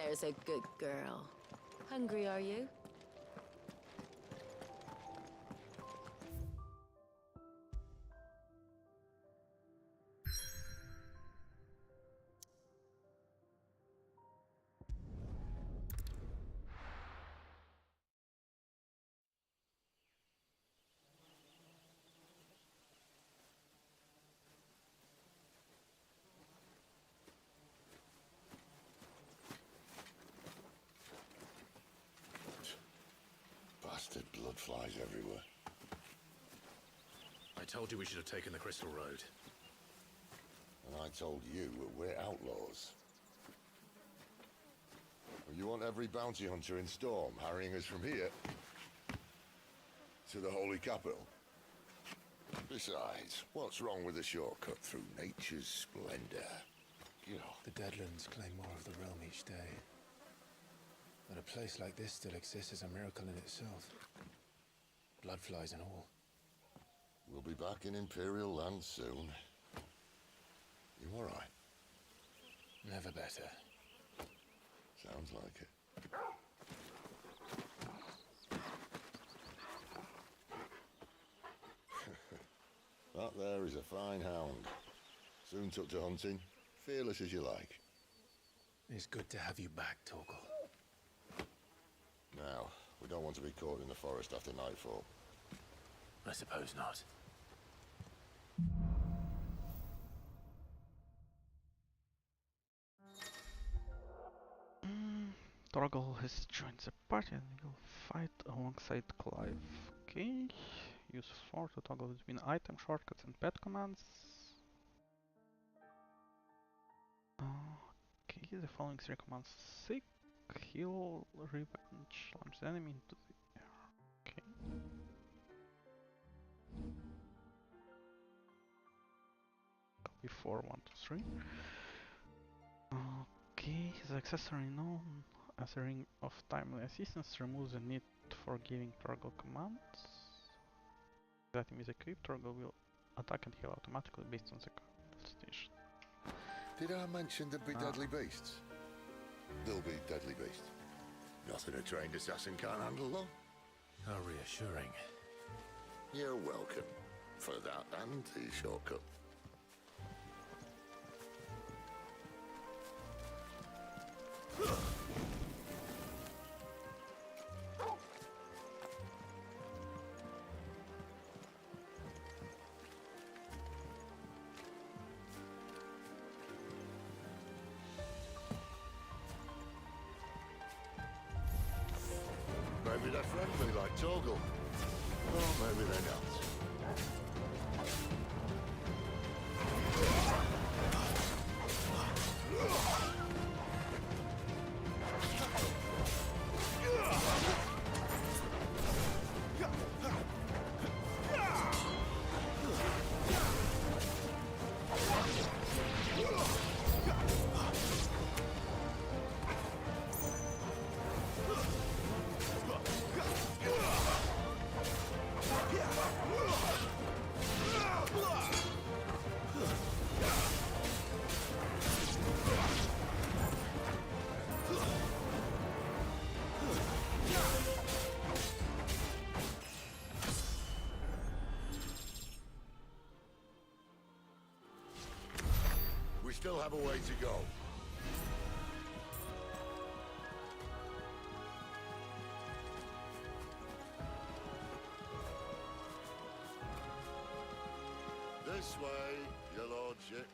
There's a good girl. Hungry, are you? Bastard blood flies everywhere. I told you we should have taken the Crystal Road. And I told you that we're outlaws. You want every bounty hunter in Storm harrying us from here to the Holy Capital? Besides, what's wrong with a shortcut through nature's splendor? You know. The Deadlands claim more of the realm each day. But a place like this still exists is a miracle in itself. Bloodflies and all. We'll be back in Imperial land soon. You all right? Never better. Sounds like it. That there is a fine hound. Soon took to hunting. Fearless as you like. It's good to have you back, Torgal. Now, we don't want to be caught in the forest after nightfall. I suppose not. Torgal has joined the party and will fight alongside Clive. Okay. Use 4 to toggle between item shortcuts and pet commands. Okay, the following 3 commands: Seek, Heal, Revenge, launch the enemy into the air. Okay. Copy 4, 1, 2, 3. Okay, the accessory known as a Ring of Timely Assistance removes the need for giving Torgal commands. If the item is equipped, Torgal will attack and heal automatically based on the card station. Did I mention there'd be deadly beasts? There'll be deadly beasts. Nothing a trained assassin can't handle, though. How reassuring. You're welcome for that and the shortcut. Maybe they're friendly like Torgal. Or maybe they're not. We still have a way to go. This way, your lordship.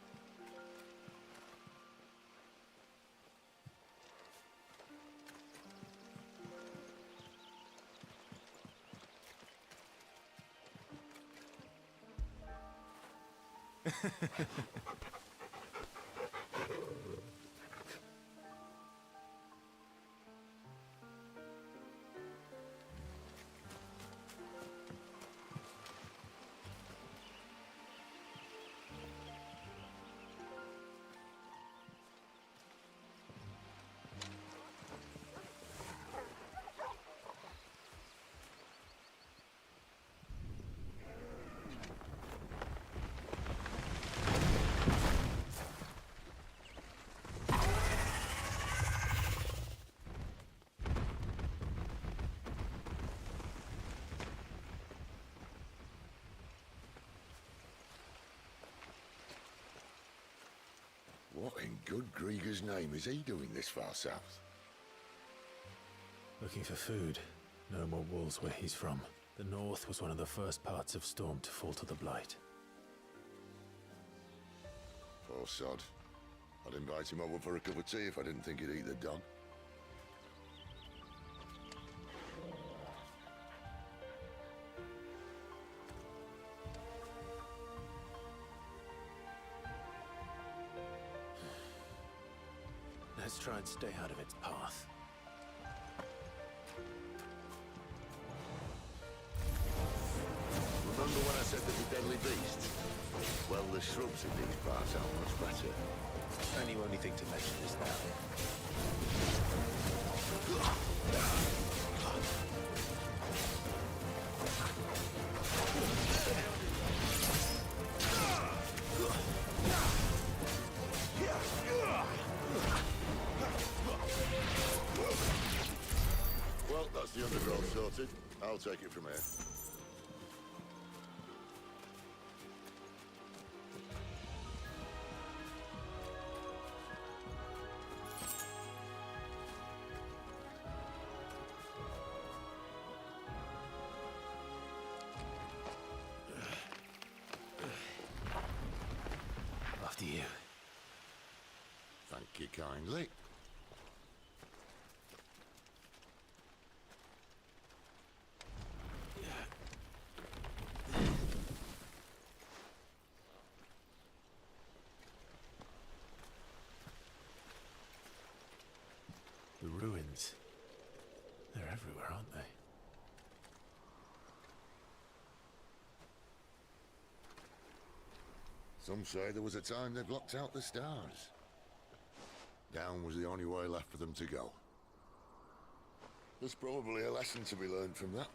What in good Grieger's name is he doing this far south? Looking for food. No more wolves where he's from. The north was one of the first parts of Storm to fall to the Blight. Poor sod. I'd invite him over for a cup of tea if I didn't think he'd eat the dog. Let's try and stay out of its path. Remember when I said there'd be deadly beasts? Well, the shrubs in these parts are much better. And you only think to mention this now. Well, that's the undergrowth sorted. I'll take it from here. After you. Thank you kindly. The ruins. They're everywhere, aren't they? Some say there was a time they blocked out the stars. Down was the only way left for them to go. There's probably a lesson to be learned from that.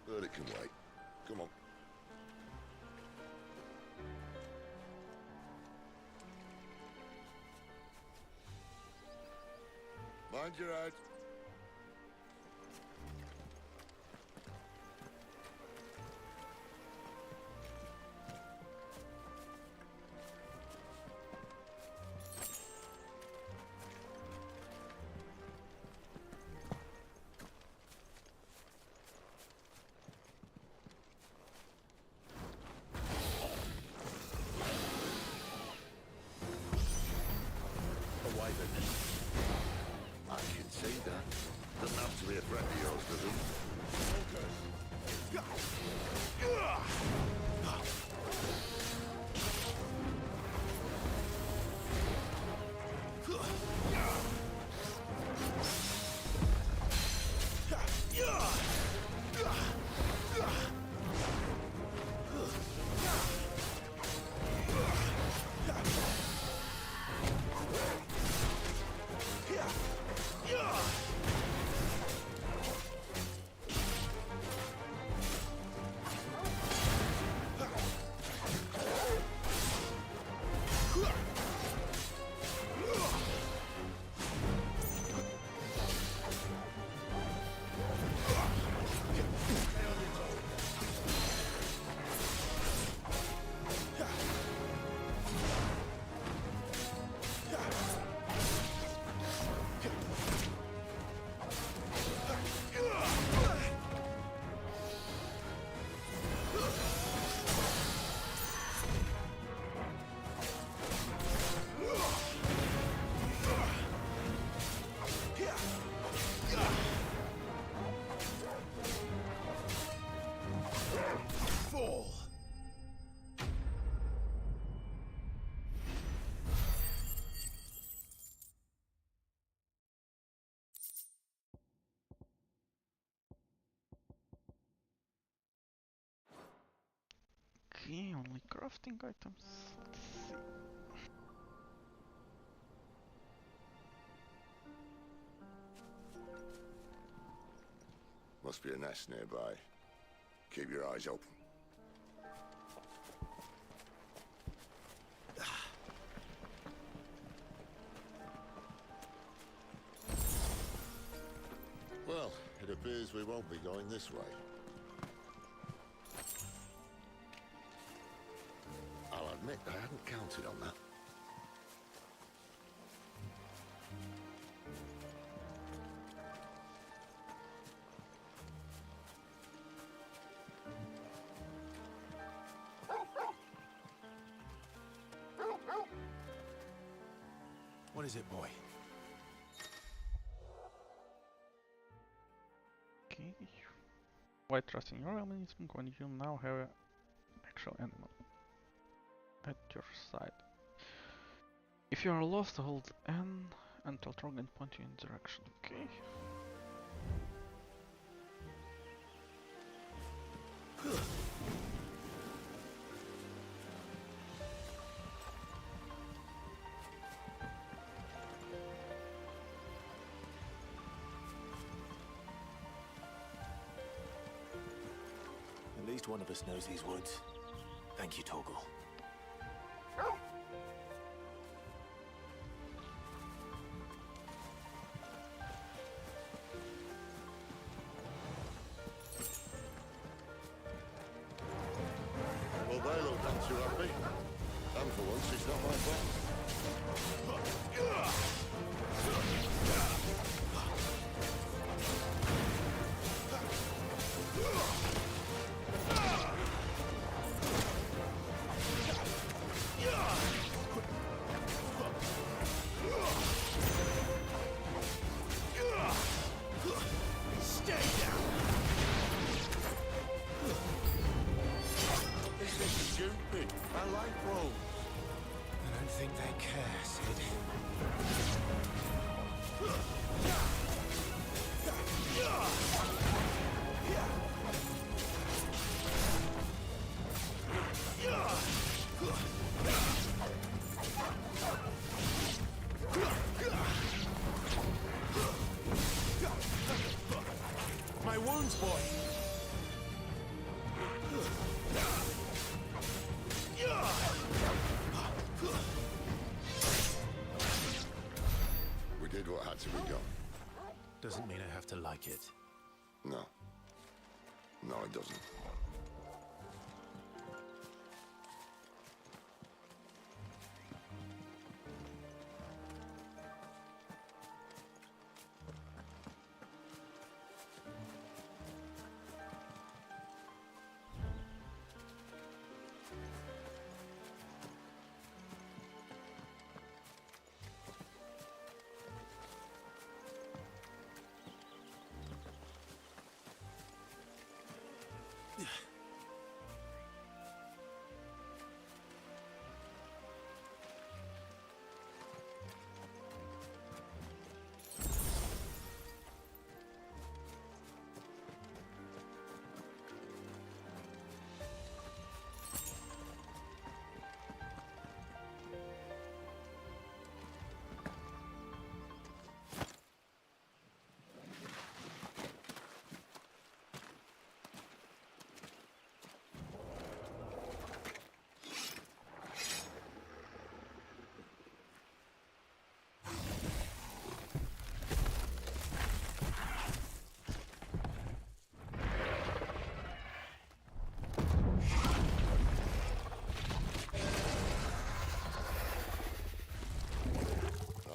But it can wait. Come on. Mind your head. I can see that. Doesn't have to be a friend of yours, does he? Okay, only crafting items. Let's see. Must be a nest nearby. Keep your eyes open. Well, it appears we won't be going this way. I'll admit I hadn't counted on that. What is it, boy? Okay. Why trust in your organism when you now have an actual animal at your side? If you are lost, hold N until Trogan point you in direction. Okay. At least one of us knows these woods. Thank you, Torgal. Well, they look none too happy. And for once, it's not my fault. This is stupid. I like Rome. I don't think they care, Sid. My wounds, boy! We did what had to be done. Doesn't mean I have to like it. No. No, it doesn't.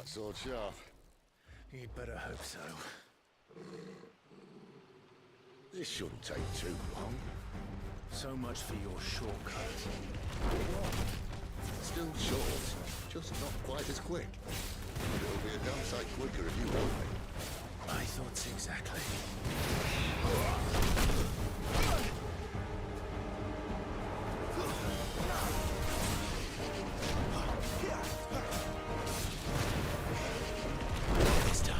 Sword sharp. You'd better hope so. This shouldn't take too long. So much for your shortcut. Still short, just not quite as quick. It'll be a damn sight quicker if you want me. My thoughts exactly. This time.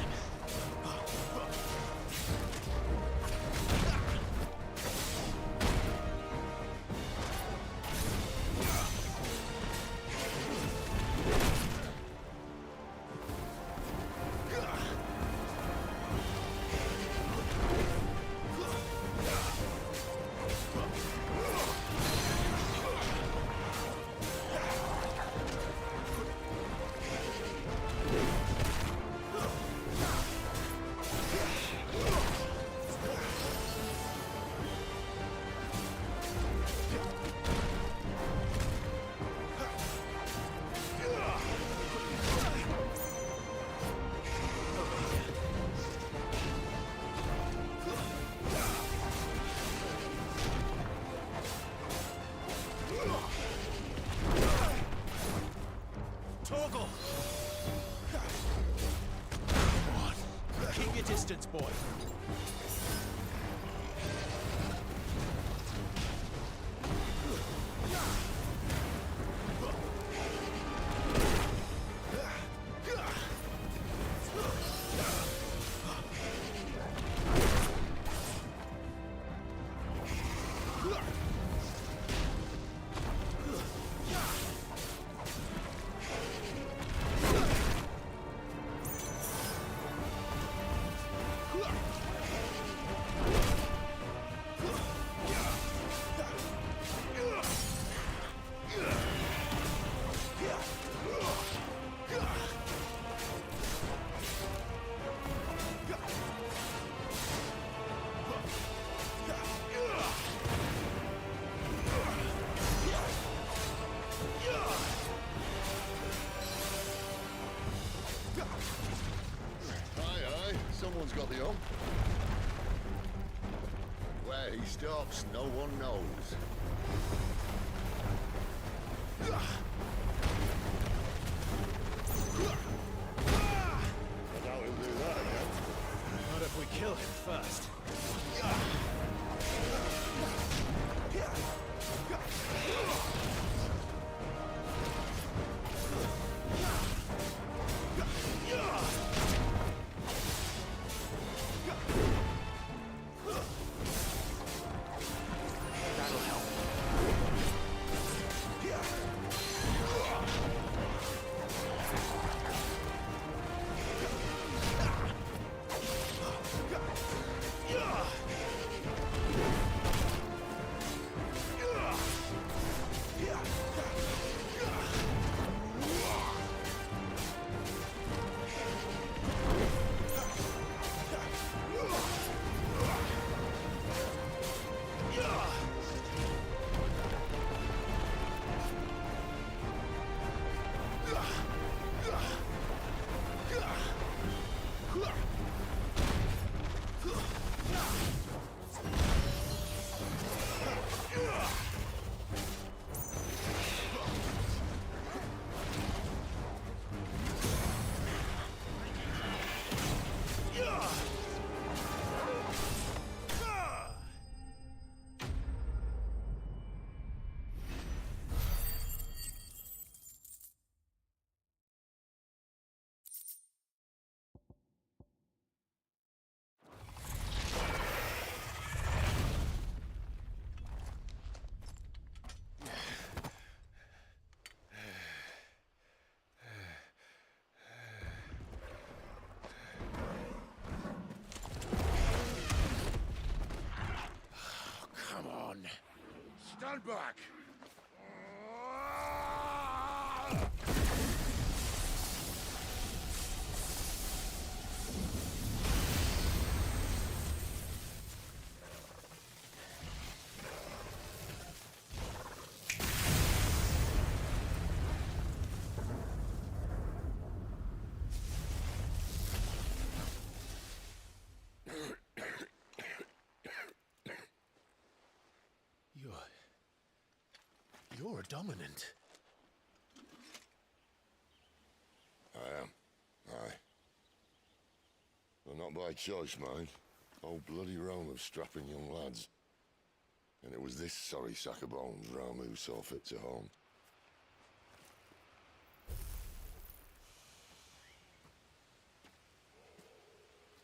Torgal! boy. Someone's got the ump. Where he stops, no one knows. I doubt he'll do that again. Not if we kill him first. Stand back! You're a dominant. I am. Aye. Well, not by choice, mind. Whole bloody realm of strapping young lads. And it was this sorry sack of bones Ramu who saw fit to home.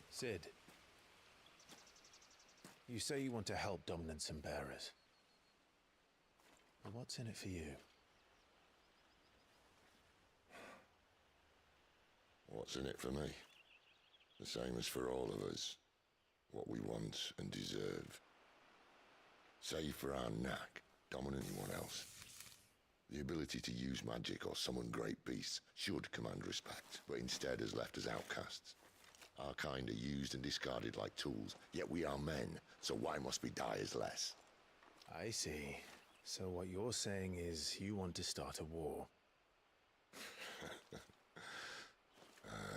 Sid, you say you want to help dominants and bearers. But what's in it for you? What's in it for me? The same as for all of us. What we want and deserve. Save for our knack, dominant anyone else. The ability to use magic or summon great beasts should command respect, but instead has left us outcasts. Our kind are used and discarded like tools, yet we are men, so why must we die as less? I see. So what you're saying is you want to start a war.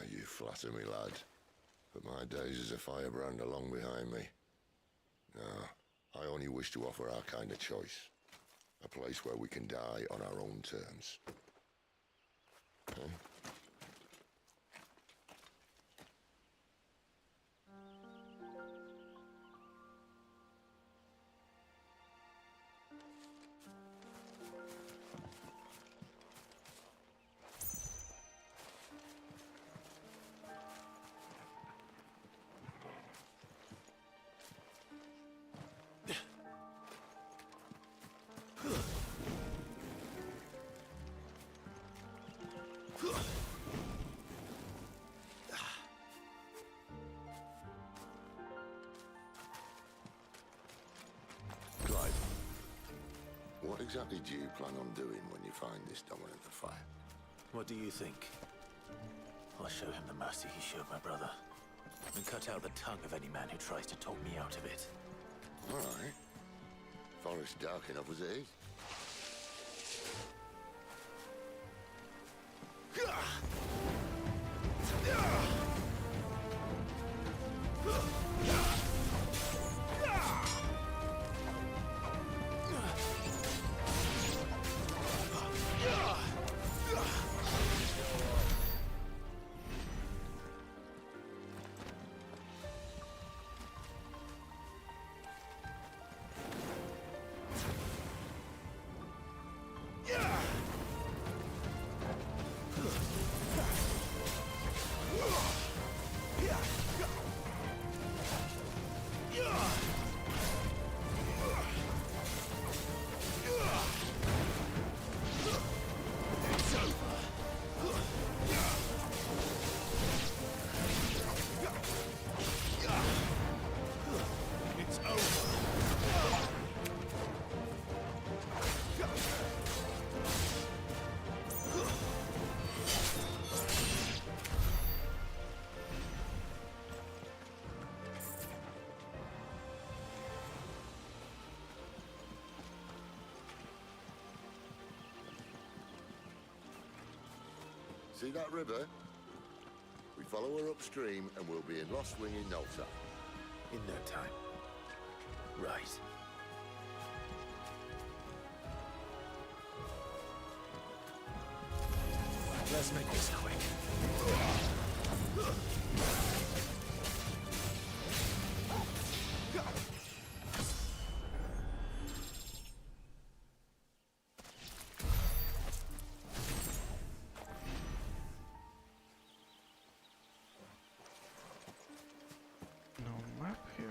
You flatter me, lad. But my days as a firebrand are long behind me. No, I only wish to offer our kind of choice. A place where we can die on our own terms. Huh? What exactly do you plan on doing when you find this dominant of fire? What do you think? I'll show him the mercy he showed my brother. And cut out the tongue of any man who tries to talk me out of it. All right. Forest dark enough as it is. See that river? We follow her upstream and we'll be in Lost Wing in no time. In no time. Right. Let's make this quick. No map here.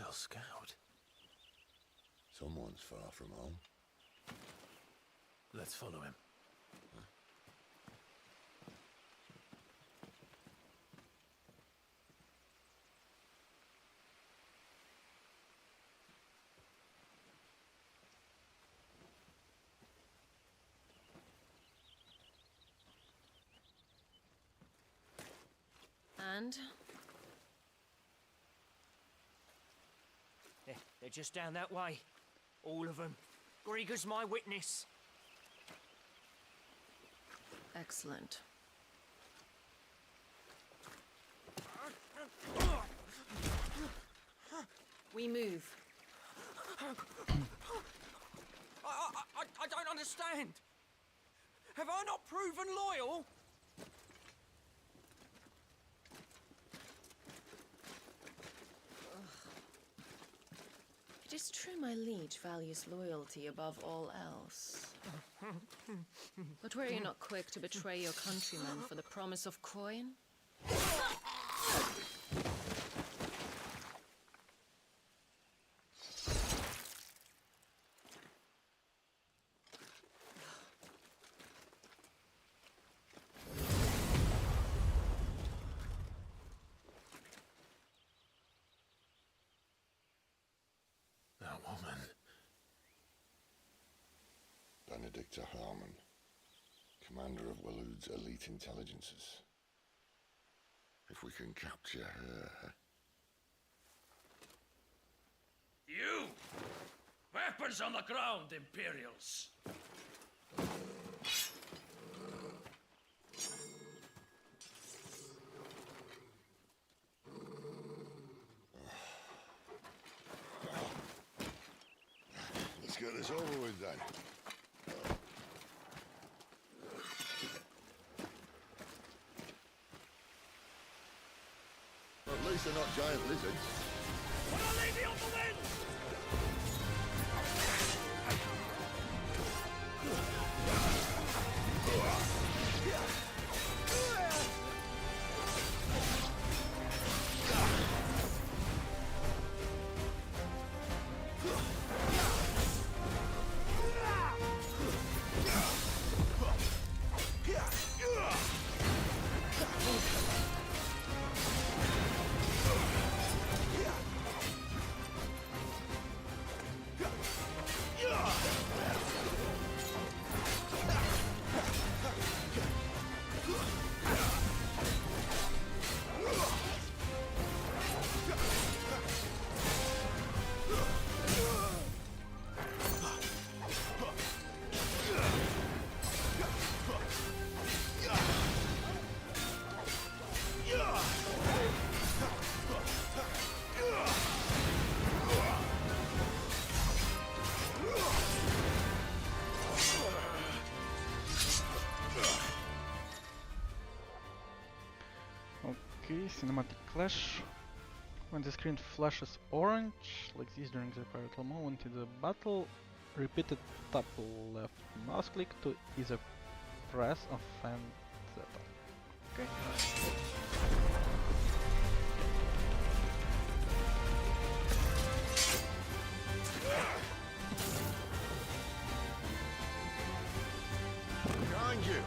Girl Scout. Someone's far from home. Let's follow him. And? They're just down that way. All of them. Grieger's my witness. Excellent. We move. I don't understand. Have I not proven loyal? It is true my liege values loyalty above all else. But were you not quick to betray your countrymen for the promise of coin? That woman. Benedicta Harmon, commander of Walood's elite intelligences. If we can capture her... You! Weapons on the ground, Imperials! Let's get this over with then. At least they're not giant lizards. Will I leave you on the wind? Okay, cinematic clash. When the screen flashes orange, like this during the pivotal moment in the battle, repeated tap left mouse click to either press or fan the attack. Okay. Behind you!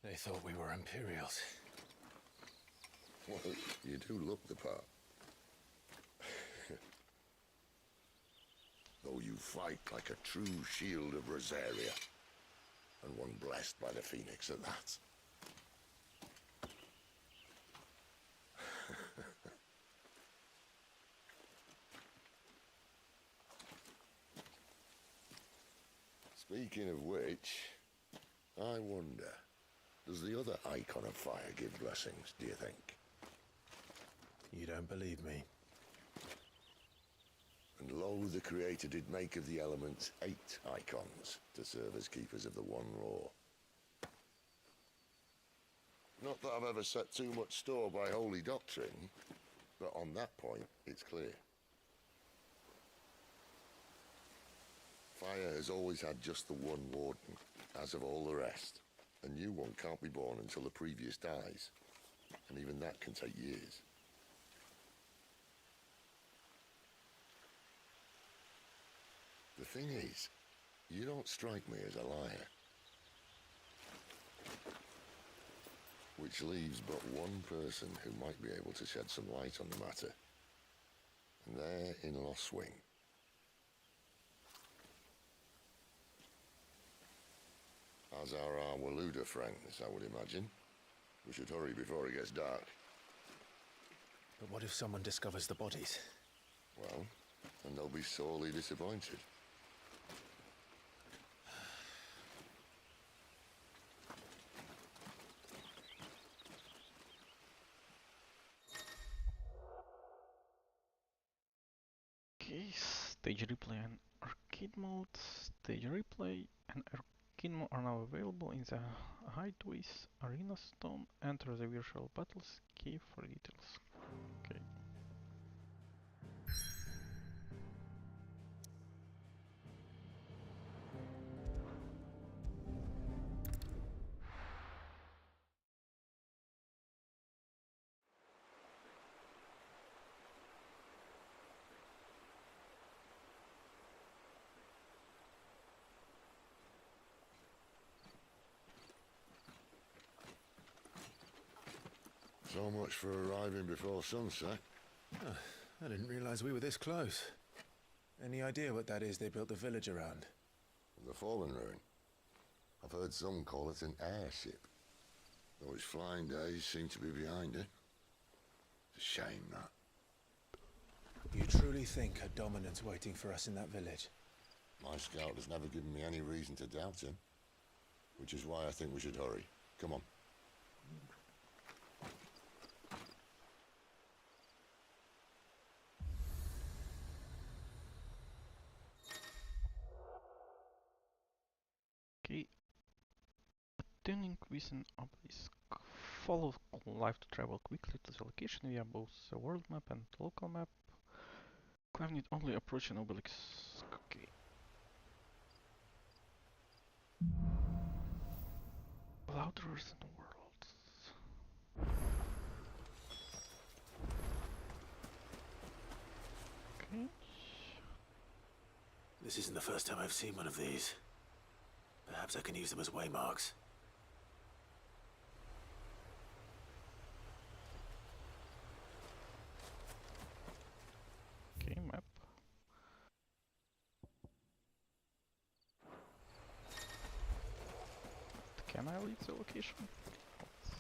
They thought we were Imperials. Well, you do look the part. Though you fight like a true shield of Rosaria, and one blessed by the Phoenix at that. Speaking of which, I wonder, does the other icon of fire give blessings, do you think? You don't believe me? And lo, the Creator did make of the elements 8 icons to serve as keepers of the one law. Not that I've ever set too much store by holy doctrine, but on that point, it's clear. Fire has always had just the one warden, as of all the rest. A new one can't be born until the previous dies, and even that can take years. The thing is, you don't strike me as a liar. Which leaves but one person who might be able to shed some light on the matter. And they're in Lost Wing. As are our Waluda friends, I would imagine. We should hurry before it gets dark. But what if someone discovers the bodies? Well, and they'll be sorely disappointed. Okay, stage replay and arcade mode. Stage replay and arcade mode are now available in the Hideways Arena Stone. Enter the virtual battles key for details. Okay. So much for arriving before sunset. I didn't realize we were this close. Any idea what that is they built the village around? The Fallen Ruin. I've heard some call it an airship. Though its flying days seem to be behind it. It's a shame, that. You truly think a dominant's waiting for us in that village? My scout has never given me any reason to doubt him. Which is why I think we should hurry. Come on. Okay. Tuning with an obelisk. Follow live to travel quickly to the location via both the world map and the local map. Climb need only approach an obelisk. Okay. Louder than worlds. Okay. This isn't the first time I've seen one of these. Perhaps I can use them as waymarks. Okay, map. Can I leave the location? Let's see.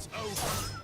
It's over.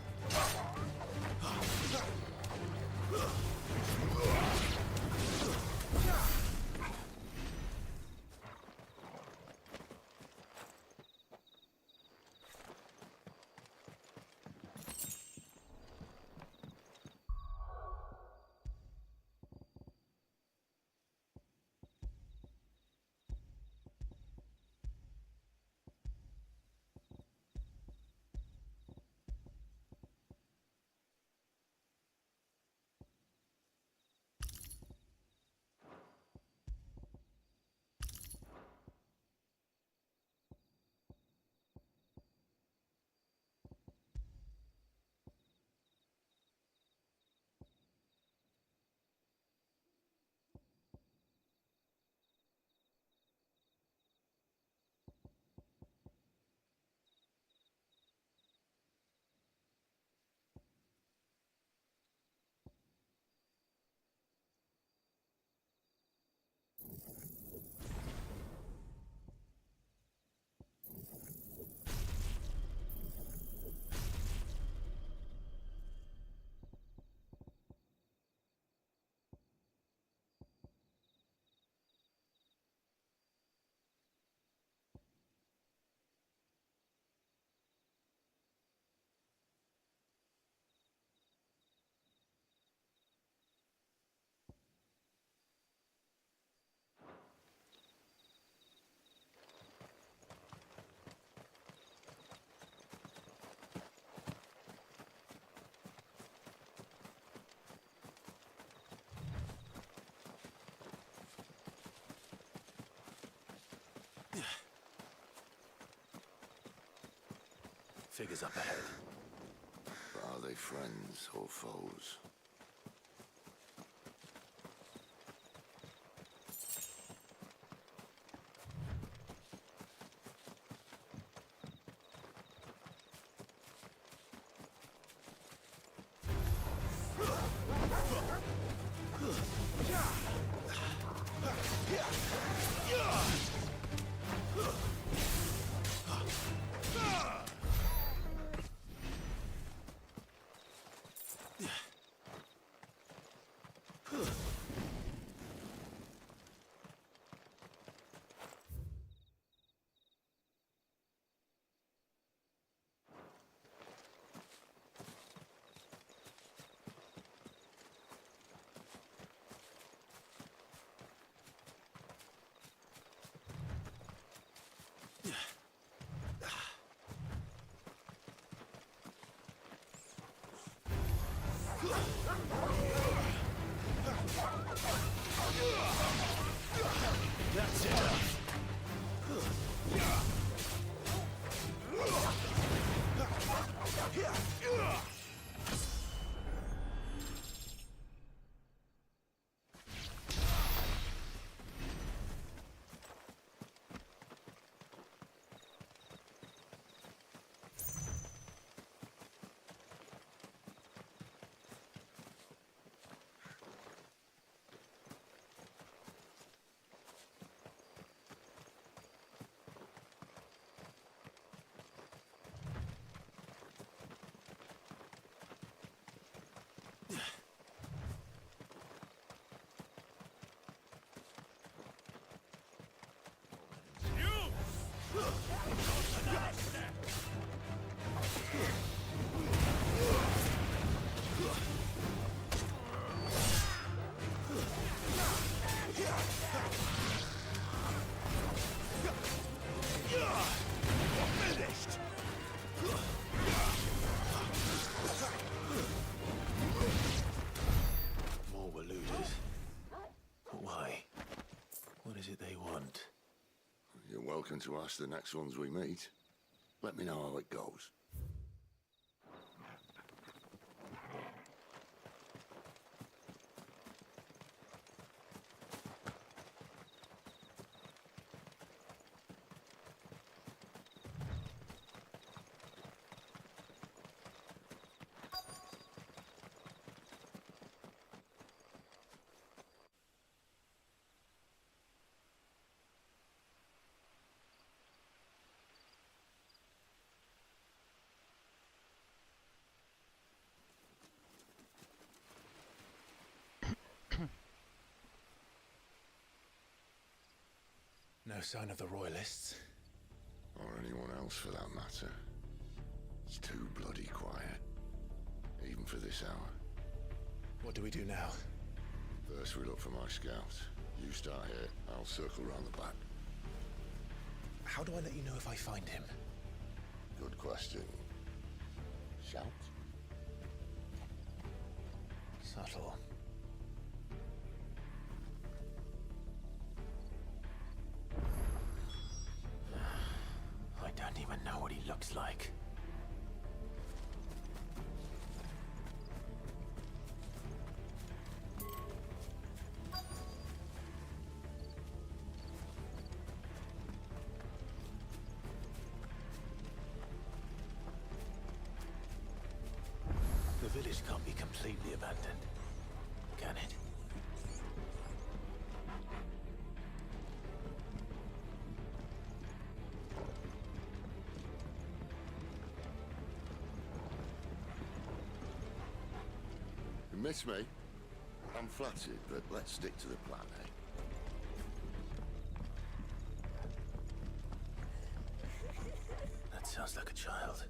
Figures up ahead. But are they friends or foes? That's enough. More were looters. But why? What is it they want? You're welcome to ask the next ones we meet. Let me know how it goes. No sign of the Royalists. Or anyone else for that matter. It's too bloody quiet. Even for this hour. What do we do now? First we look for my scouts. You start here, I'll circle round the back. How do I let you know if I find him? Good question. Shout? Subtle. I don't even know what he looks like. The village can't be completely abandoned, can it? You miss me? I'm flattered, but let's stick to the plan, eh? That sounds like a child.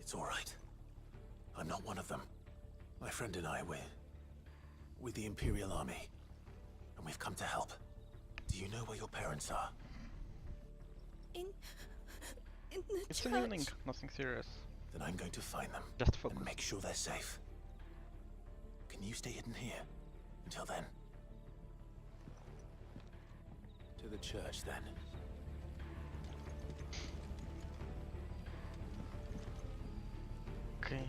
It's all right. I'm not one of them. My friend and I, we're with the Imperial Army. And we've come to help. Do you know where your parents are? In the It's church. an evening, nothing serious. Then I'm going to find them. Just focus. And make sure they're safe. Can you stay hidden here until then? To the church, then. Okay.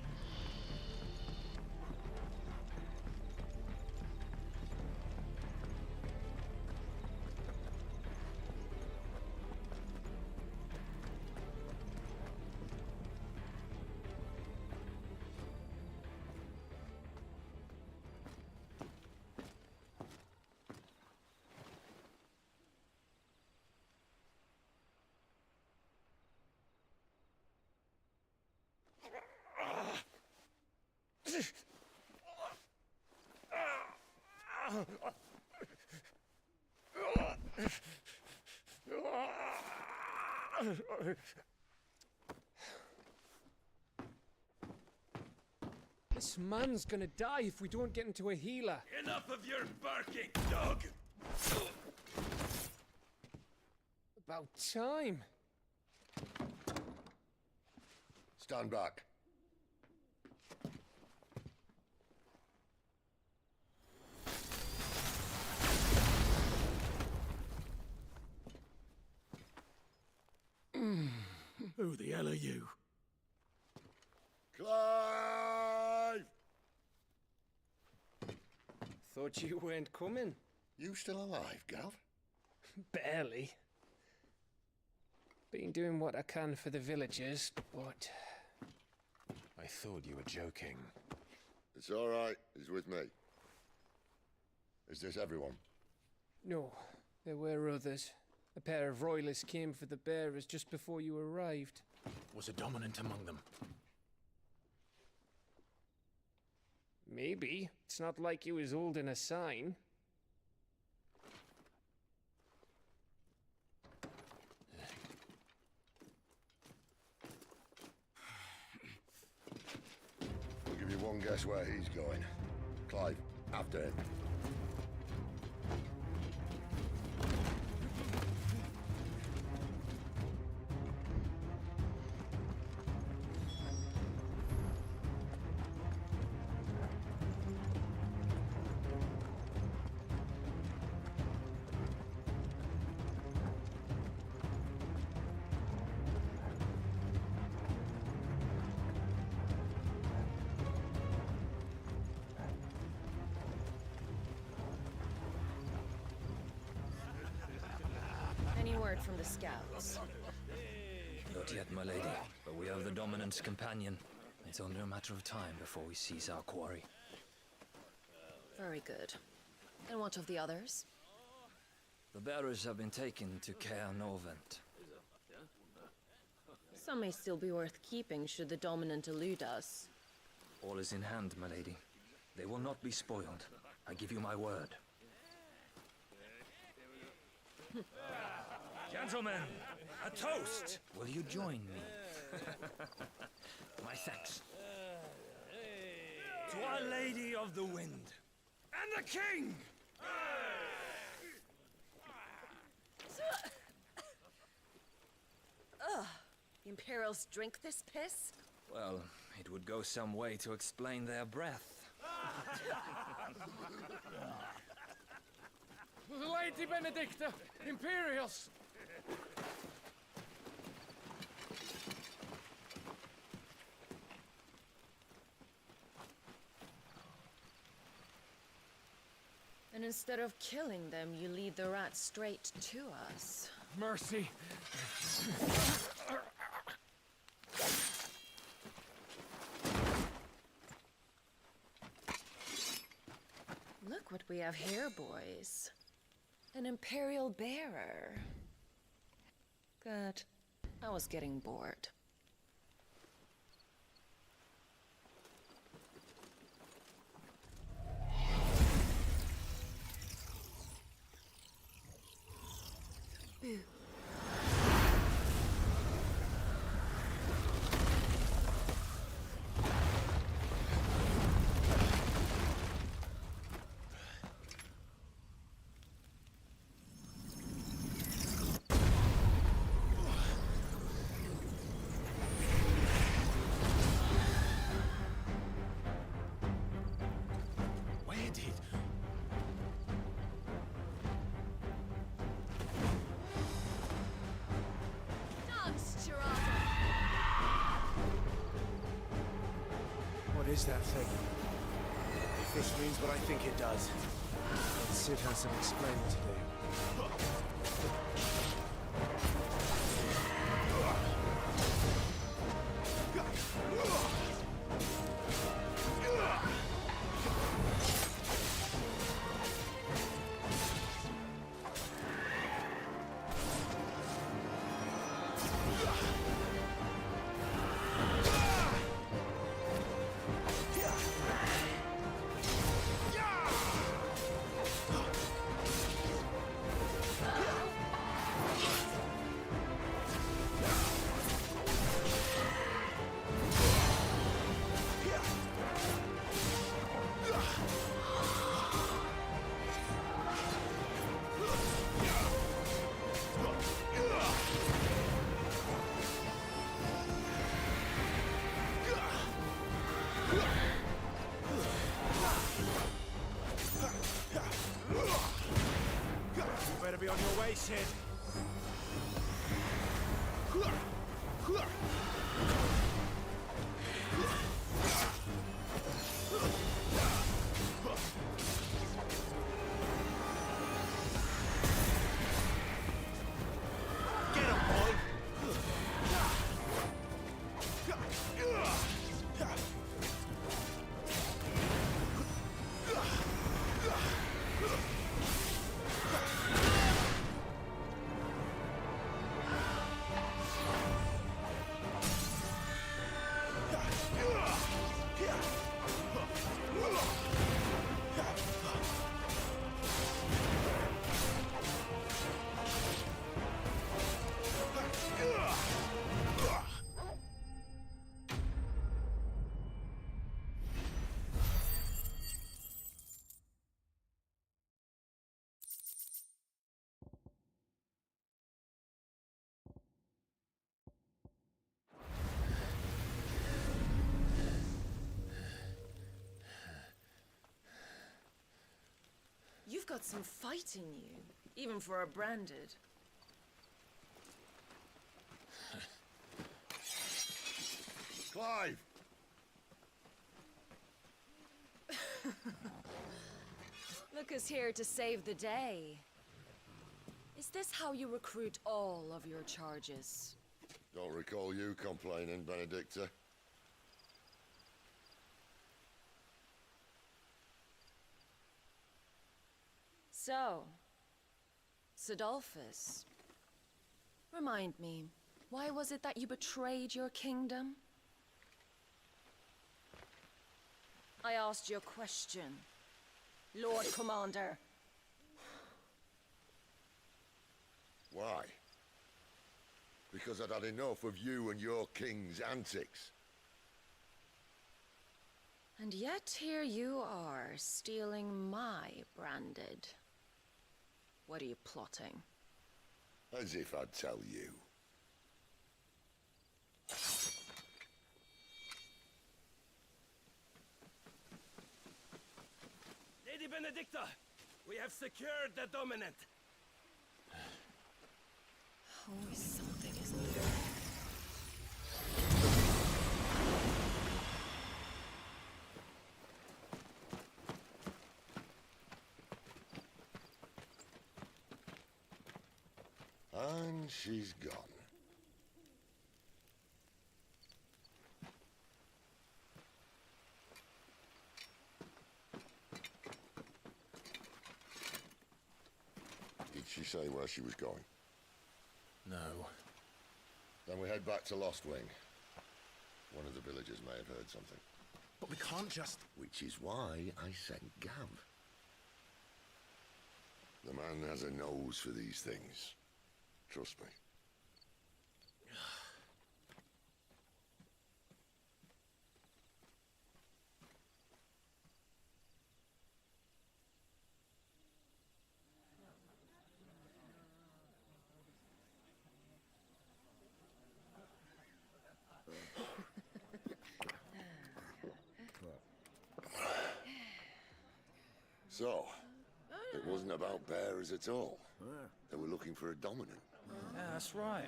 This man's gonna die if we don't get into a healer. Enough of your barking, dog! About time. Stand back. Who the hell are you? Clive! Thought you weren't coming. You still alive, Gav? Barely. Been doing what I can for the villagers, but I thought you were joking. It's all right. He's with me. Is this everyone? no, there were others. A pair of royalists came for the bearers just before you arrived. Was a dominant among them? Maybe. It's not like he was holding a sign. I'll give you one guess where he's going. Clive, after him. Any word from the scouts? Not yet, my lady, but we have the dominant's companion. It's only a matter of time before we seize our quarry. Very good. And what of the others? The bearers have been taken to Caer Novent. Some may still be worth keeping should the dominant elude us. All is in hand, my lady. They will not be spoiled. I give you my word. Gentlemen, a toast! Will you join me? My thanks. To Our Lady of the Wind and the King! The Imperials drink this piss? Well, it would go some way to explain their breath. Lady Benedicta! Imperials! And instead of killing them, you lead the rats straight to us. Mercy! Look what we have here, boys. An Imperial bearer. Good. I was getting bored. Boo. Where did... What is that thing? If this means what I think it does, then Sid has some explaining to do. Better be on your way, Sid. Get him, boy! You've got some fight in you, even for a branded. Clive! Lucas here to save the day. Is this how you recruit all of your charges? Don't recall you complaining, Benedicta. So, Sidolphus. Remind me, Why was it that you betrayed your kingdom? I asked you a question, Lord Commander. Why? Because I'd had enough of you and your king's antics. And yet here you are, stealing my branded. What are you plotting? As if I'd tell you. Lady Benedicta, we have secured the dominant. Always something, isn't there? And she's gone. Did she say where she was going? No. Then we head back to Lost Wing. One of the villagers may have heard something. But we can't just... Which is why I sent Gav. The man has a nose for these things. Trust me. So, it wasn't about bearers at all. They were looking for a dominant. Yeah, that's right.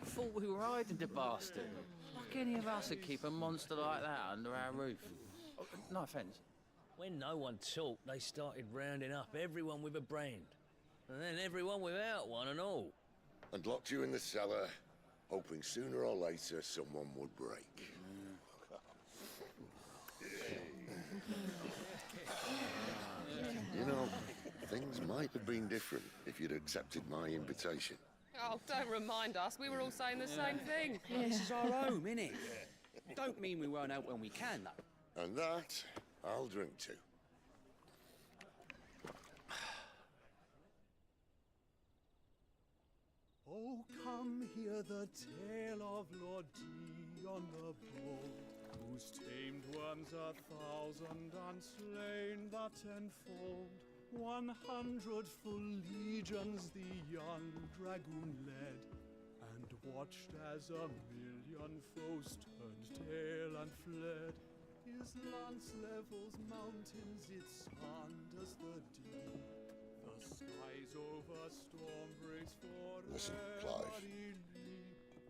I thought we were hiding the bastard. Like any of us would keep a monster like that under our roof. Oh, no offence. When no one talked, they started rounding up everyone with a brand. And then everyone without one and all. And locked you in the cellar, hoping sooner or later someone would break. You know, things might have been different if you'd accepted my invitation. Oh, don't remind us. We were all saying the same thing. This is our home, innit? Don't mean we won't out when we can, though. And that, I'll drink to. Oh, come hear the tale of Lord Dion the Bold, whose tamed worms 1,000 and slain the tenfold. 100 full legions the young dragoon led, and watched as 1,000,000 foes turned tail and fled. His lance levels mountains, it sanders the deep. The skies over storm breaks for Listen, Clive.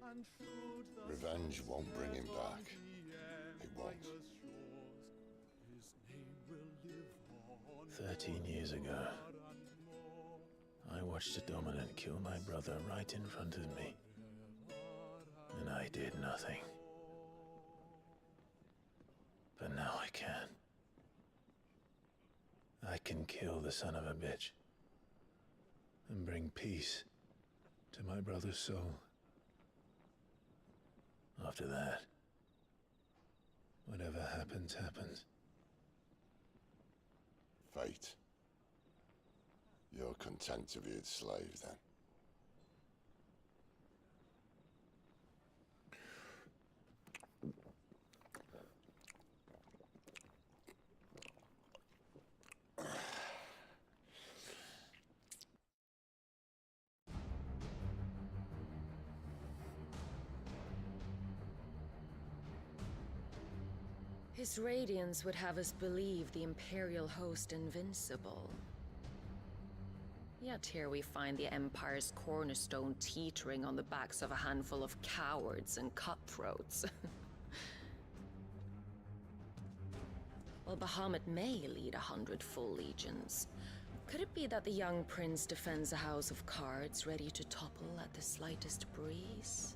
and should the Revenge won't bring him back. It won't. His name will live on 13 years ago, I watched a dominant kill my brother right in front of me. And I did nothing. But now I can. I can kill the son of a bitch. And bring peace to my brother's soul. After that, whatever happens, happens. Fate. You're content to be its slave, then? His radiance would have us believe the Imperial host invincible. Yet here we find the Empire's cornerstone teetering on the backs of a handful of cowards and cutthroats. While Bahamut may lead 100 full legions, could it be that the young prince defends a house of cards ready to topple at the slightest breeze?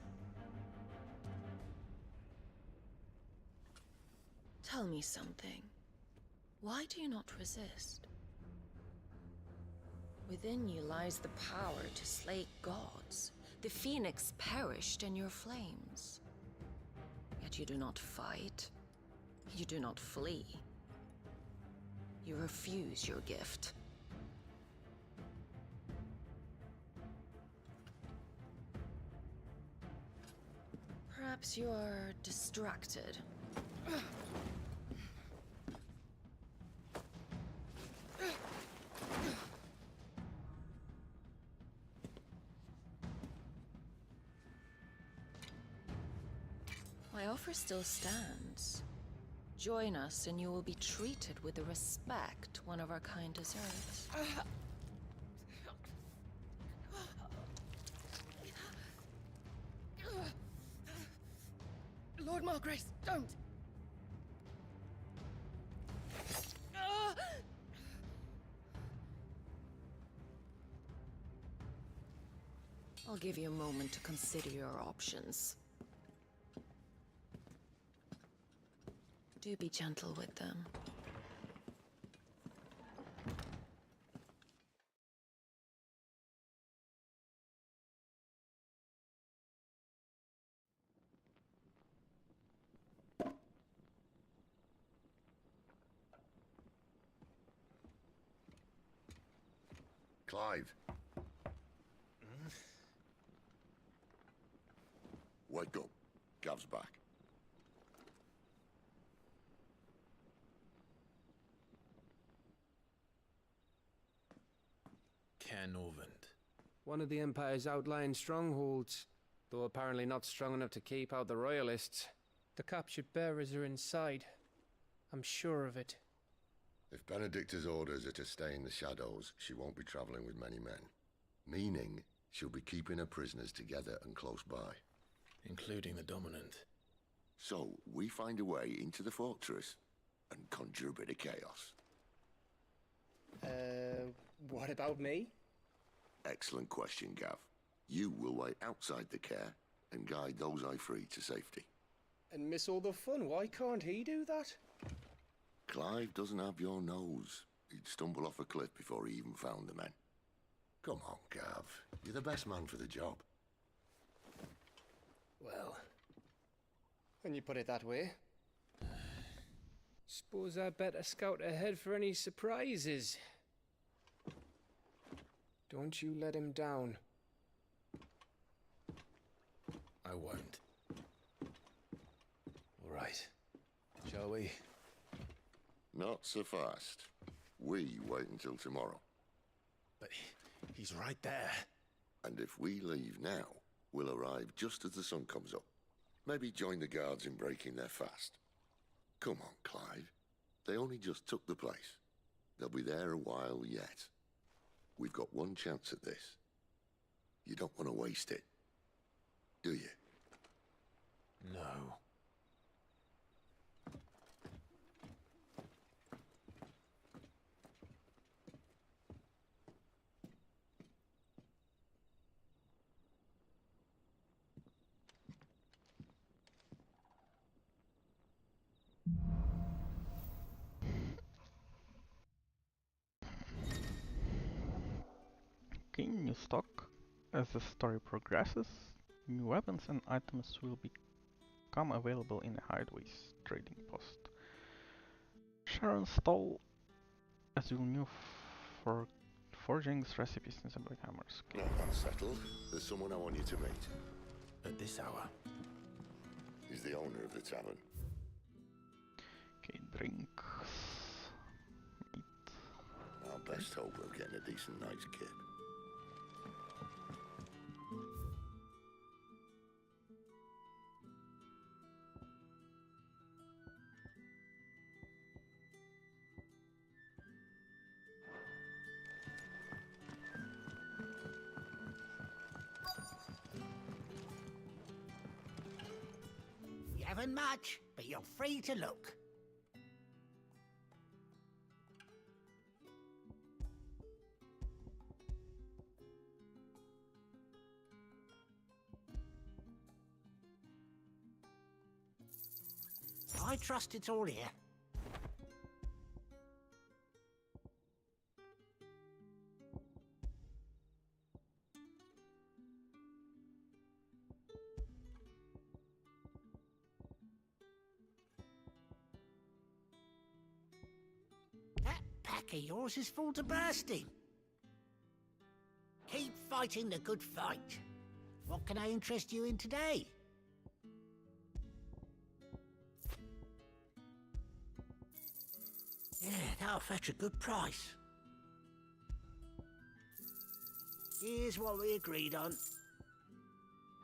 Tell me something. Why do you not resist? Within you lies the power to slay gods, The phoenix perished in your flames. Yet you do not fight. You do not flee. You refuse your gift. Perhaps you are distracted. My offer still stands. Join us and you will be treated with the respect one of our kind deserves. Lord Margrace, don't! I'll give you a moment to consider your options. Do be gentle with them. Clive. Wake up. Gav's back. Canorvent. One of the Empire's outlying strongholds, though apparently not strong enough to keep out the Royalists. The captured bearers are inside. I'm sure of it. If Benedicta's orders are to stay in the shadows, she won't be traveling with many men. Meaning, she'll be keeping her prisoners together and close by. Including the Dominant. So, we find a way into the fortress and conjure a bit of chaos. What about me? Excellent question, Gav. You will wait outside the care and guide those I free to safety. And miss all the fun, why can't he do that? Clive doesn't have your nose. He'd stumble off a cliff before he even found the men. Come on, Gav. You're the best man for the job. Well, when you put it that way. Suppose I'd better scout ahead for any surprises. Don't you let him down. I won't. All right. Shall we? Not so fast. We wait until tomorrow. But he's right there. And if we leave now, we'll arrive just as the sun comes up. Maybe join the guards in breaking their fast. Come on, Clive. They only just took the place. They'll be there a while yet. We've got one chance at this. You don't want to waste it, do you? No. Okay, new stock. As the story progresses, new weapons and items will become available in the Hideways trading post. Sharon's stall as will new for forgings, recipes and some hammers. Okay. Now that's settled. There's someone I want you to meet. At this hour. He's the owner of the tavern. Okay, drinks. Meat. Our best hope of getting a decent night's kip. You haven't much, but you're free to look. I trust it's all here. sack of yours is full to bursting. Keep fighting the good fight. What can I interest you in today? Yeah, that'll fetch a good price. Here's what we agreed on.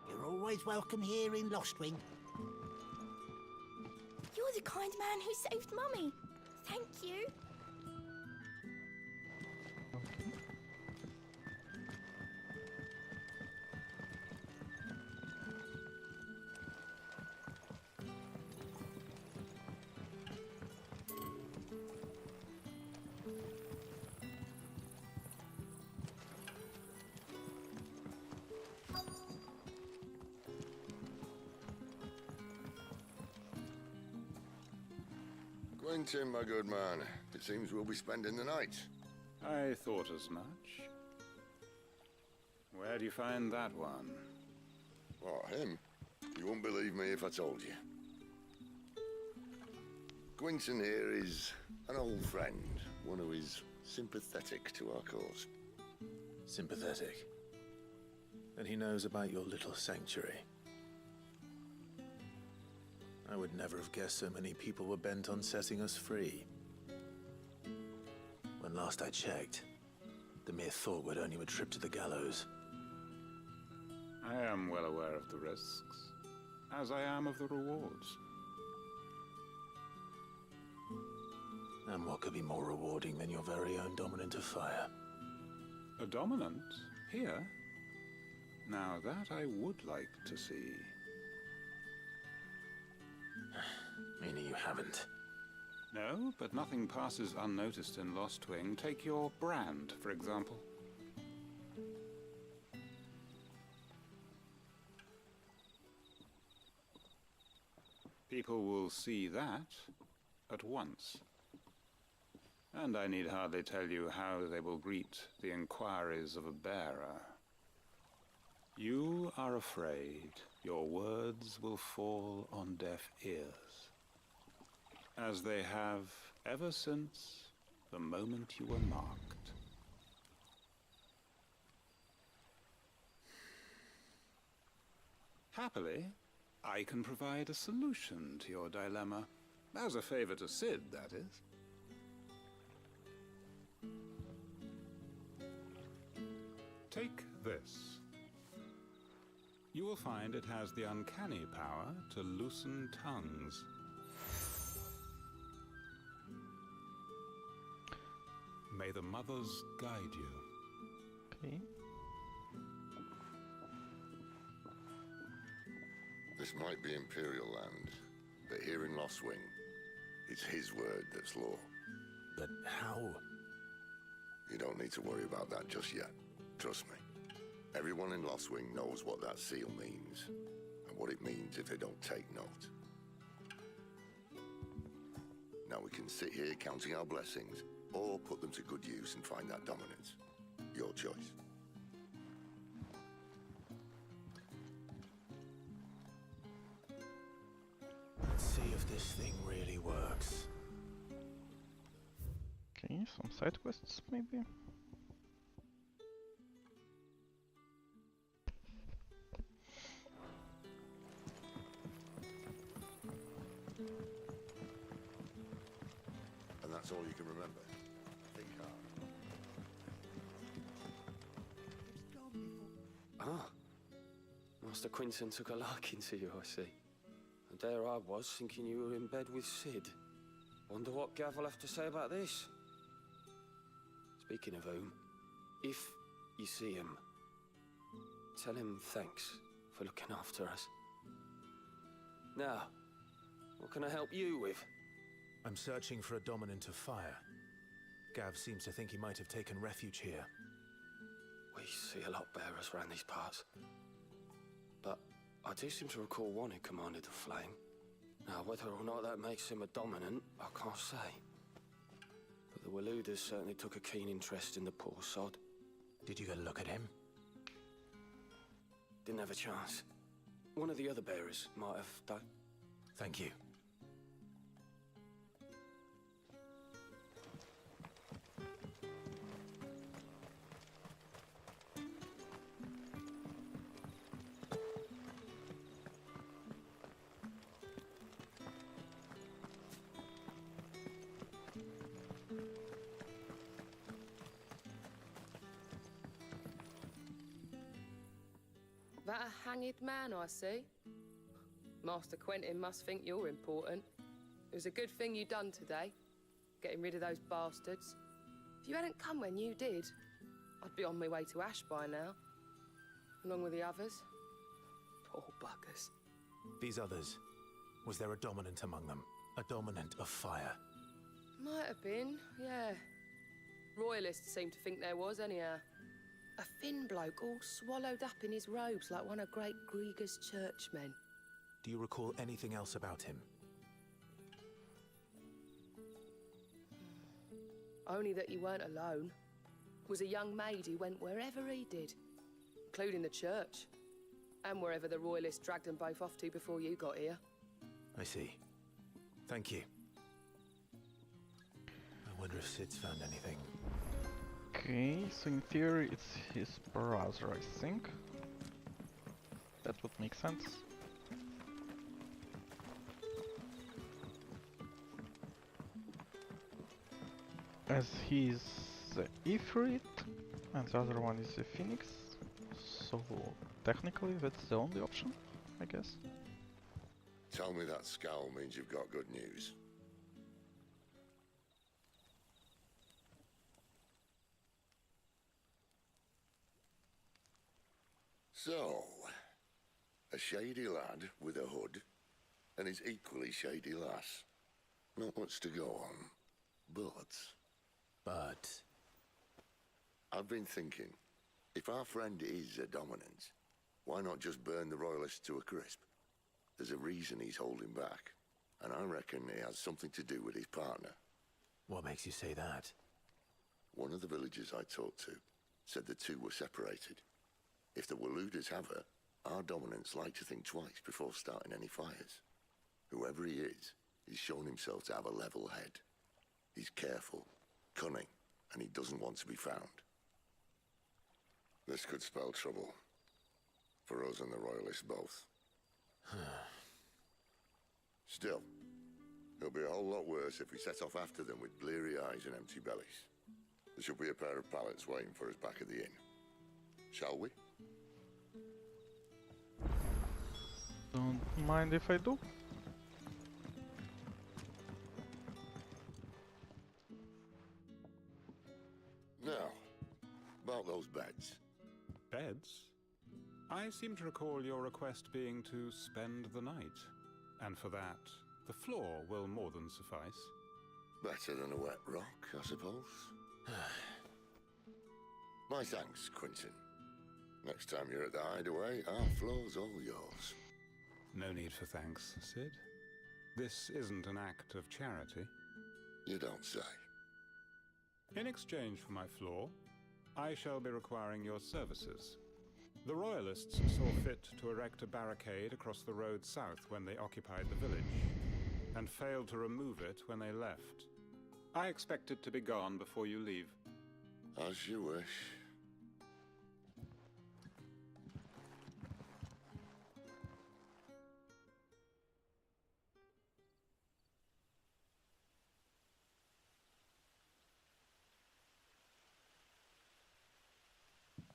You're always welcome here in Lostwing. You're the kind man who saved Mummy. Thank you. Quentin, my good man. It seems we'll be spending the night. I thought as much. Where do you find that one? What, him? You wouldn't believe me if I told you. Quentin here is an old friend, one who is sympathetic to our cause. Sympathetic? And he knows about your little sanctuary. I would never have guessed so many people were bent on setting us free. When last I checked, the mere thought would earn you a trip to the gallows. I am well aware of the risks, as I am of the rewards. And what could be more rewarding than your very own dominant of fire? A dominant? Here? Now that I would like to see. Meaning you haven't? No, but nothing passes unnoticed in Lostwing. Take your brand, for example. People will see that at once. And I need hardly tell you how they will greet the inquiries of a bearer. You are afraid your words will fall on deaf ears, as they have ever since the moment you were marked. Happily, I can provide a solution to your dilemma. As a favor to Sid, that is. Take this. You will find it has the uncanny power to loosen tongues. May the mothers guide you. Okay. This might be Imperial land, but here in Lostwing, it's his word that's law. But how? You don't need to worry about that just yet. Trust me. Everyone in Lostwing knows what that seal means, and what it means if they don't take note. Now we can sit here counting our blessings, or put them to good use and find that dominance. Your choice. Let's see if this thing really works. Okay, some side quests maybe. And that's all you can remember. Think hard. Ah. Master Quinton took a liking to you, I see. And there I was, thinking you were in bed with Sid. Wonder what Gav will have to say about this. Speaking of whom, if you see him, tell him thanks for looking after us. Now, what can I help you with? I'm searching for a dominant of fire. Gav seems to think he might have taken refuge here. We see a lot bearers around these parts. But I do seem to recall one who commanded the flame. Now, whether or not that makes him a dominant, I can't say. But the Waluders certainly took a keen interest in the poor sod. Did you get a look at him? Didn't have a chance. One of the other bearers might have done. Thank you. hanged man, I see. Master Quentin must think you're important. It was a good thing you done today, getting rid of those bastards. If you hadn't come when you did, I'd be on my way to Ash by now, along with the others. Poor buggers. These others, was there a dominant among them? A dominant of fire? Might have been, yeah. Royalists seem to think there was, anyhow. A thin bloke all swallowed up in his robes like one of Great Grieger's churchmen. Do you recall anything else about him? Only that he weren't alone. Was a young maid who went wherever he did, including the church, and wherever the Royalists dragged them both off to before you got here. I see. Thank you. I wonder if Sid's found anything. Okay, so in theory it's his brother, I think. That would make sense. As he's the Ifrit and the other one is the Phoenix, so technically that's the only option, I guess. Tell me that scowl means you've got good news. So, a shady lad with a hood and his equally shady lass. Not much to go on, but... I've been thinking, if our friend is a dominant, why not just burn the Royalists to a crisp? There's a reason he's holding back, and I reckon it has something to do with his partner. What makes you say that? One of the villagers I talked to said the two were separated. If the Waluders have her, our dominants like to think twice before starting any fires. Whoever he is, he's shown himself to have a level head. He's careful, cunning, and he doesn't want to be found. This could spell trouble. For us and the Royalists both. Still, it'll be a whole lot worse if we set off after them with bleary eyes and empty bellies. There should be a pair of pallets waiting for us back at the inn. Shall we? Don't mind if I do. Now, about those beds. Beds? I seem to recall your request being to spend the night. And for that, the floor will more than suffice. Better than a wet rock, I suppose. My thanks, Quentin. Next time you're at the hideaway, our floor's all yours. No need for thanks, Sid. This isn't an act of charity. You don't say. In exchange for my floor, I shall be requiring your services. The Royalists saw fit to erect a barricade across the road south when they occupied the village, and failed to remove it when they left. I expect it to be gone before you leave. As you wish.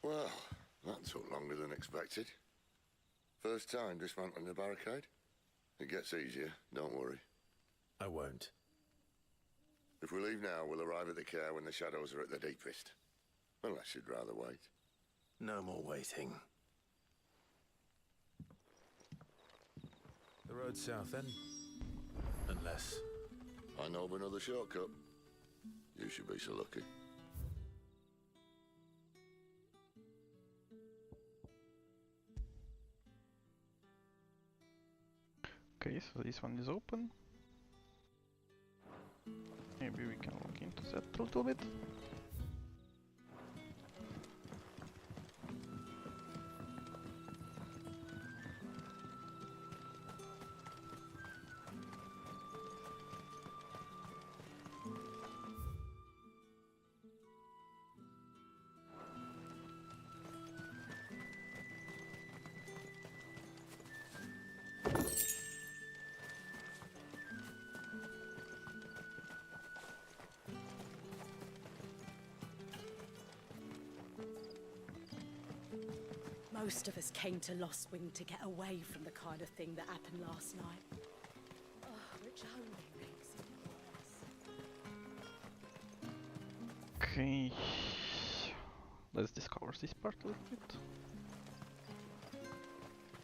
Well, that took longer than expected. First time dismantling the barricade? It gets easier, don't worry. I won't. If we leave now, we'll arrive at the care when the shadows are at their deepest. Unless you'd rather wait. No more waiting. The road south then? Unless... I know of another shortcut. You should be so lucky. Okay, so this one is open. Maybe we can look into that a little bit. Most of us came to Lost Wing to get away from the kind of thing that happened last night. Oh, which only makes it worse. Okay. Let's discover this part a little bit.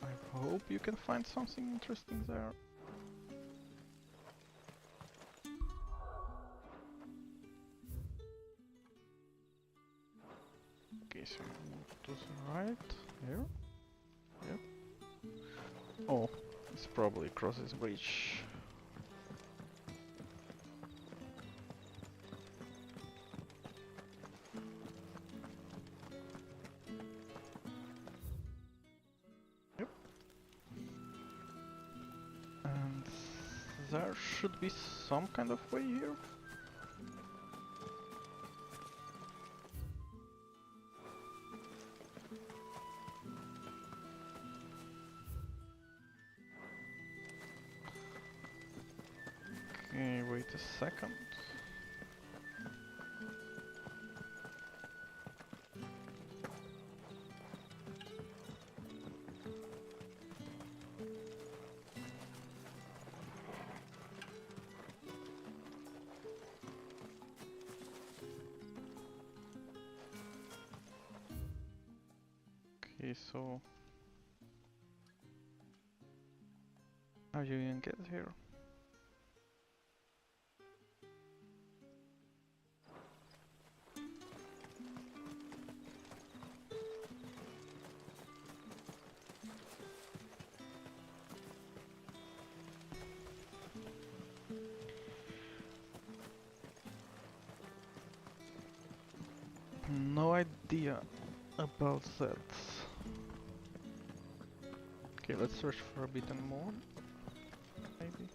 I hope you can find something interesting there. Okay, so move to the right, here. Yep. Oh, it's probably across this bridge. Yep. And there should be some kind of way here. Okay, wait a second. Okay, so how do you even get here? No idea about that. Okay, let's search for a bit and more, maybe.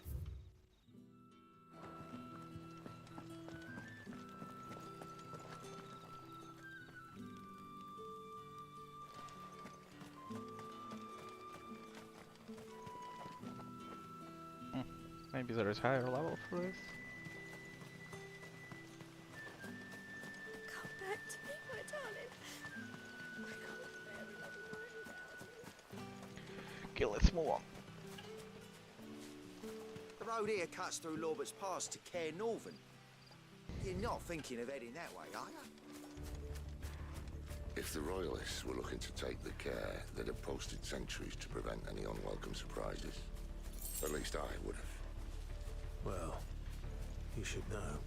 Maybe there is higher level for this. Come back to me, my darling. I can't bear another night without you. Okay, let's move on. The road here cuts through Lorbert's Pass to Care Northern. You're not thinking of heading that way, are you? If the Royalists were looking to take the care, they'd have posted sentries to prevent any unwelcome surprises. At least I would have. Well, you should know.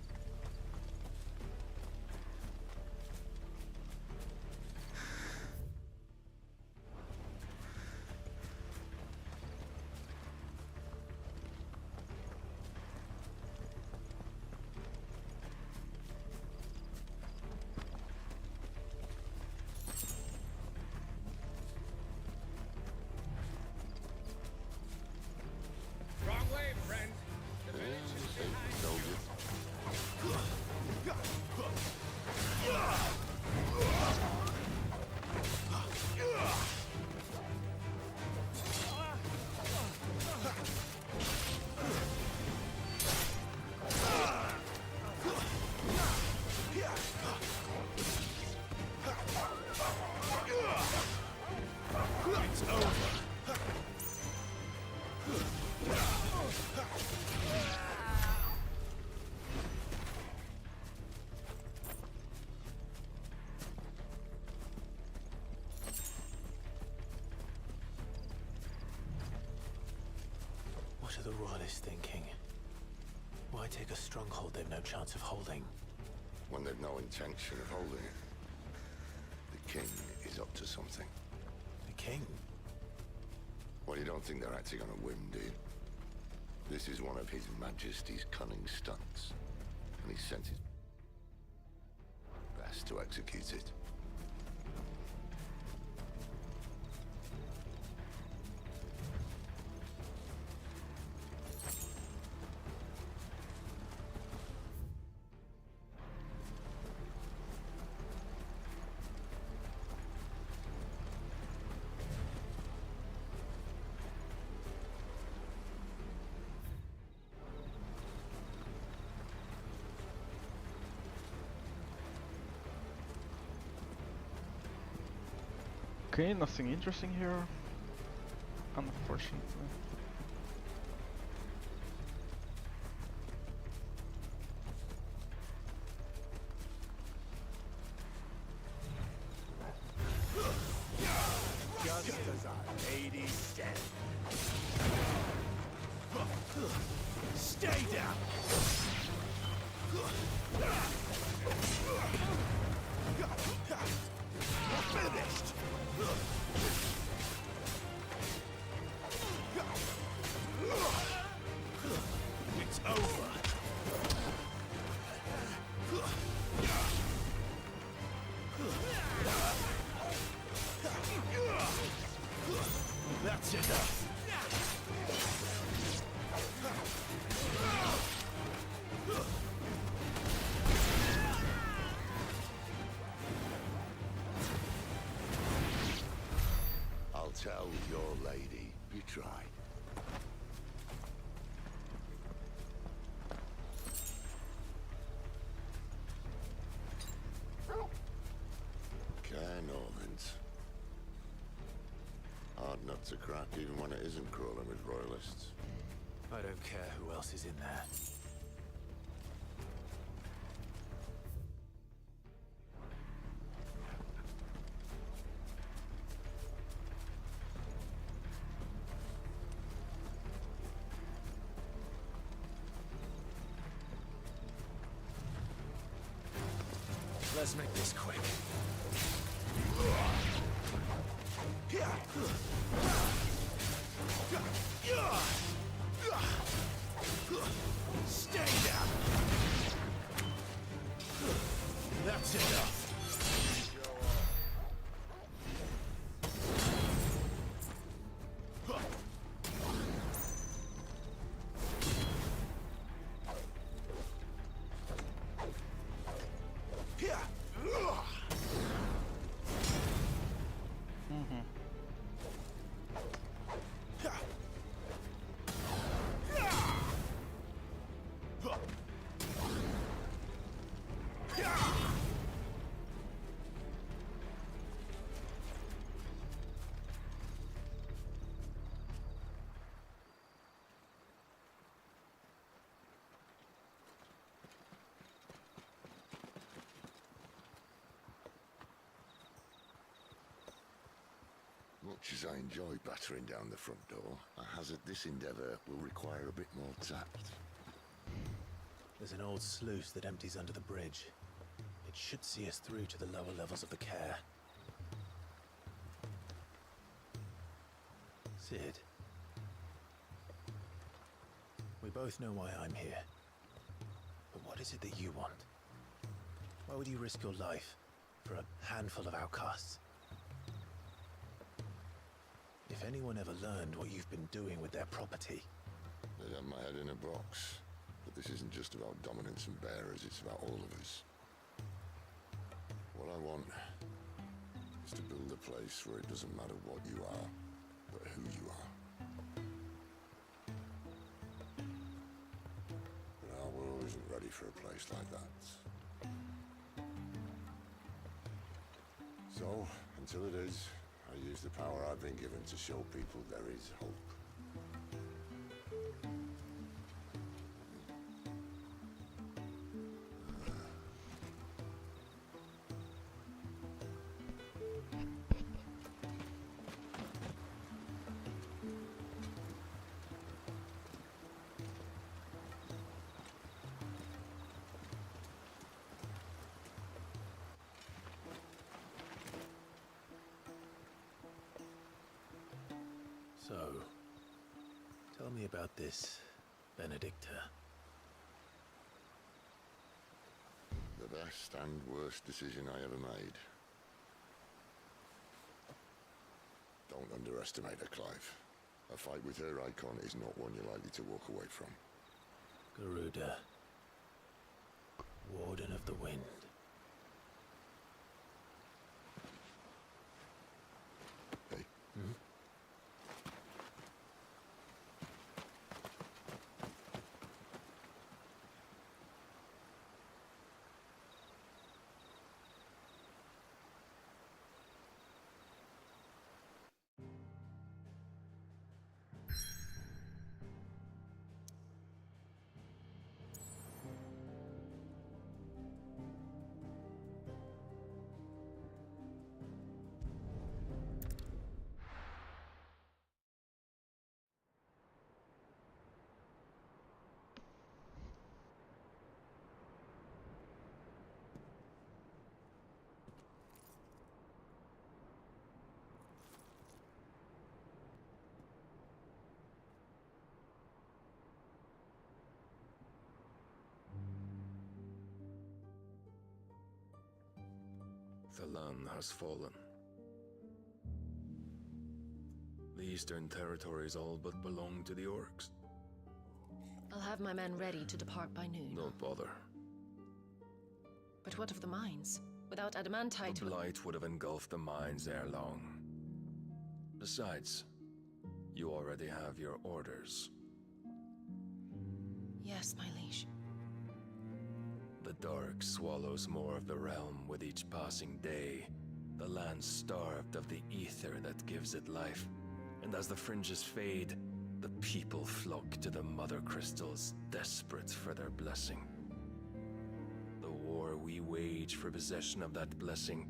Wrong way, friend. The village is behind you. It's over. What are the Royalists thinking? Why take a stronghold they've no chance of holding? When they've no intention of holding it. The king is up to something. The king? Well, you don't think they're acting on a whim, do you? This is one of His Majesty's cunning stunts, and he sent his best to execute it. Okay, nothing interesting here, unfortunately. Just as our lady said. Stay down! Finished! It's over! That's enough! I'll tell your lady. You try. Cairnorvins. Hard nut to crack, even when it isn't crawling with royalists. I don't care who else is in there. Let's make this quick. Stay down! That's enough! Much as I enjoy battering down the front door, I hazard this endeavour will require a bit more tact. There's an old sluice that empties under the bridge. It should see us through to the lower levels of the care. Sid. We both know why I'm here. But what is it that you want? Why would you risk your life for a handful of outcasts? If anyone ever learned what you've been doing with their property... They'd have my head in a box. But this isn't just about dominance and bearers, it's about all of us. What I want is to build a place where it doesn't matter what you are, but who you are. But our world isn't ready for a place like that. So, until it is, I use the power I've been given to show people there is hope. So, tell me about this Benedicta. The best and worst decision I ever made. Don't underestimate her, Clive. A fight with her icon is not one you're likely to walk away from. Garuda. Warden of the Wind. Hey. Hmm? The land has fallen. The eastern territories all but belong to the orcs. I'll have my men ready to depart by noon. Don't bother. But what of the mines? Without adamantite... The blight would have engulfed the mines ere long. Besides, you already have your orders. Yes, my liege. The dark swallows more of the realm with each passing day. The land starved of the ether that gives it life. And as the fringes fade, the people flock to the mother crystals, desperate for their blessing. The war we wage for possession of that blessing,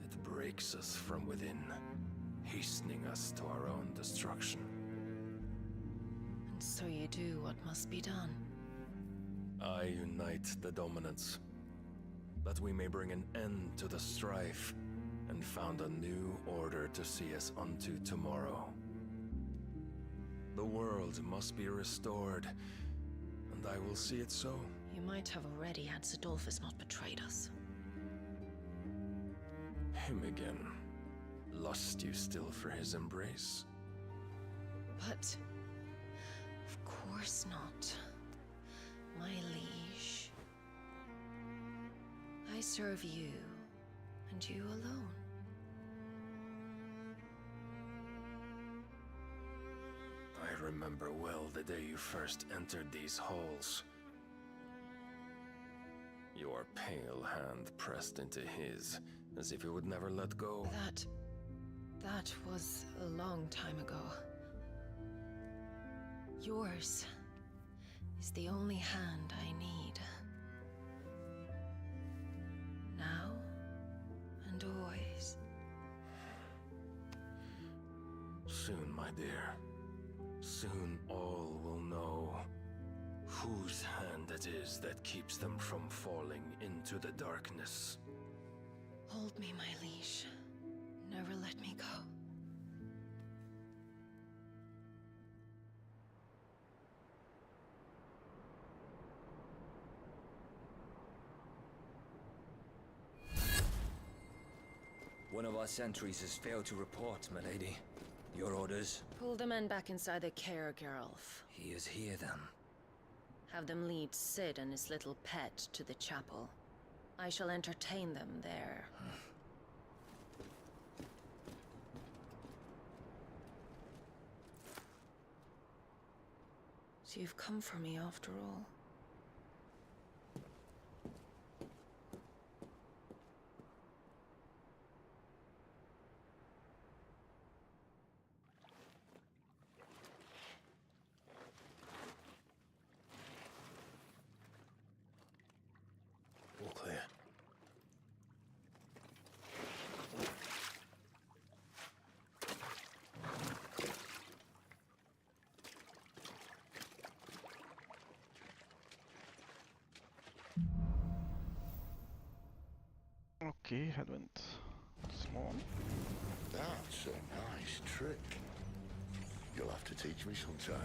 it breaks us from within, hastening us to our own destruction. And so you do what must be done. I unite the dominants, that we may bring an end to the strife, and found a new order to see us unto tomorrow. The world must be restored, and I will see it so. You might have already had Zidolphus not betrayed us. Him again. Lust you still for his embrace? But... of course not. My liege. I serve you, and you alone. I remember well the day you first entered these halls. Your pale hand pressed into his, as if it would never let go. That was a long time ago. Yours is the only hand I need. Now and always. Soon, my dear. Soon all will know whose hand it is that keeps them from falling into the darkness. Hold me, my liege. Never let me go. One of our sentries has failed to report, my lady. Your orders? Pull the men back inside the care, Geralf. He is here, then. Have them lead Sid and his little pet to the chapel. I shall entertain them there. So you've come for me after all. All clear. Okay, headwind. Small. That's a nice trick. You'll have to teach me sometime.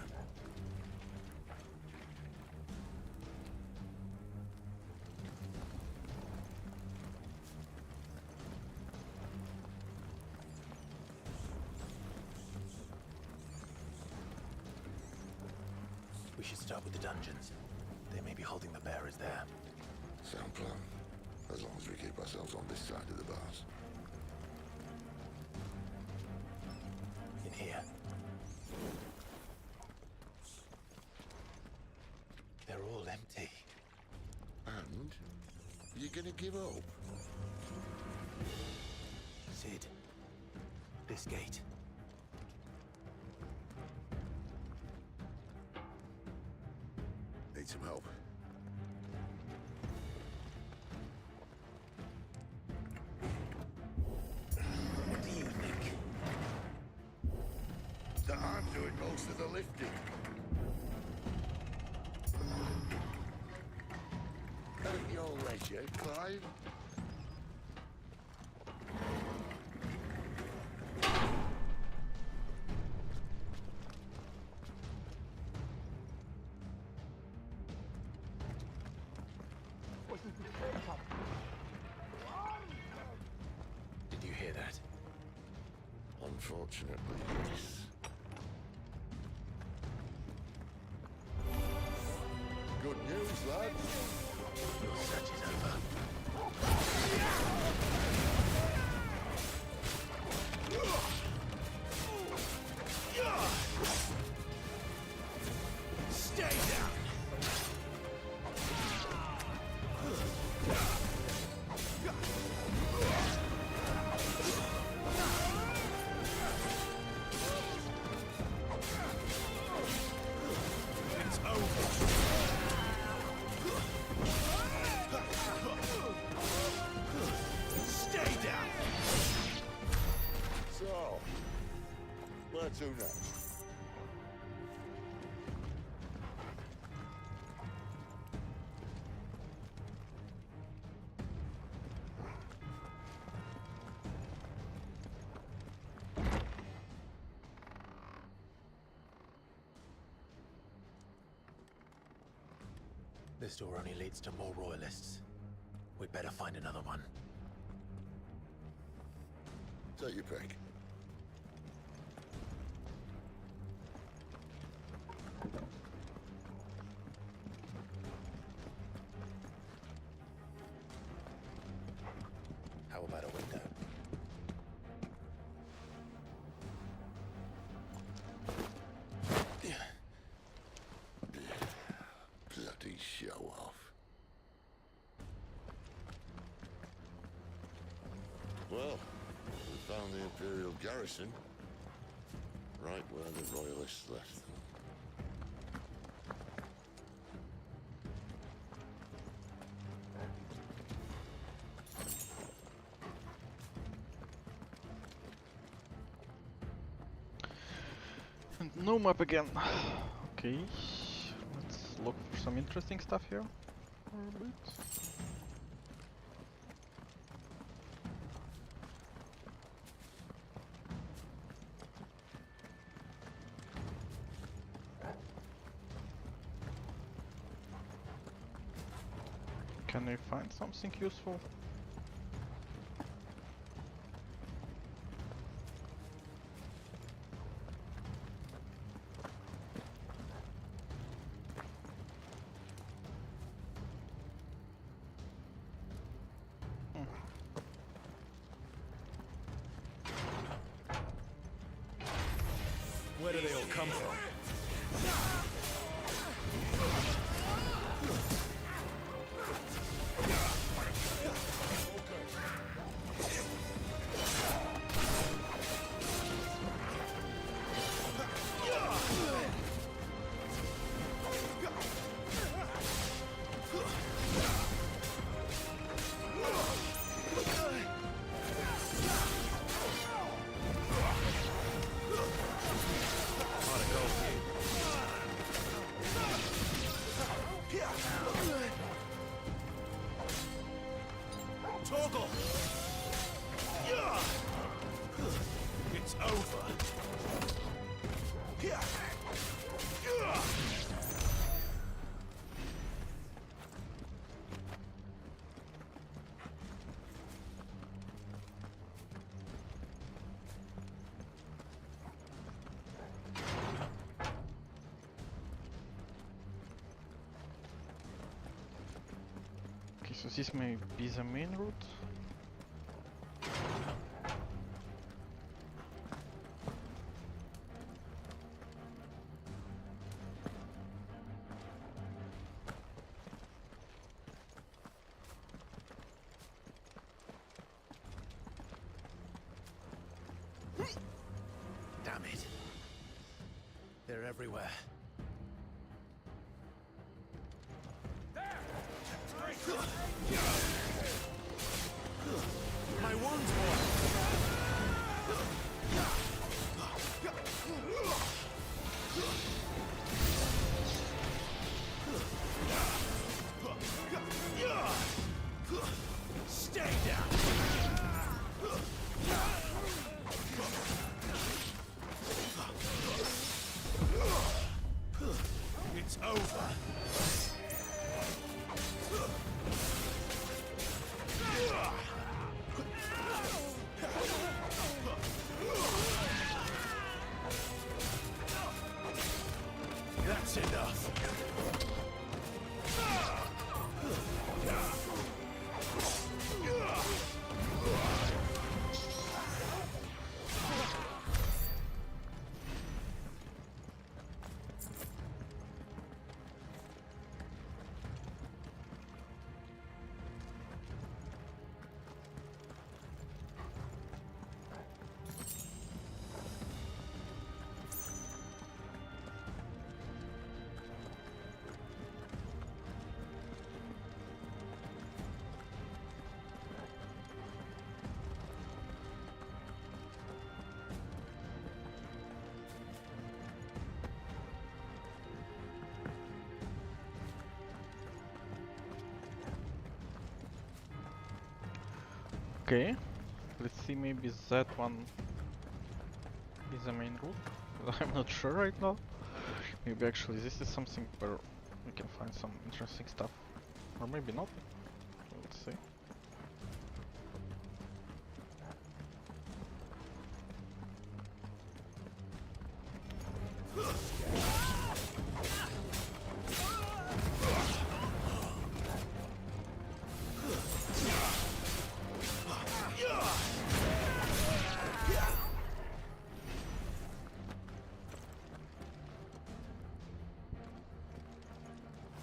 We should start with the dungeons. They may be holding the bearers there. Sound plan. As long as we keep ourselves on this side of the bars. In here. They're all empty. And? You're gonna give up? Sid. This gate. Need some help. What do you think? That I'm doing most of the lifting. At your leisure, Clive. Unfortunately, yes. Good news, lad. Your search is over. Stay down! It's over! Stay down! So, where to next? This door only leads to more royalists. We'd better find another one. Take your pick. How about a window? Bloody show off. Well, we found the Imperial garrison, right where the Royalists left them. And no map again. Okay, let's look for some interesting stuff here for a bit. Can we find something useful? Where do they all come from? Toggle! It's over! Okay, so this may be the main route. Damn it. They're everywhere. My wounds, boy! Stay down! It's over! Okay, let's see, maybe that one is the main route. I'm not sure right now. Maybe actually this is something where we can find some interesting stuff. Or maybe not. Let's see.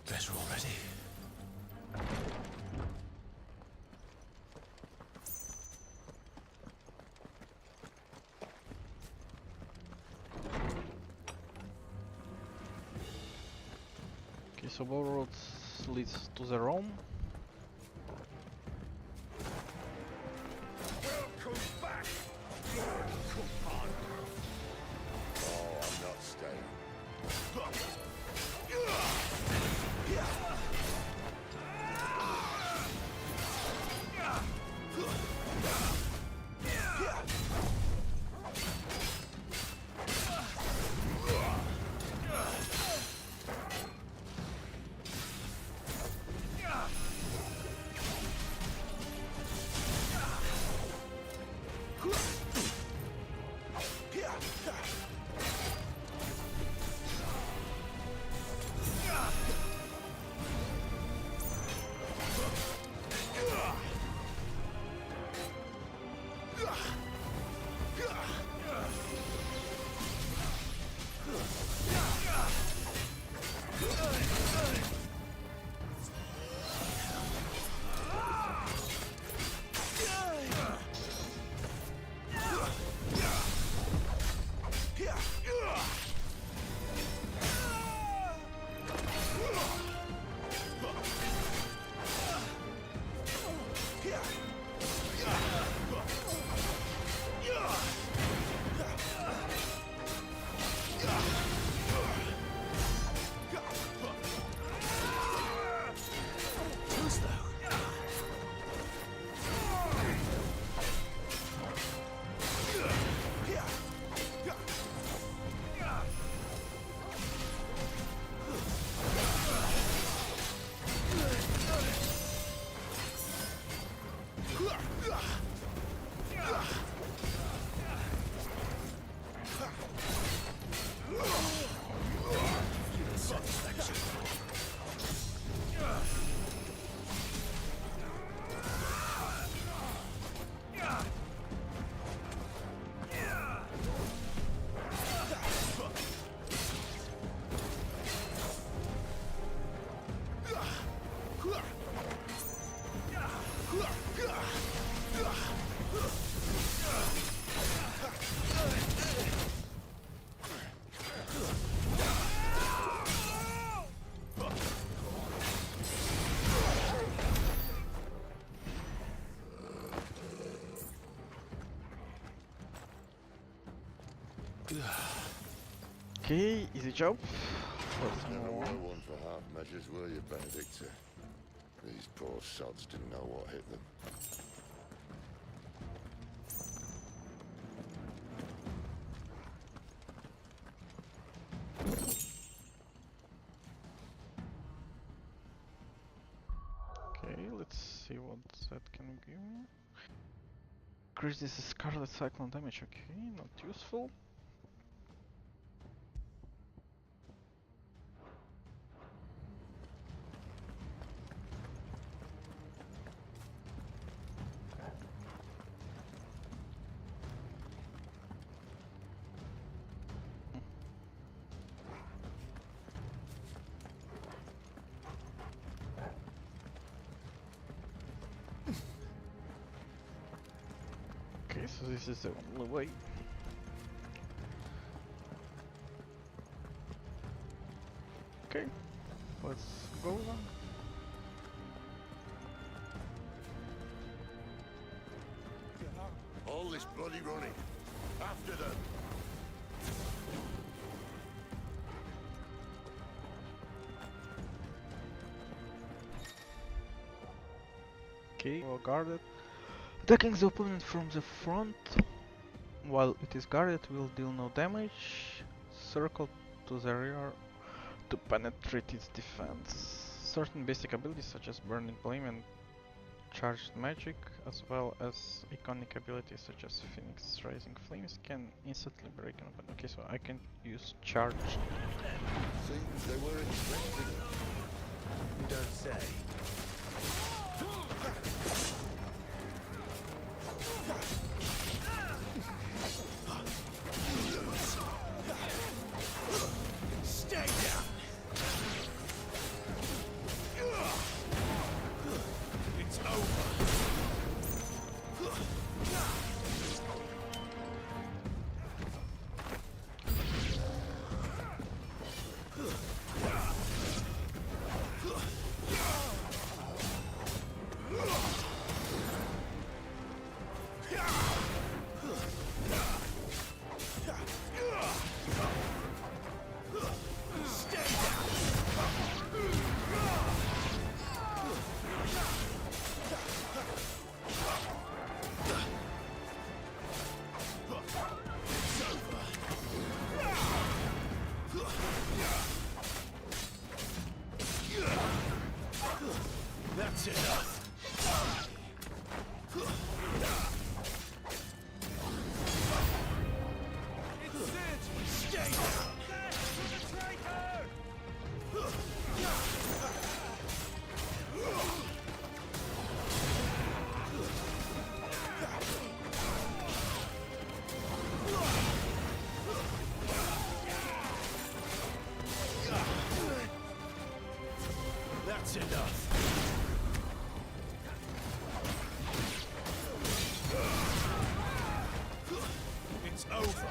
Better already. Okay, so both roads leads to the Rome. Welcome back, Lord Coupon. Oh, I'm not staying. Okay, easy job. Let's Never move were on. one for half measures, were you, Benedicta? These poor sods didn't know what hit them. Okay, let's see what that can give me. Increase this Scarlet Cyclone damage, okay, not useful. Okay, so this is the only way. Okay, let's go then. All this bloody running. After them. Okay, well guarded. Attacking the opponent from the front while it is guarded will deal no damage. Circle to the rear to penetrate its defense. Certain basic abilities such as Burning Flame and Charged Magic, as well as iconic abilities such as Phoenix Rising Flames, can instantly break an opponent. Okay, so I can use Charged. Seems they were expecting it. You don't say. Stay down. It's over. That's enough. Stay down. That's enough. It's over.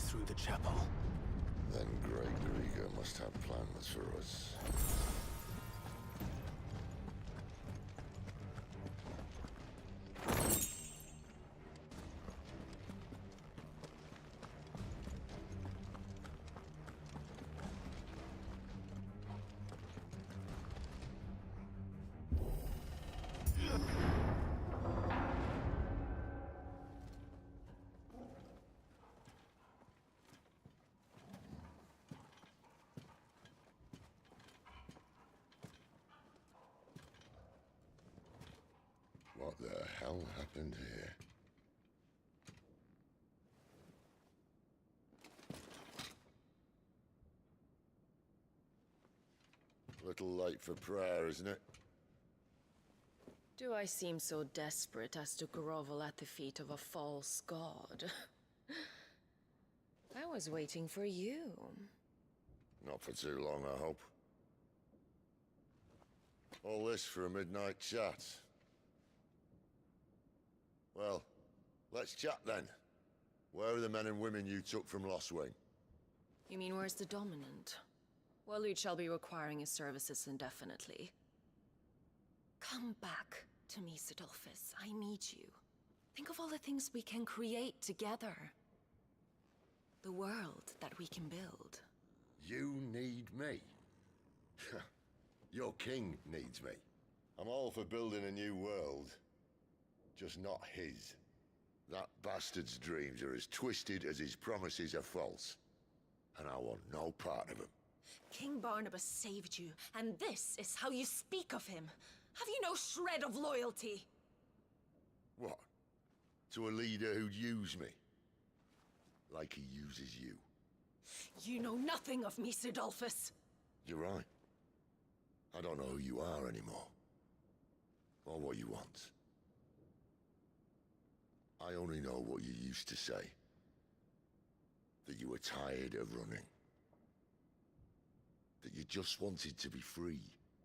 Through the chapel. Then Great Grieger must have plans for us. What the hell happened here? Little late for prayer, isn't it? Do I seem so desperate as to grovel at the feet of a false god? I was waiting for you. Not for too long, I hope. All this for a midnight chat. Well, let's chat then. Where are the men and women you took from Lost Wing? You mean where's the dominant? Waleed shall be requiring his services indefinitely. Come back to me, Sidolphus. I need you. Think of all the things we can create together. The world that we can build. You need me? Your king needs me. I'm all for building a new world. Just not his. That bastard's dreams are as twisted as his promises are false. And I want no part of them. King Barnabas saved you, and this is how you speak of him. Have you no shred of loyalty? What? To a leader who'd use me? Like he uses you? You know nothing of me, Sidolphus. You're right. I don't know who you are anymore. Or what you want. I only know what you used to say. That you were tired of running. That you just wanted to be free.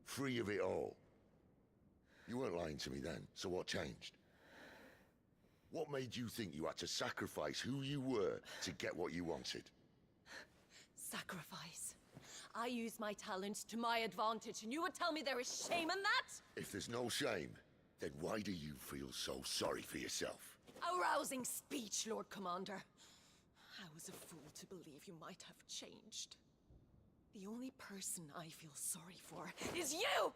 Free of it all. You weren't lying to me then, so what changed? What made you think you had to sacrifice who you were to get what you wanted? Sacrifice. I use my talents to my advantage, and you would tell me there is shame in that? If there's no shame, then why do you feel so sorry for yourself? A rousing speech, Lord Commander. I was a fool to believe you might have changed. The only person I feel sorry for is you!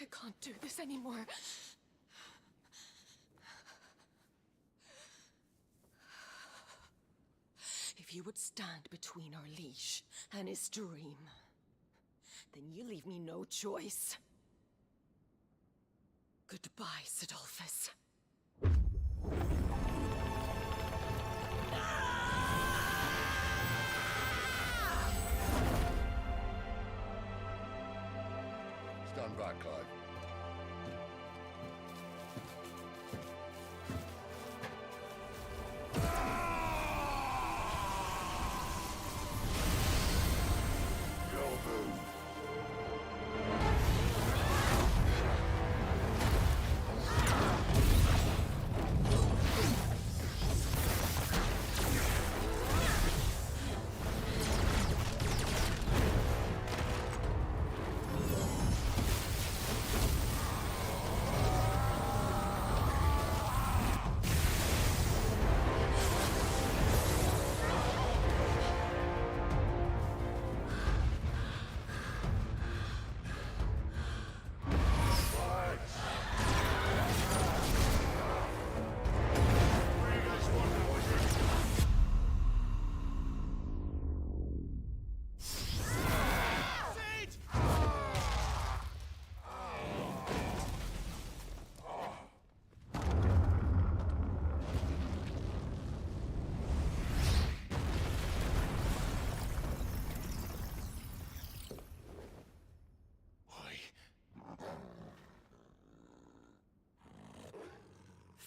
I can't do this anymore. If you would stand between our liege and his dream, then you leave me no choice. Goodbye, Sidolphus. Stand back, Clive.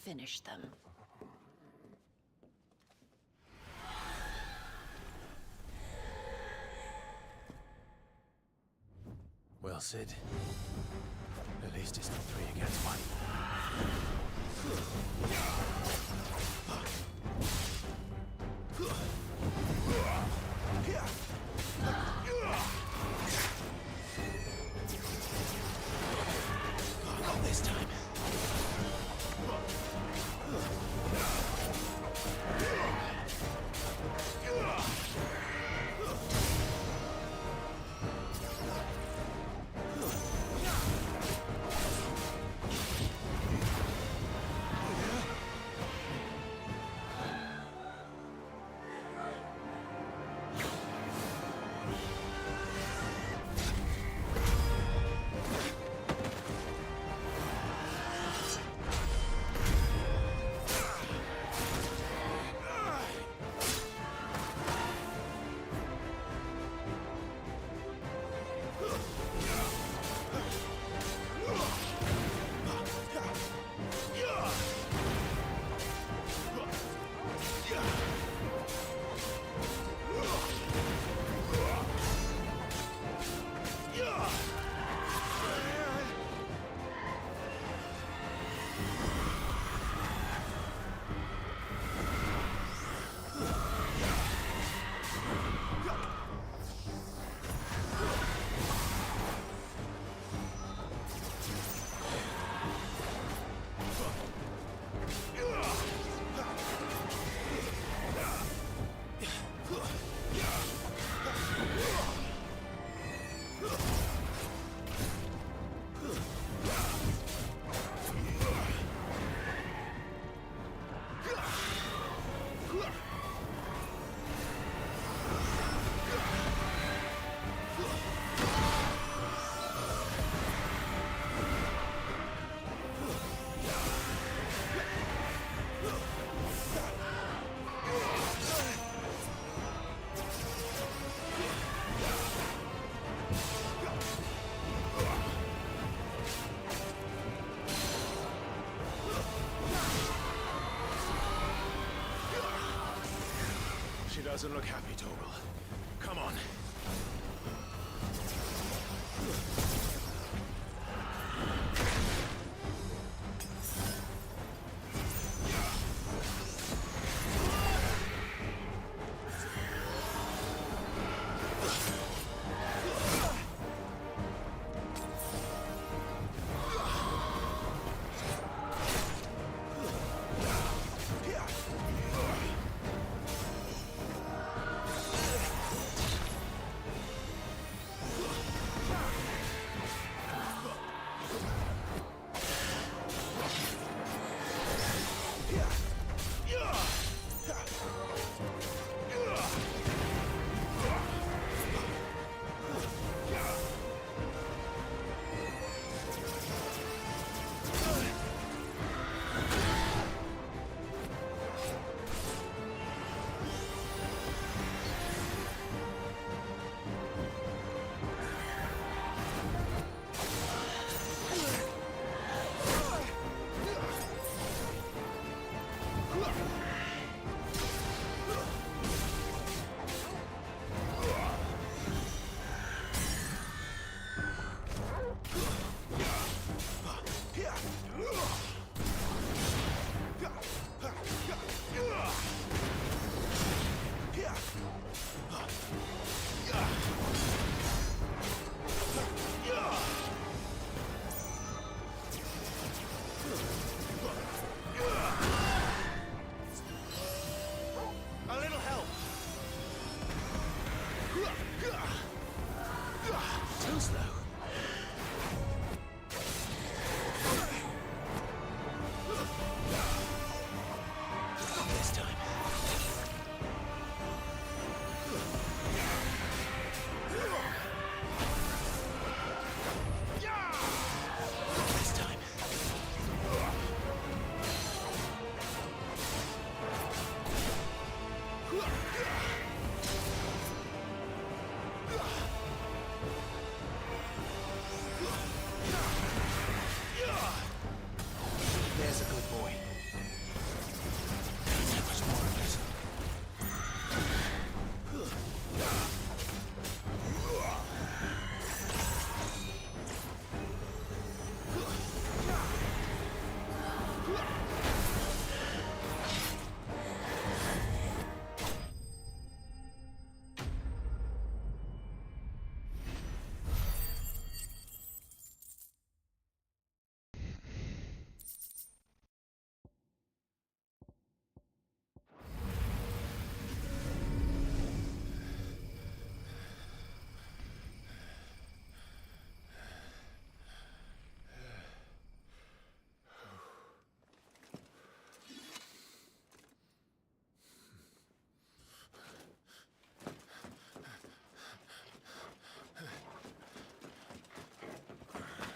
Finish them. Well, Sid. At least it's not 3 against 1. Not this time. Doesn't look happy, Torgal. Come on. close, though. Not this time. This time. There's a good boy. So much more of it.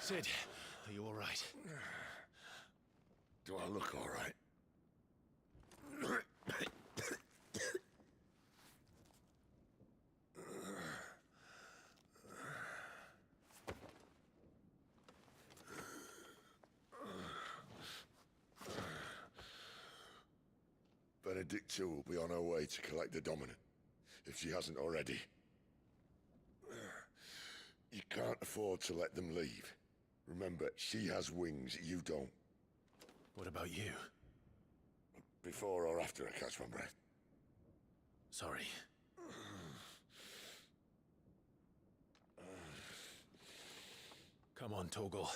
Sid, are you all right? Do I look all right? Benedicta will be on her way to collect the Dominant, if she hasn't already. You can't afford to let them leave. Remember, she has wings, you don't. What about you? Before or after I catch my breath? Sorry. Come on, Torgal.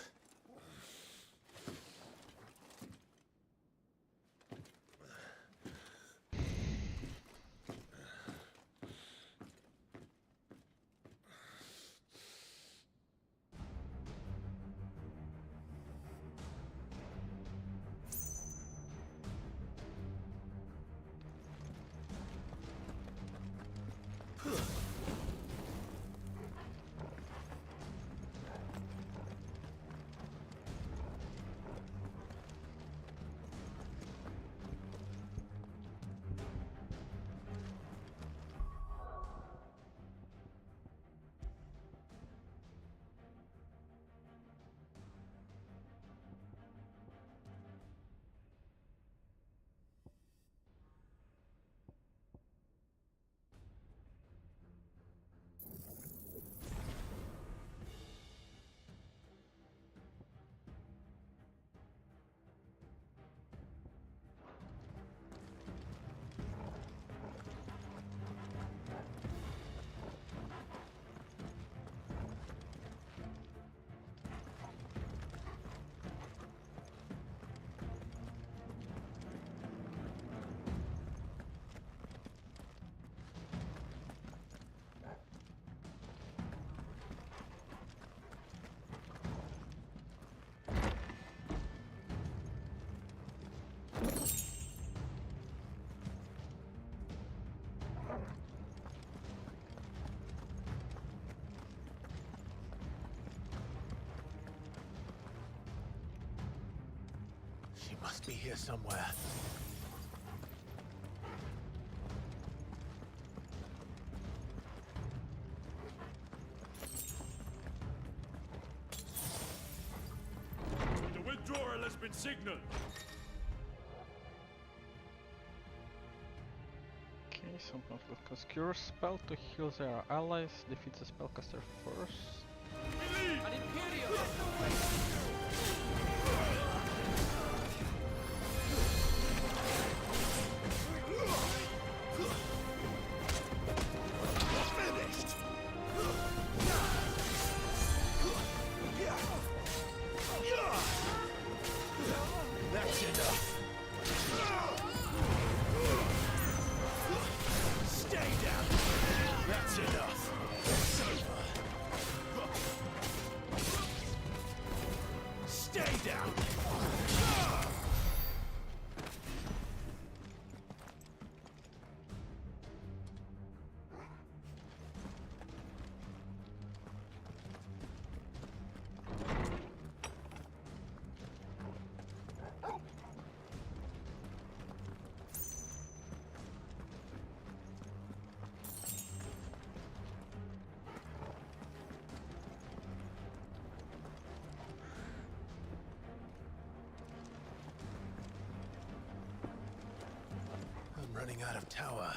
She must be here somewhere. The withdrawal has been signaled. Okay, some of the cure spell to heal their allies, defeats the spellcaster first. An Imperial! That's enough. Stay down. That's enough. It's over. running out of tower.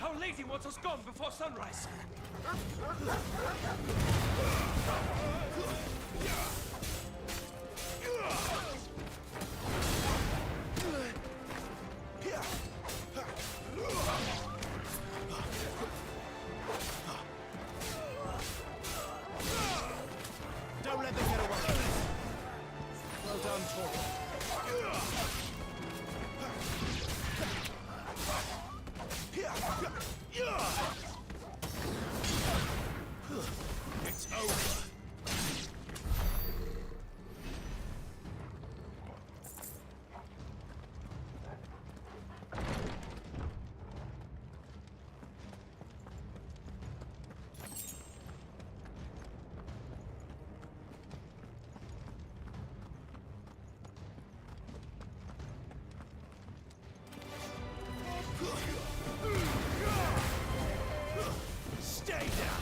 Our lady wants us gone before sunrise. Don't let them get away. Well done, Tor. It's over. Stay down.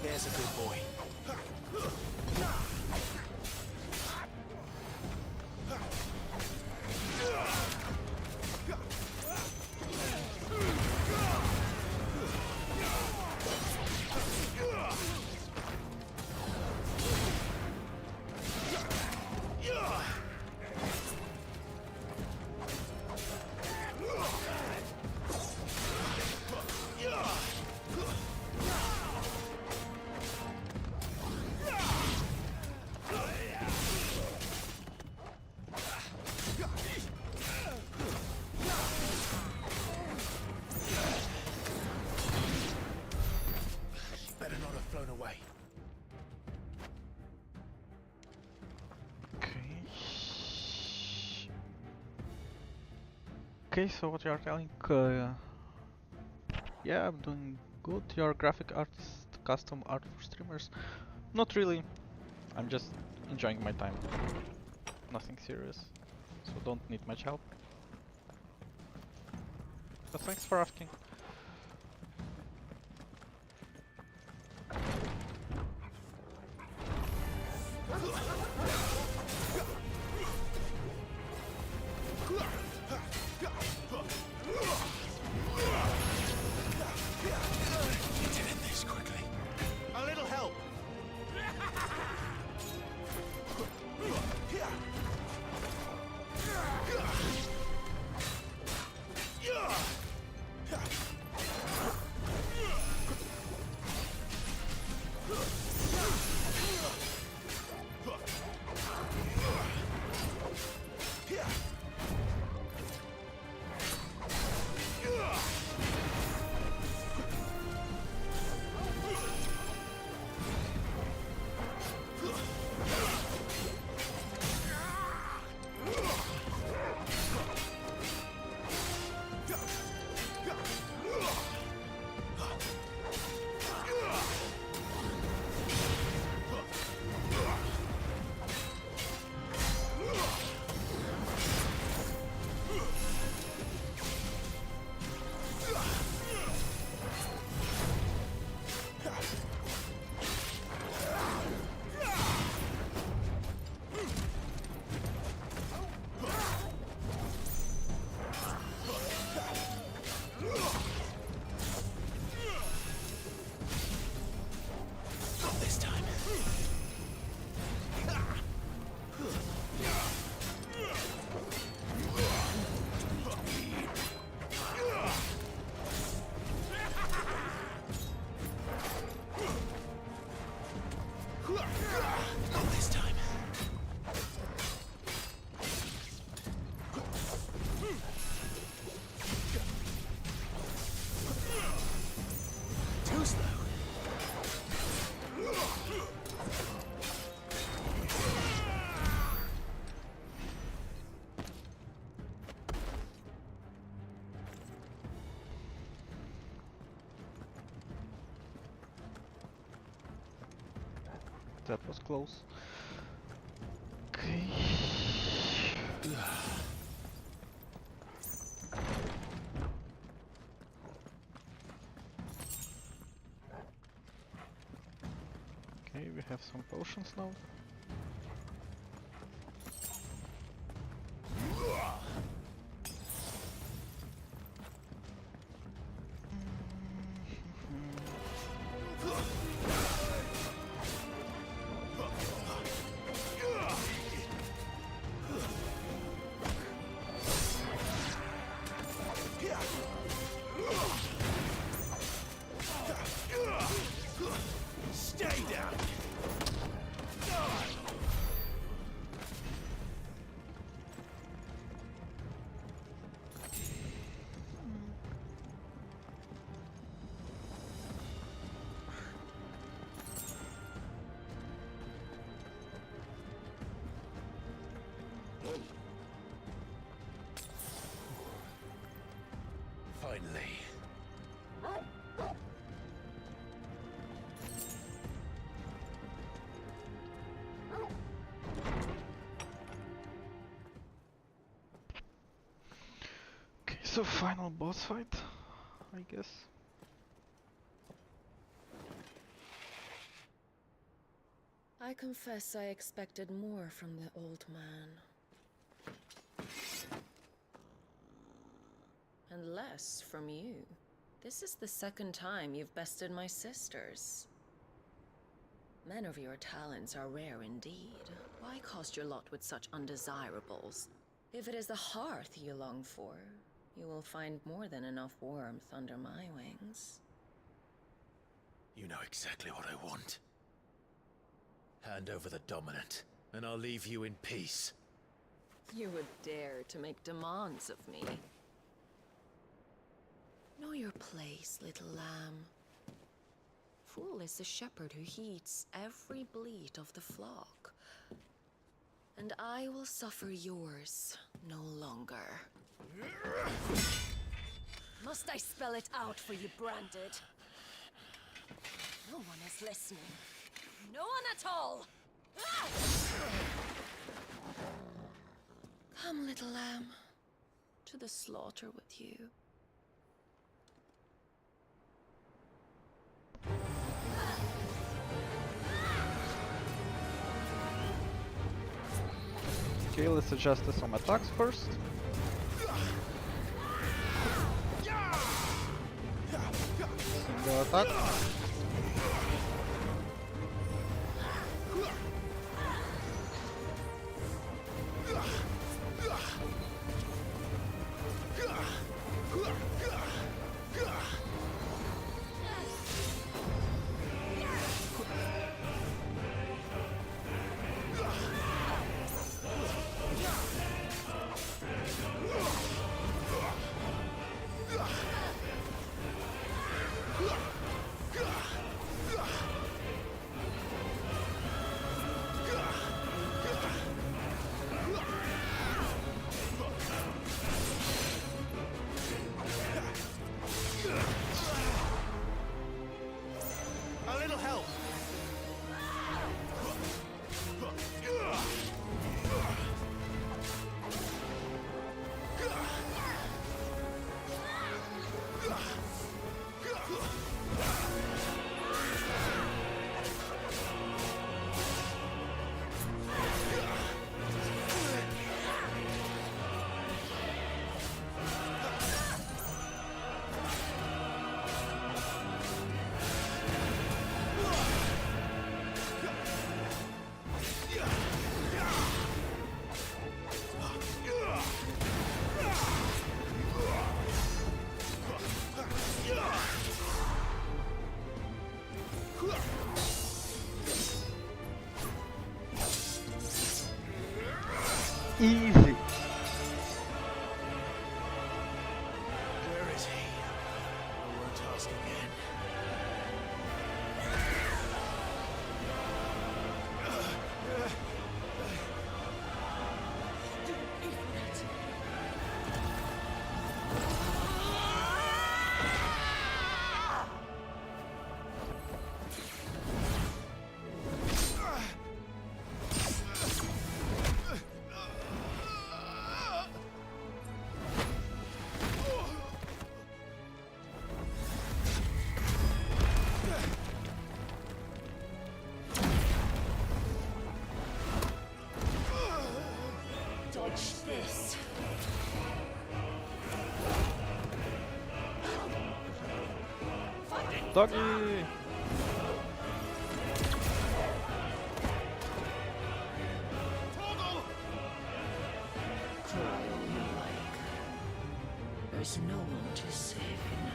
There's a good boy. Better not have flown away. Okay, so what you are telling, yeah, I'm doing good. You're a graphic artist, custom art for streamers. Not really. I'm just enjoying my time. Nothing serious, so don't need much help. But thanks for asking. You did it this quickly. A little help. That was close. Okay. Okay, we have some potions now. Stay down! Finally. Okay, so final boss fight, I guess. I confess I expected more from the old man. And less from you. This is the second time you've bested my sisters. Men of your talents are rare indeed. Why cost your lot with such undesirables? If it is the hearth you long for, you will find more than enough warmth under my wings. You know exactly what I want. Hand over the dominant, and I'll leave you in peace. You would dare to make demands of me. Know your place, little lamb. Fool is the shepherd who heeds every bleat of the flock. And I will suffer yours no longer. Must I spell it out for you, Branded? No one is listening. No one at all! Ah! Come, little lamb, to the slaughter with you. Okay, let's adjust some attacks first. Single attack. A little help! Easy. Where is he? I won't ask again. Watch this. Doggy! Cry all you like. There's no one to save you now.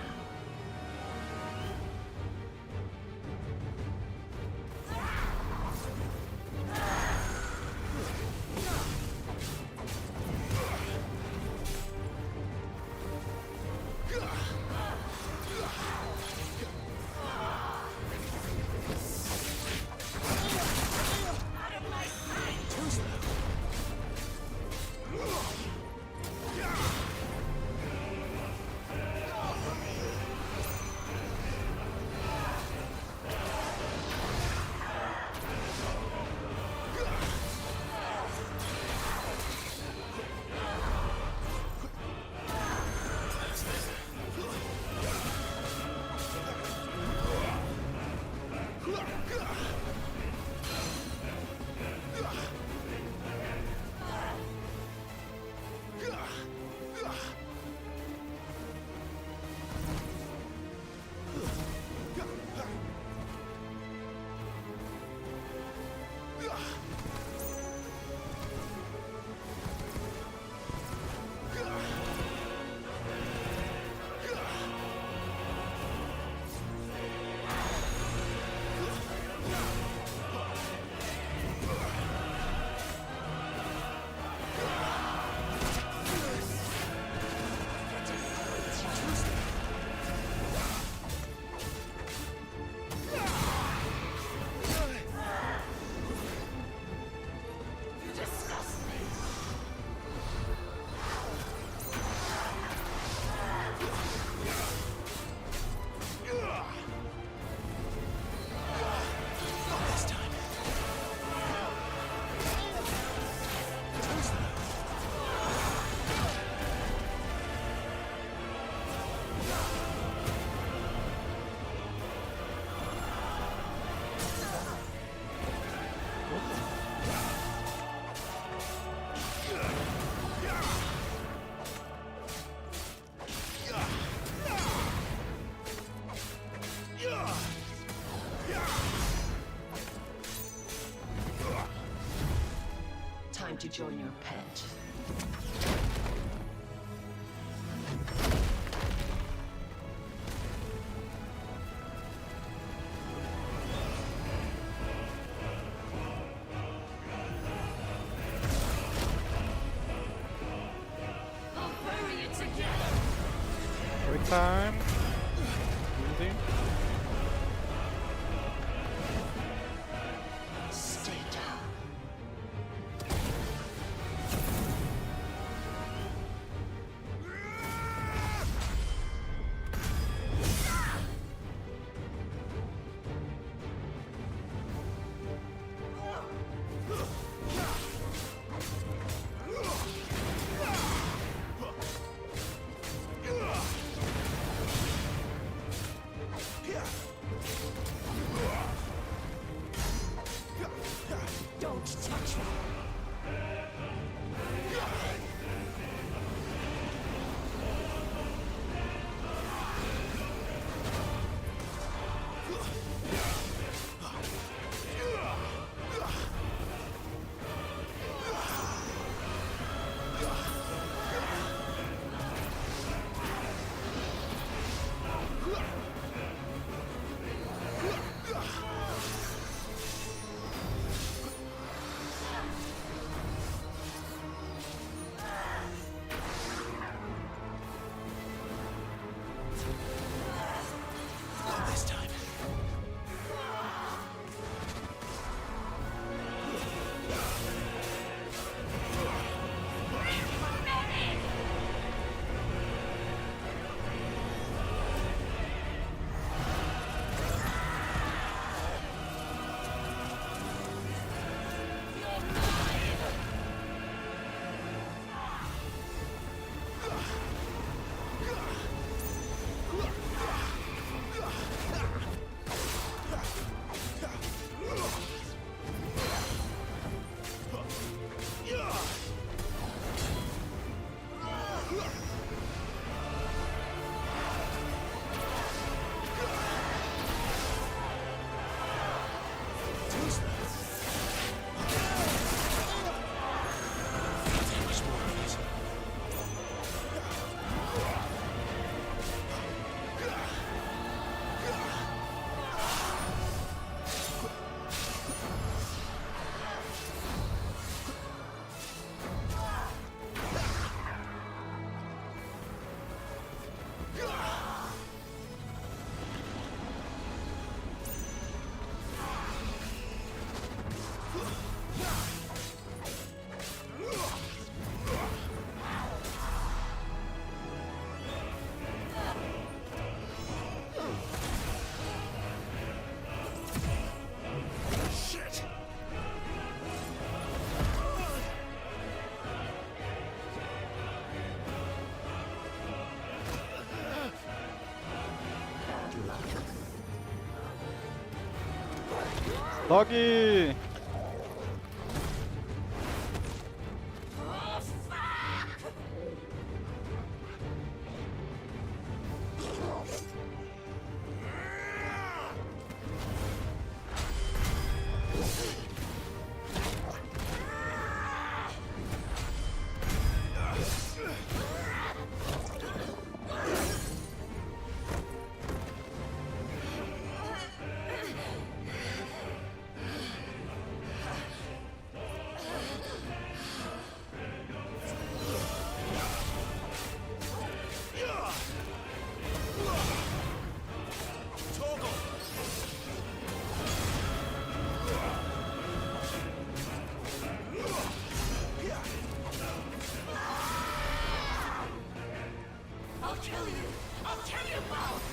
Time to join your pet. Quick time. Easy. Stay down. Don't touch me. Doggy! I'll kill you! I'll kill you both!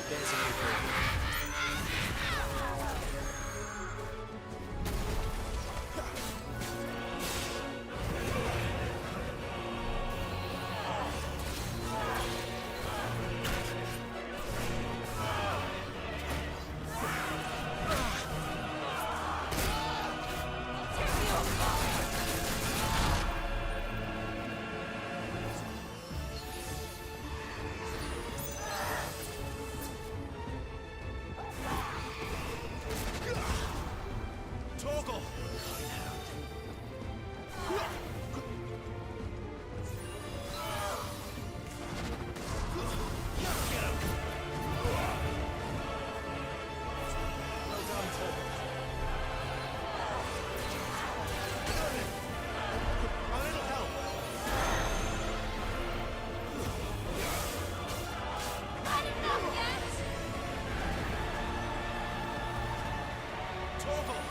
There's an opening. Torgal! Well done, Torgal. A little help! Not enough yet! Torgal!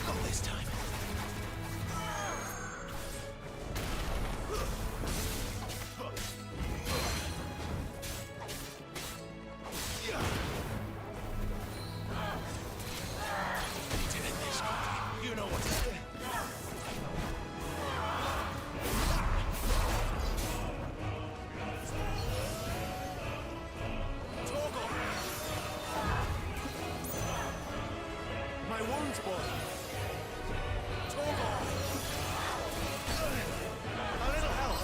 Not this time. Did it this quickly. You know what to do. Torgal! My wounds, boy! Torgal! A little help!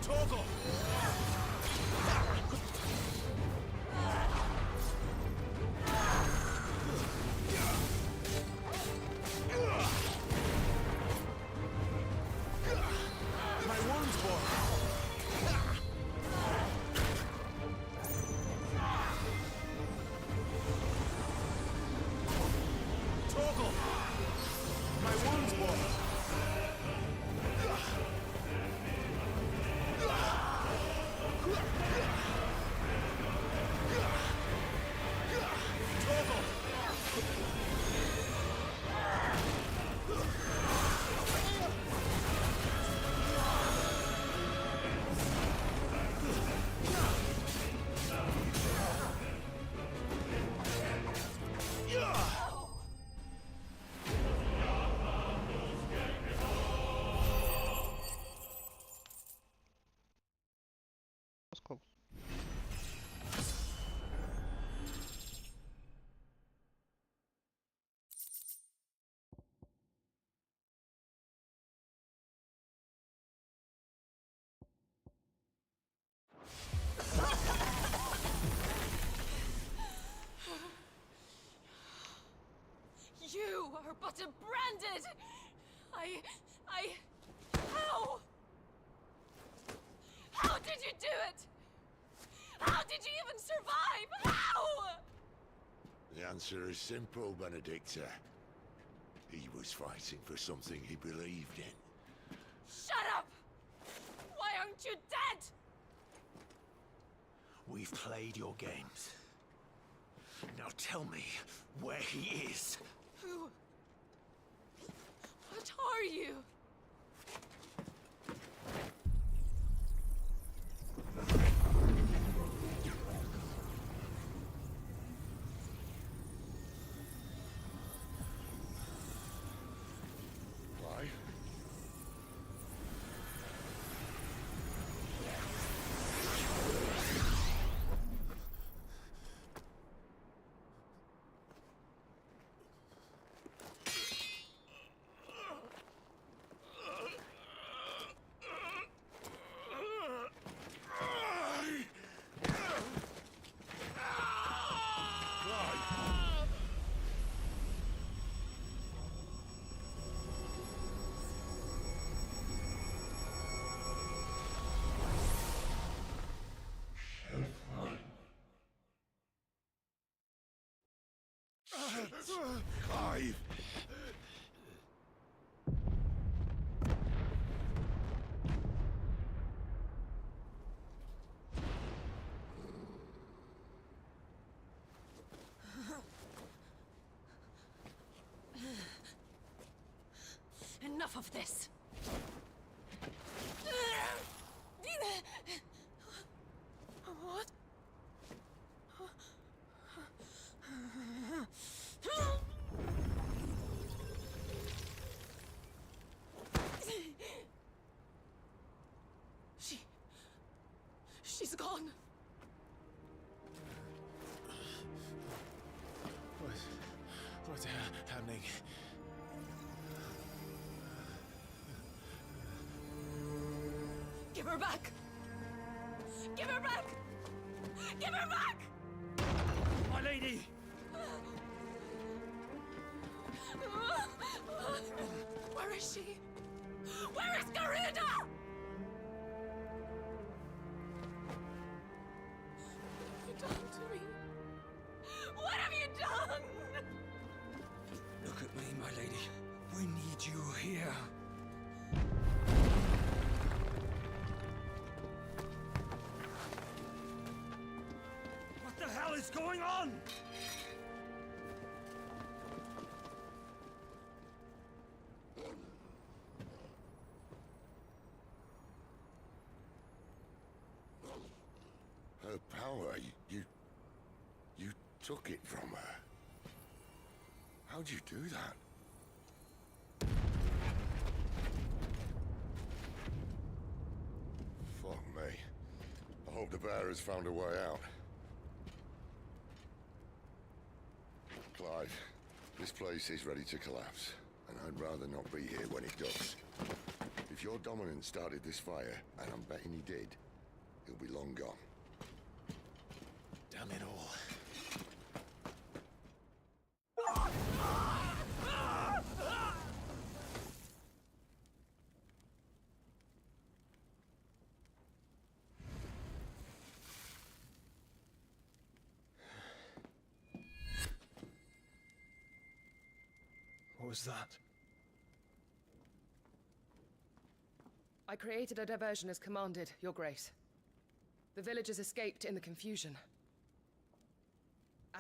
Torgal! My wounds, boy! Torgal! My wounds, boy! Torgal! Was close. You are but a branded! How? How did you do it? How did you even survive? How? The answer is simple, Benedicta. He was fighting for something he believed in. Shut up! Why aren't you dead? We've played your games. Now tell me where he is. Who? What are you? Clive! Enough of this! What? She's gone. What's happening? Give her back! Give her back! Give her back! My lady! Where is she? Where is Garuda? What have you done to me? What have you done? Look at me, my lady. We need you here. What the hell is going on? Her power, you took it from her. How'd you do that? Fuck me. I hope the bearers found a way out. Clive, this place is ready to collapse, and I'd rather not be here when it does. If your dominant started this fire, and I'm betting he did, he'll be long gone. Damn it all. What was that? I created a diversion as commanded, Your Grace. The villagers escaped in the confusion.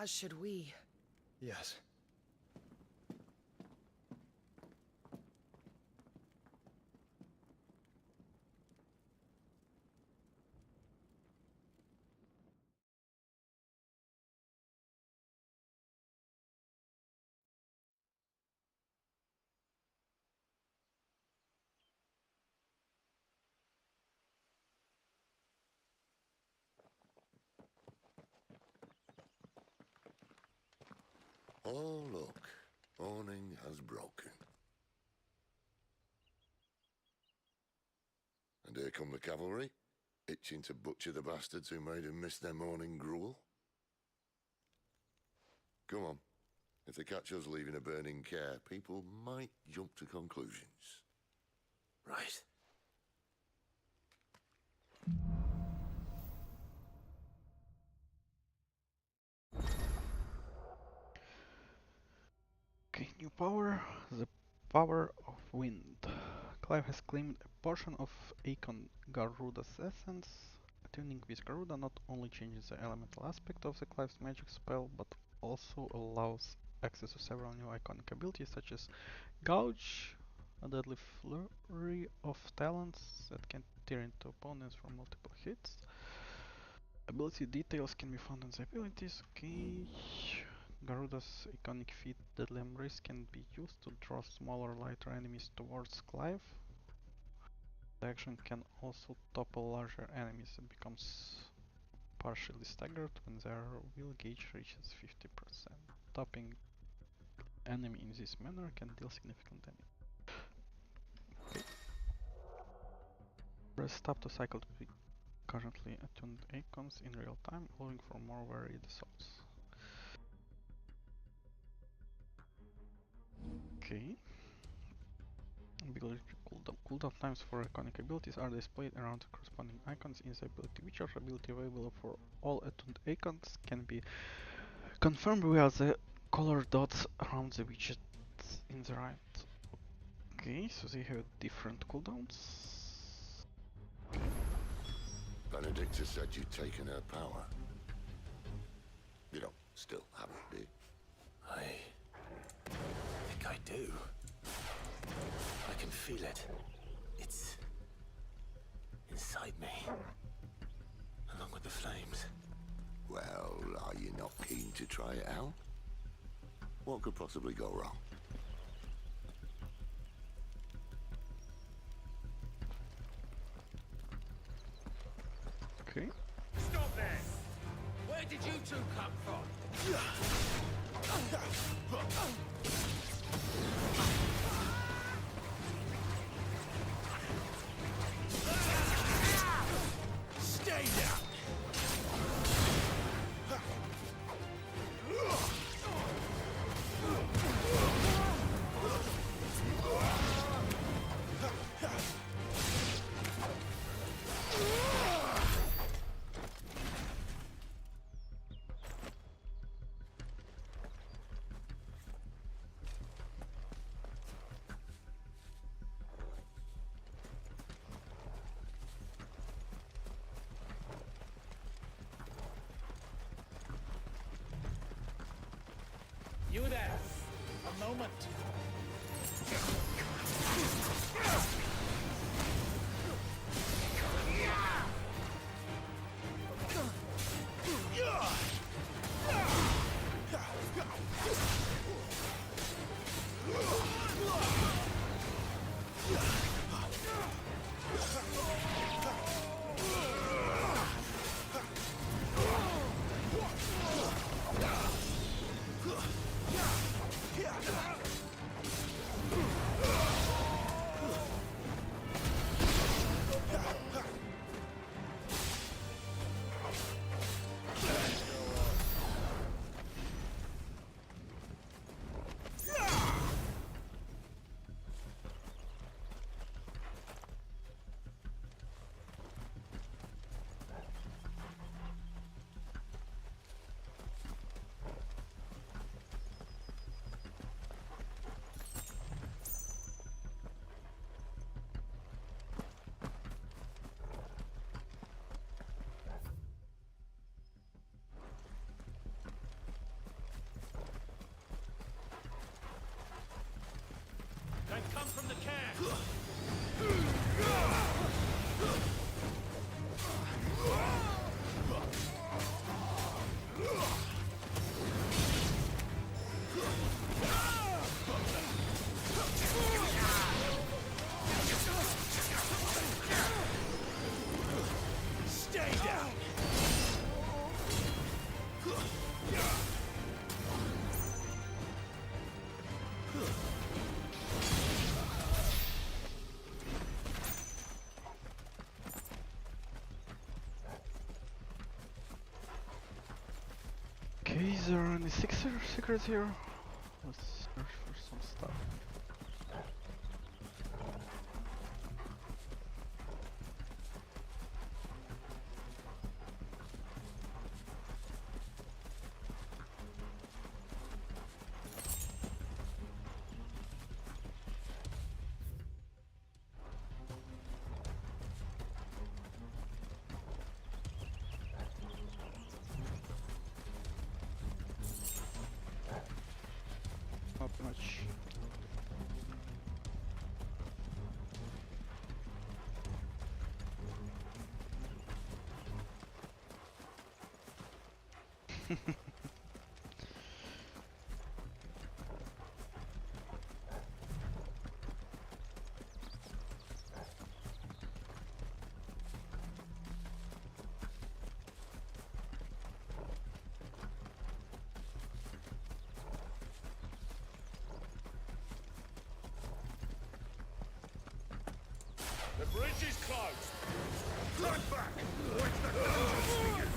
As should we. Yes. Oh, look. Awning has broken. And here come the cavalry, itching to butcher the bastards who made them miss their morning gruel. Come on. If they catch us leaving a burning care, people might jump to conclusions. Right. Okay, new power, the power of wind. Clive has claimed a portion of Aegon Garuda's essence. Tuning with Garuda not only changes the elemental aspect of the Clive's magic spell, but also allows access to several new iconic abilities such as Gouge, a deadly flurry of talents that can tear into opponents from multiple hits. Ability details can be found in the abilities. Okay. Garuda's iconic feat Deadly Embrace can be used to draw smaller, lighter enemies towards Clive. The action can also topple larger enemies and becomes partially staggered when their will gauge reaches 50%. Topping enemy in this manner can deal significant damage. Press tab to cycle to currently attuned icons in real time, allowing for more varied assaults. Okay. Ability cooldown times for iconic abilities are displayed around the corresponding icons in the ability. Which ability available for all attuned icons can be confirmed via the color dots around the widgets in the right. Okay, so they have different cooldowns. Benedicta said you'd taken her power. You don't still have it, do you? I think I do. I can feel it. It's inside me, along with the flames. Well, are you not keen to try it out? What could possibly go wrong? Okay. Stop there! Where did you two come from? Stay down! You there! A moment! They come from the camp! Stay down! Okay, is there any secrets here? Let's search for some stuff. Not much. The bridge is closed. Turn back. Watch the dungeons begin.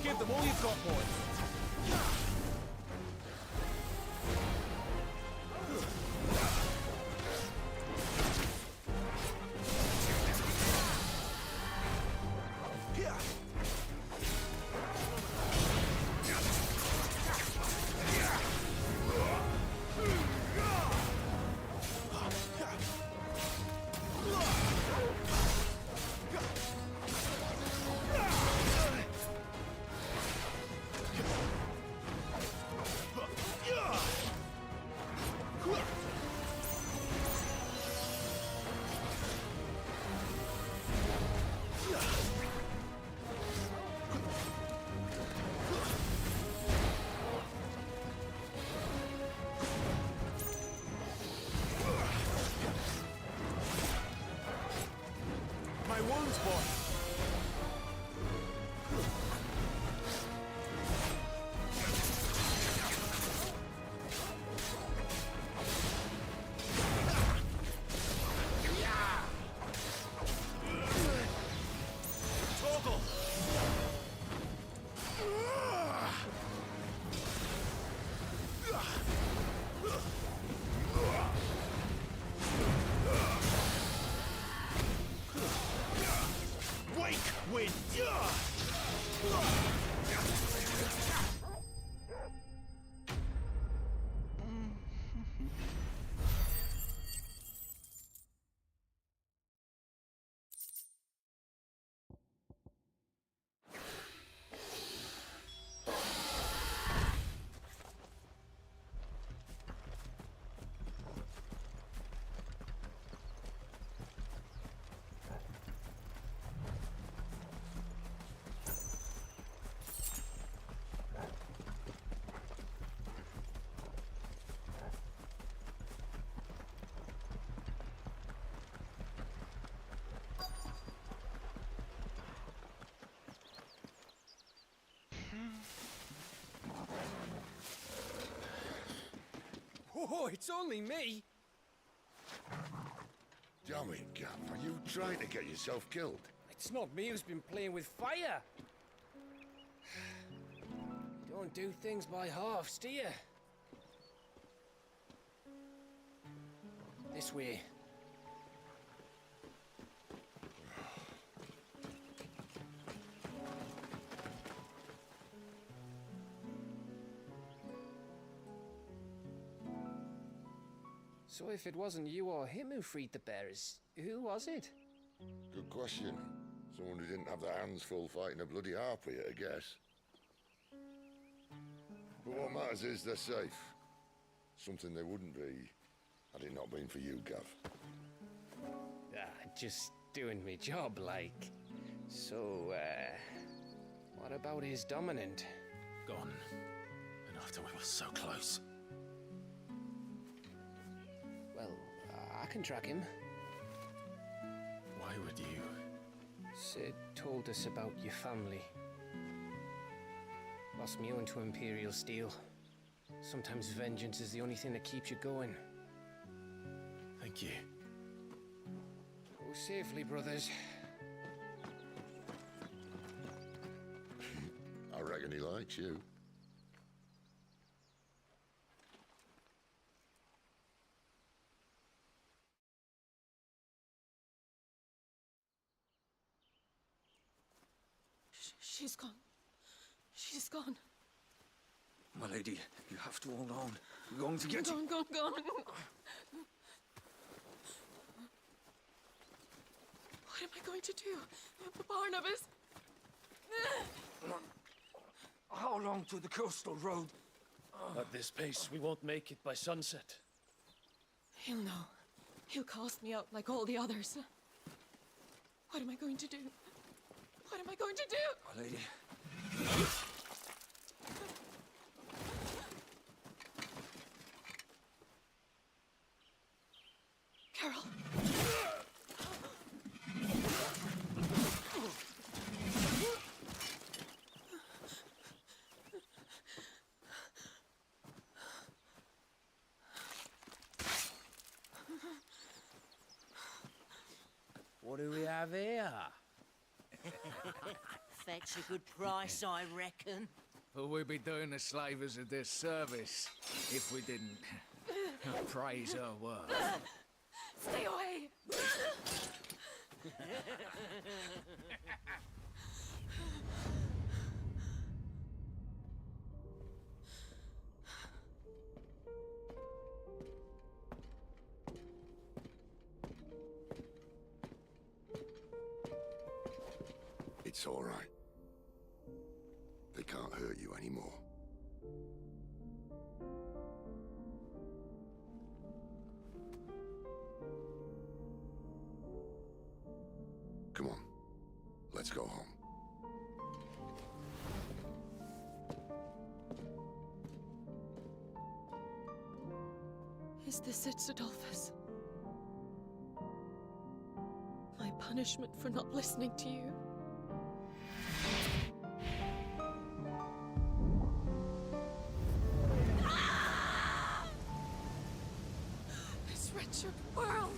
Give them all you've got, boy. My wounds, boy. Toggle. Wake wind. Oh, it's only me. Damn it, Gav. Are you trying to get yourself killed? It's not me who's been playing with fire. You don't do things by halves, do you? This way. So if it wasn't you or him who freed the bearers, who was it? Good question. Someone who didn't have their hands full fighting a bloody harpy, I guess. But what matters is they're safe. Something they wouldn't be, had it not been for you, Gav. Just doing me job, like. So, what about his dominant? Gone. And after we were so close. Well, I can track him. Why would you? Sid told us about your family. Lost me own to Imperial Steel. Sometimes vengeance is the only thing that keeps you going. Thank you. Go safely, brothers. I reckon he likes you. She's gone. She's gone. My lady, you have to hold on. We're going to get you. Gone. What am I going to do? Barnabas? How long to the coastal road? At this pace, we won't make it by sunset. He'll know. He'll cast me out like all the others. What am I going to do? What am I going to do? My lady. Carol. What do we have here? Fetch a good price, I reckon. But we'd be doing the slavers a disservice if we didn't praise her work. Stay away! It's all right. They can't hurt you anymore. Come on. Let's go home. Is this it, Adolphus? My punishment for not listening to you? This wretched world!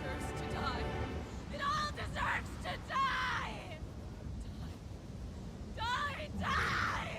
Deserves to die. It all deserves to die! Die! Die!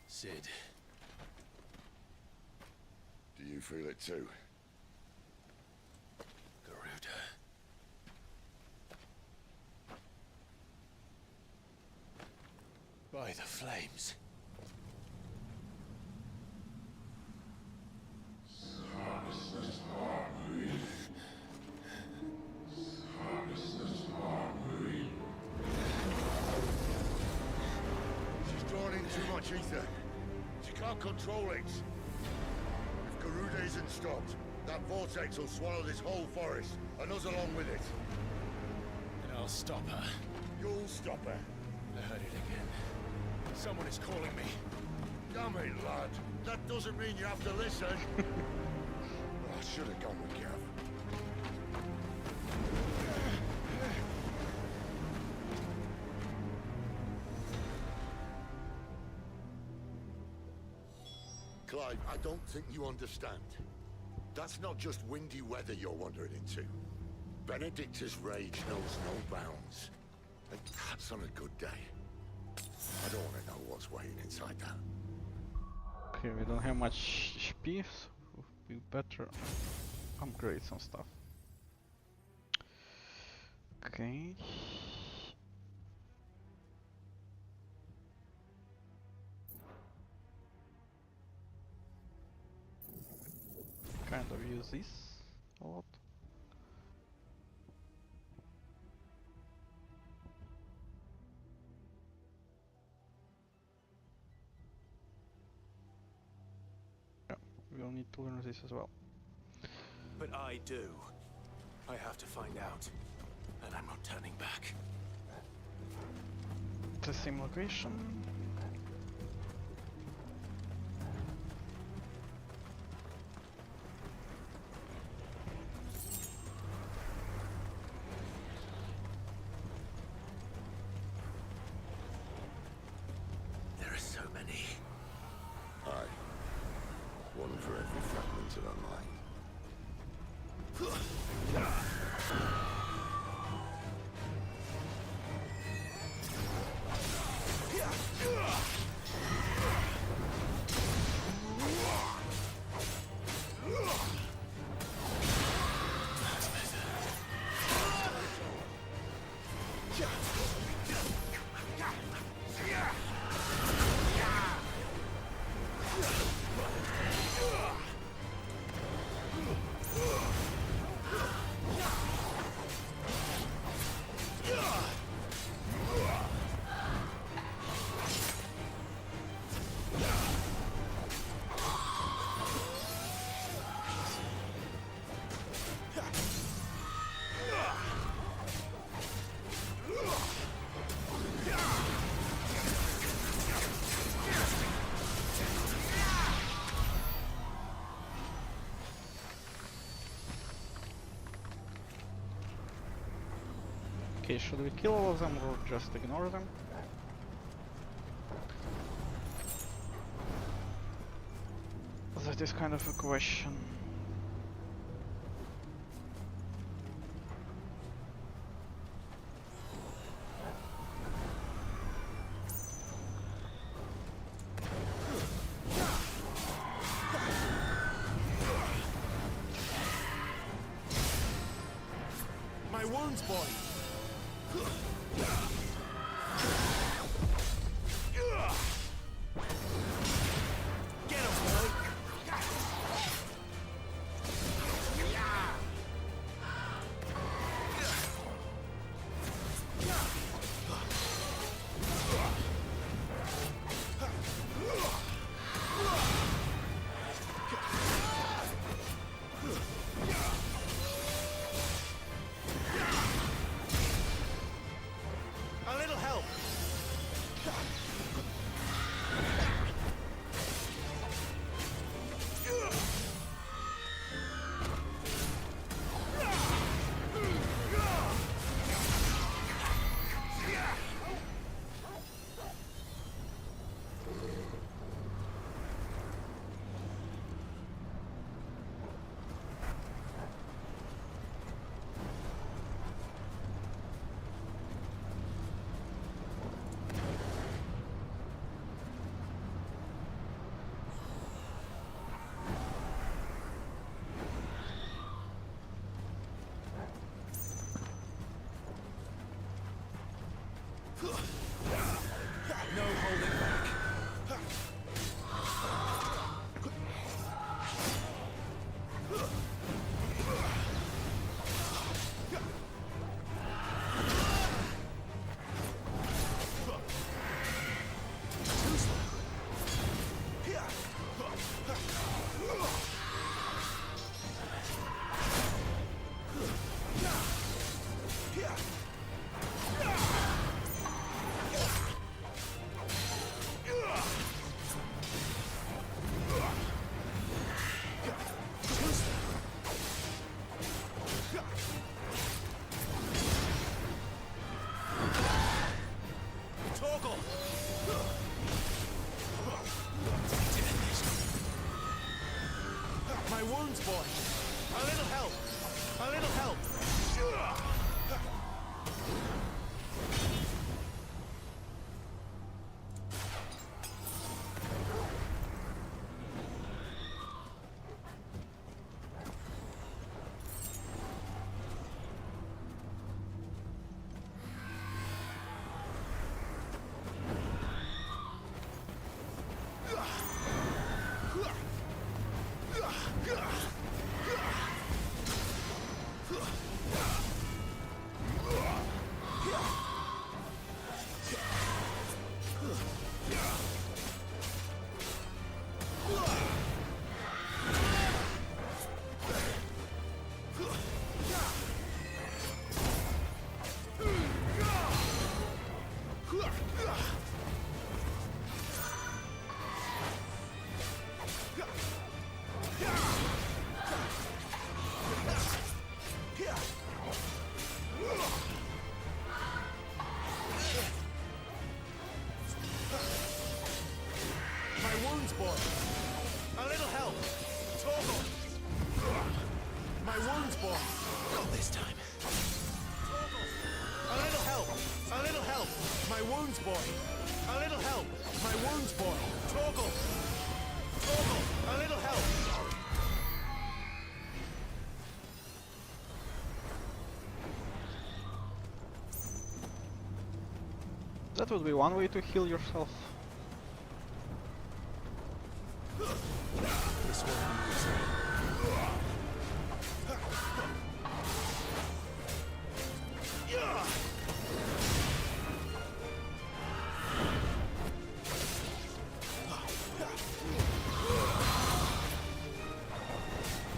Sid. Do you feel it too? Garuda. By the flames. She's drawn in too much ether. She can't control it. If Garuda isn't stopped, that vortex will swallow this whole forest, and us along with it. And I'll stop her. You'll stop her. I heard it again. Someone is calling me. Damn it, lad. That doesn't mean you have to listen. I should have gone with Gav. Clive, I don't think you understand. That's not just windy weather you're wandering into. Benedicta's rage knows no bounds. And that's on a good day. I don't want to know what's waiting inside that. Okay, we don't have much HP, so we better upgrade some stuff. Okay. Kind of use this a lot. Yeah, we'll need to learn this as well. But I do. I have to find out. And I'm not turning back. The same location. There are so many. Aye. One for every fragment of our mind. Okay, should we kill all of them or just ignore them? That is kind of a question. My wounds, boy! Get him, boy! A little help! No holding back. Toggle! My wounds, boy! A little help! A little help! My wounds, boy! A little help! Toggle! My wounds, boy! Not this time. Toggle! A little help! A little help! My wounds, boy! A little help! My wounds, boy! Toggle! Toggle! A little help! That would be one way to heal yourself. This won't be easy.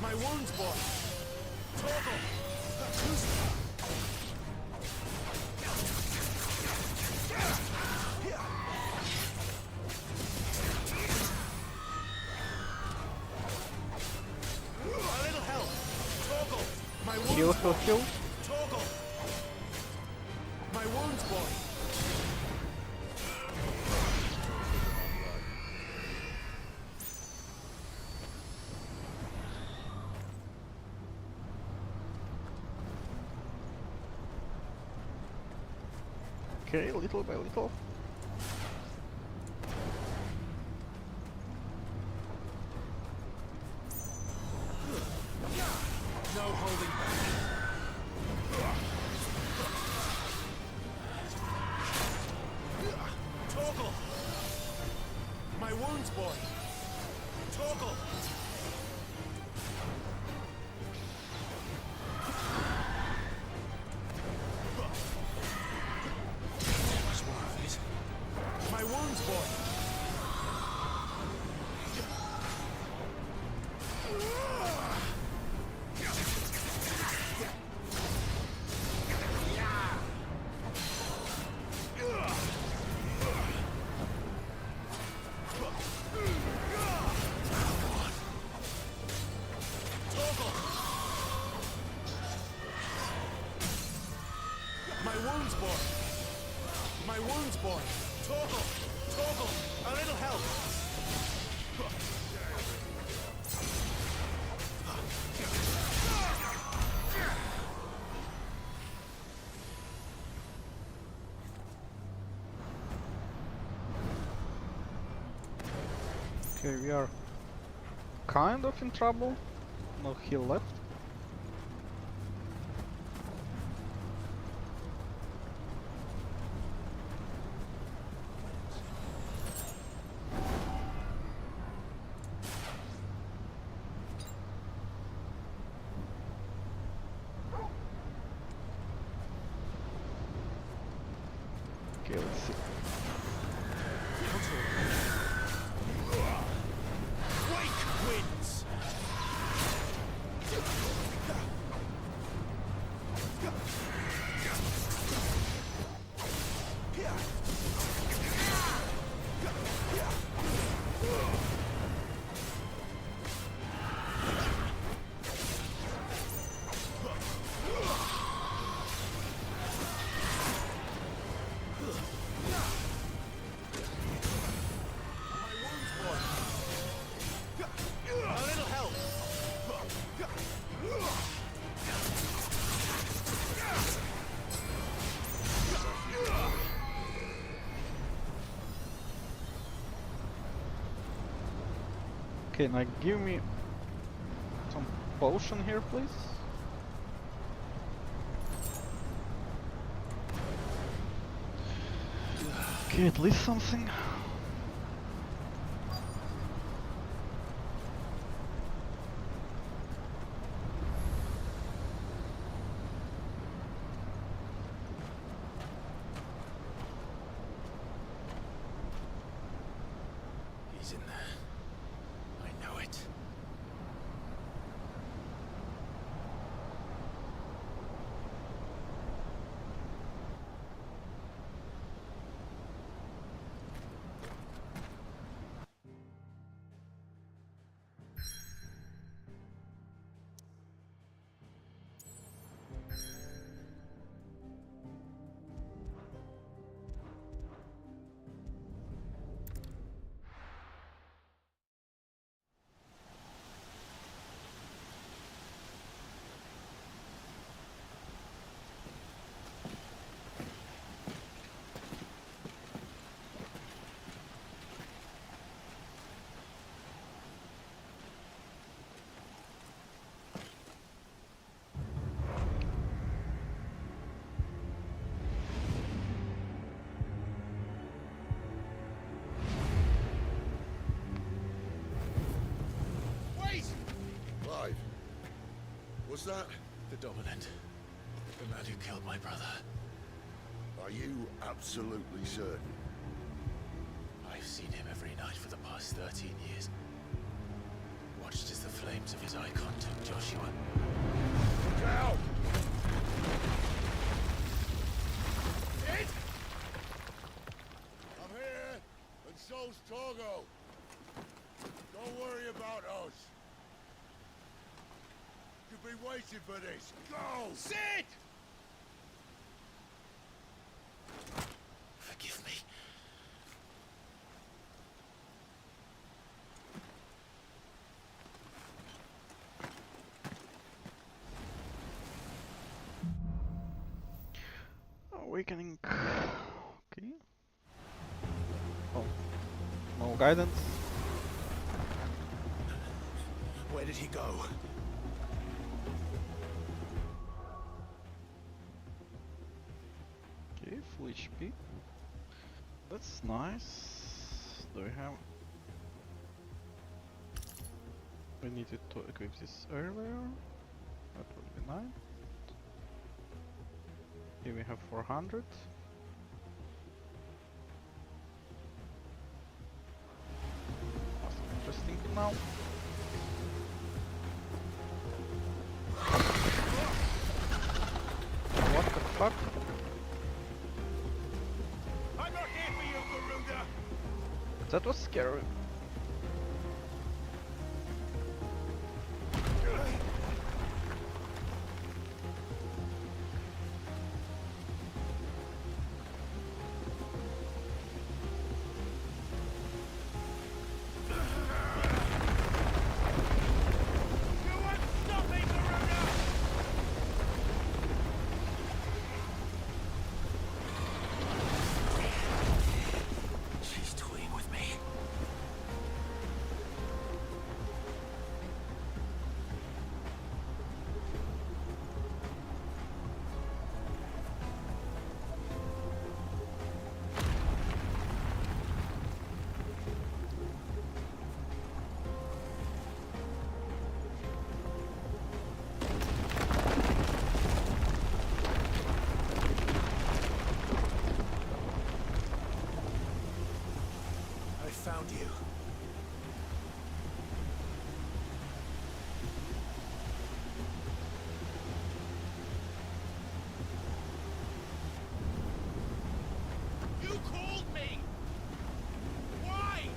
My wounds, boy! Toggle! Heal, heal, heal. Toggle! My wounds, boy! Okay, little by little. No holding back. Torgal! My wounds, boy! Torgal! Much more of it. My wounds, boy! My wounds, boy! My wounds, boy! Torgal! Torgal! A little help! Okay, we are kind of in trouble. No heal left. Okay, let's see. Wake winds! A little help! Okay, now give me some potion here, please. Okay, at least something. He's in there. I know it. Clive, was that? The Dominant. The man who killed my brother. Are you absolutely certain? I've seen him every night for the past 13 years. Watched as the flames of his icon took Joshua. Look out! Sid! I'm here, and so's Torgo. Don't worry about us. You've been waiting for this. Go! Sid! Awakening. Okay. Oh, no guidance. Where did he go? Okay, full HP. That's nice. Do we have... We needed to equip this earlier. That would be nice. Here we have 400. Nothing interesting now. What the fuck? I'm not here for you, Garuda! That was scary. She's toying with me. I found you. You called me! Why?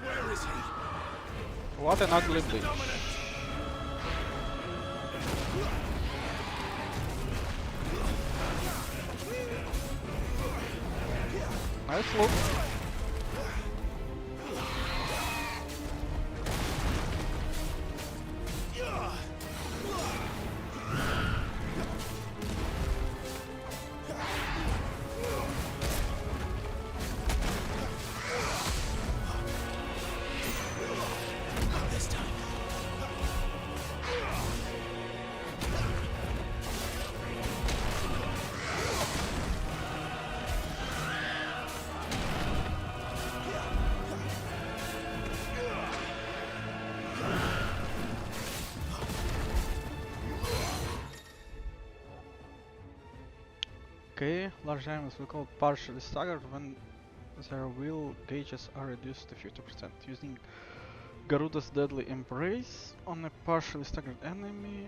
Where is he? What an ugly bitch. Nice look. Not this time. Okay, large diamonds will call partially staggered when their will gauges are reduced to 50%. Using Garuda's Deadly Embrace on a partially staggered enemy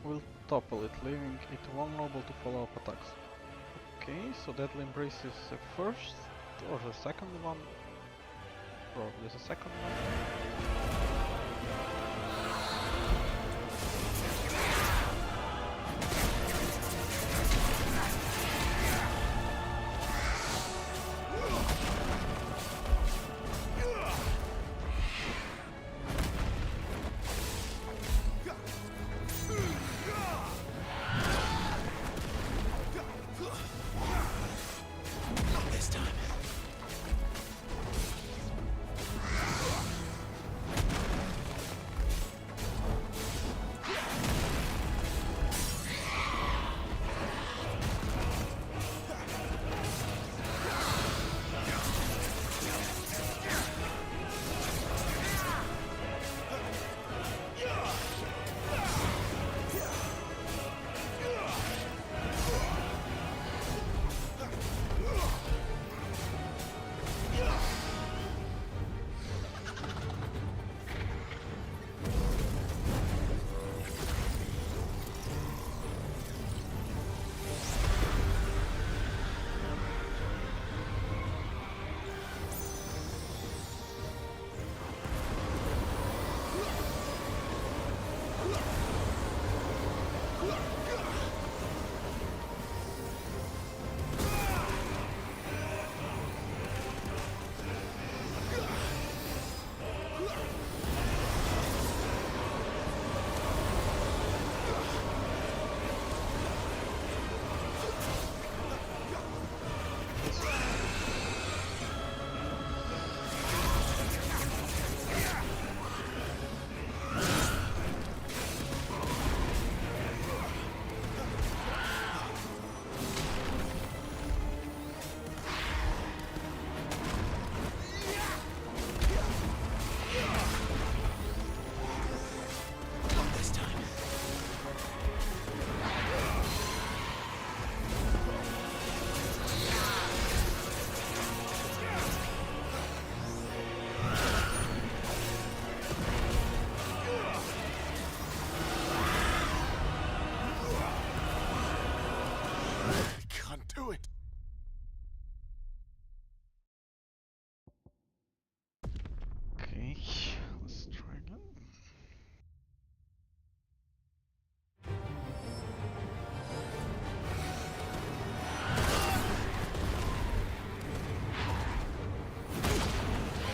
will topple it, leaving it vulnerable to follow-up attacks. Okay, so Deadly Embrace is the first or the second one? Probably the second one. Not this time.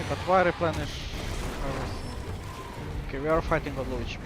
But why replenish everything? Okay, we are fighting on low HP.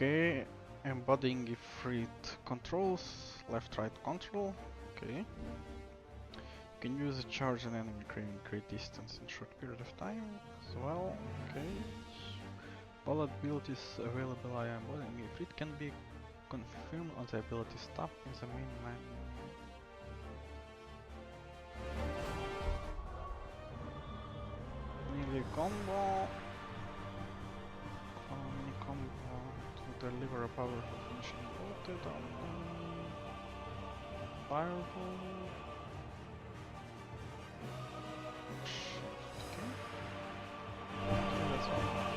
Okay, embodying Ifrit controls, left-right control. Okay. Can use a charge an enemy craving great distance in short period of time as well. Okay. All abilities available I am embodying Ifrit can be confirmed on the ability tab in the main menu. Melee combo. Mini combo to deliver a powerful finishing bolted on enemy. Fireball. Okay, that's all.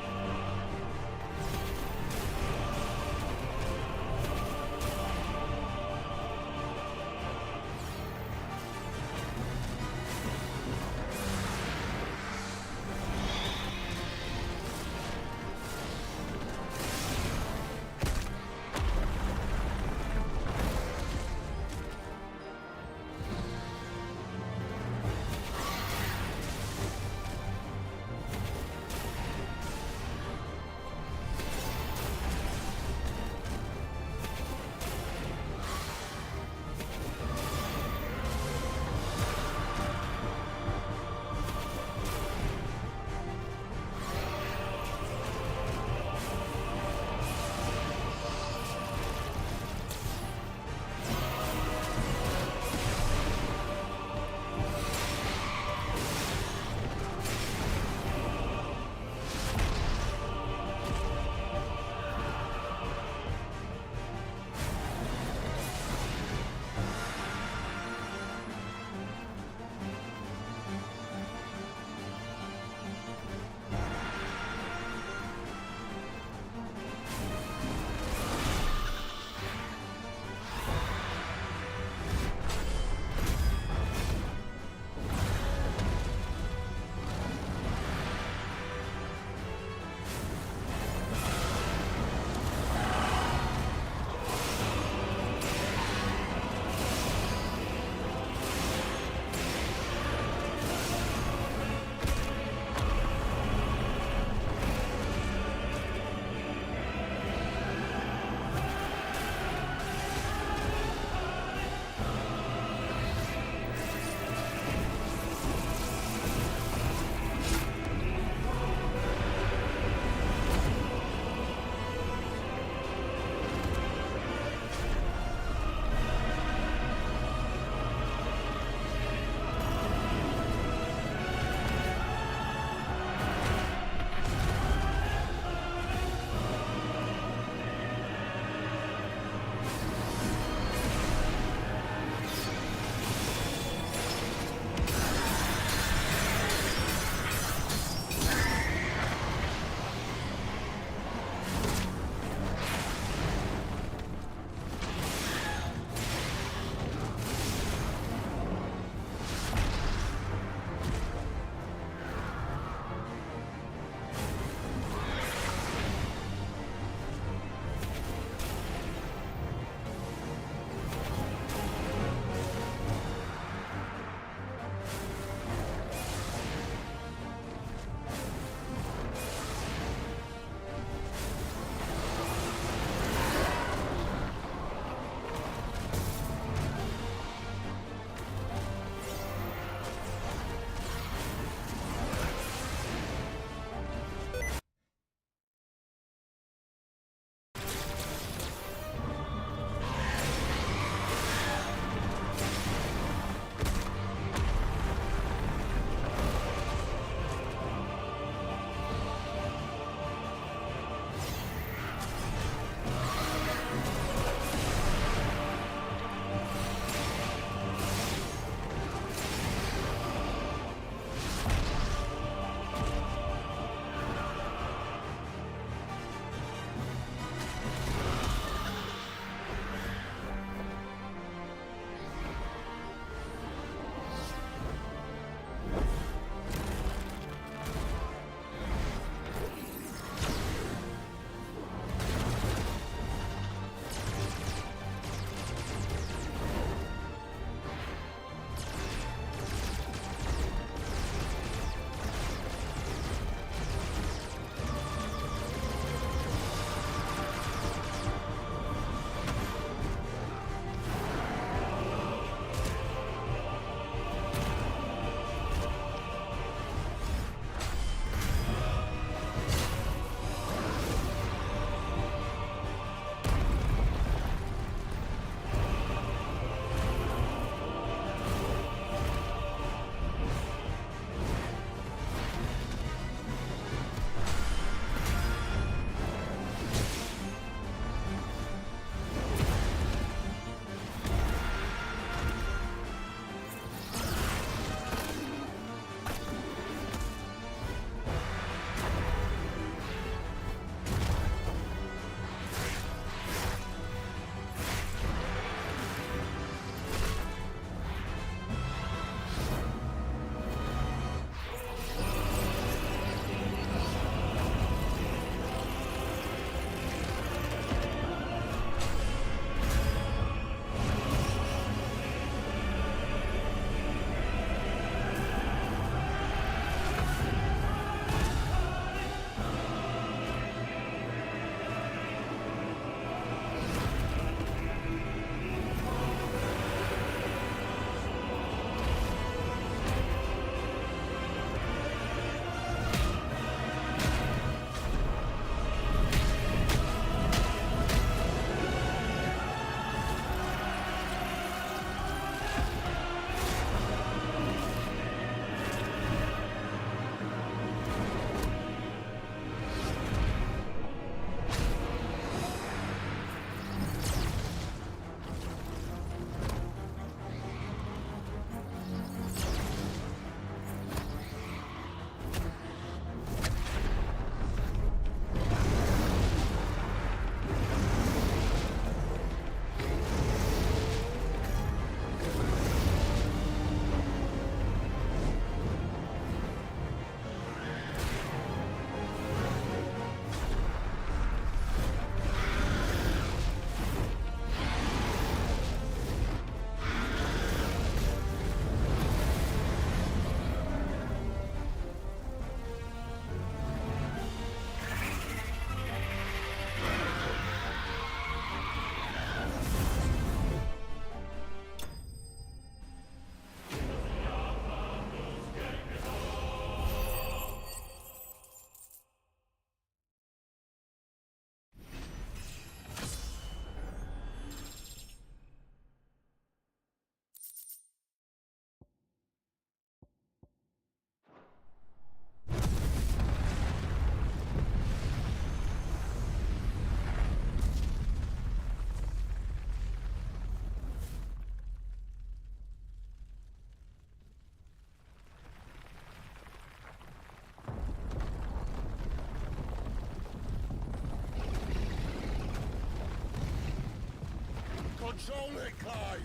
Control it, Clive!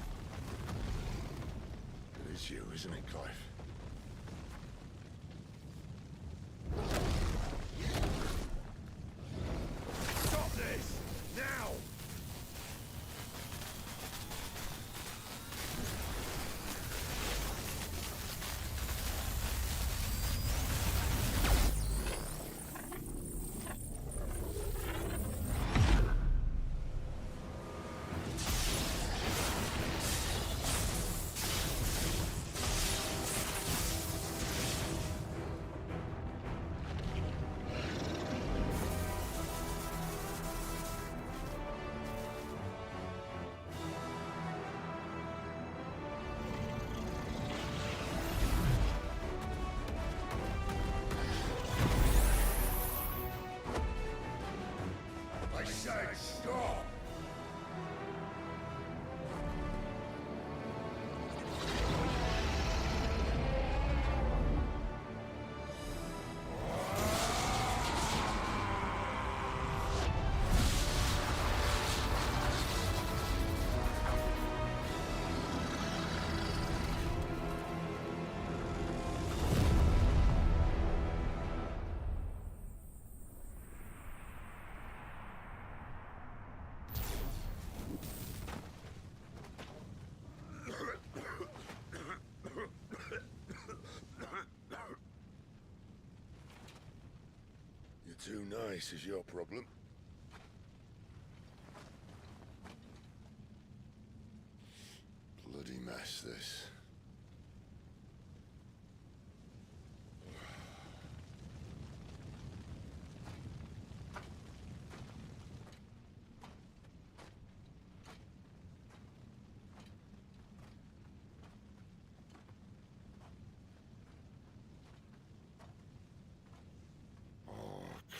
It is you, isn't it, Clive? Stop this! Now! I said stop! You're too nice is your problem. Bloody mess, this.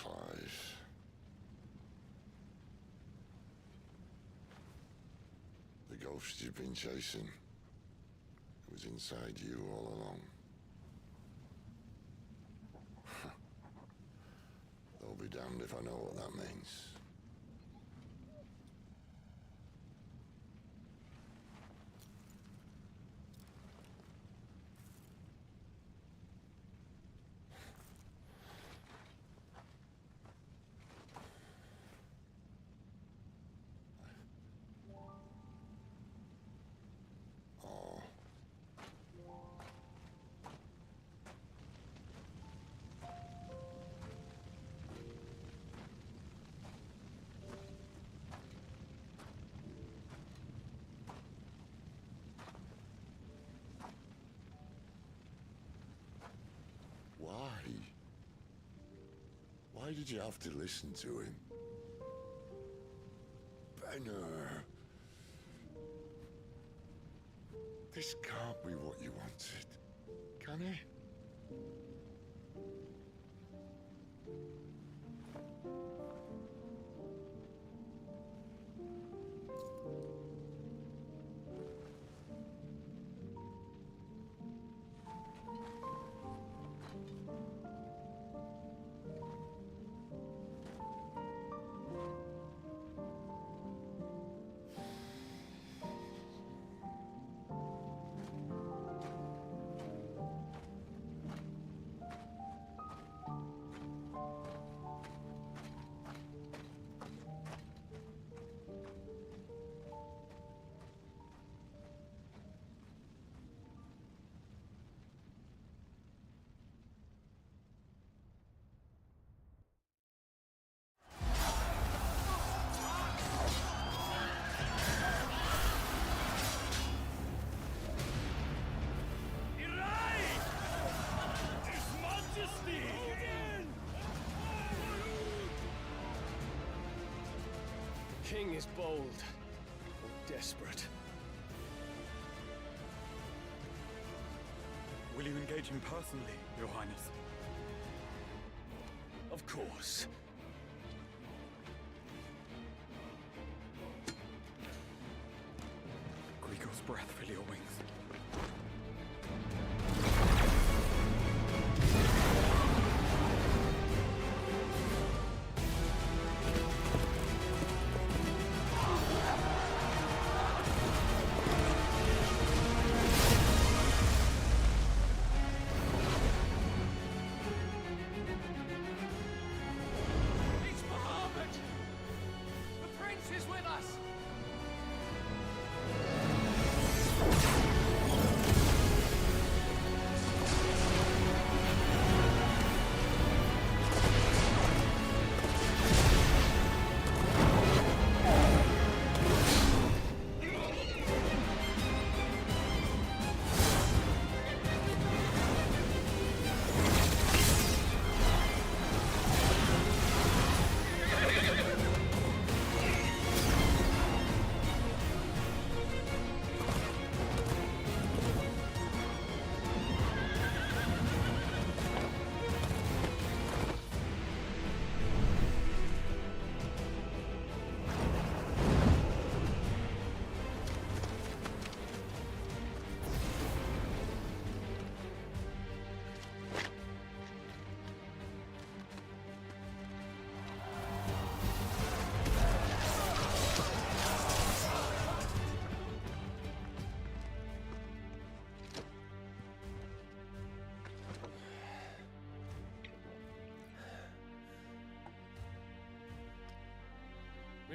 Clive. The ghost you've been chasing was inside you all along. They'll be damned if I know what that means. Why did you have to listen to him? Benner. This can't be what you wanted, can it? King is bold, or desperate. Will you engage him personally, Your Highness? Of course. Guigo's breath fill your wings.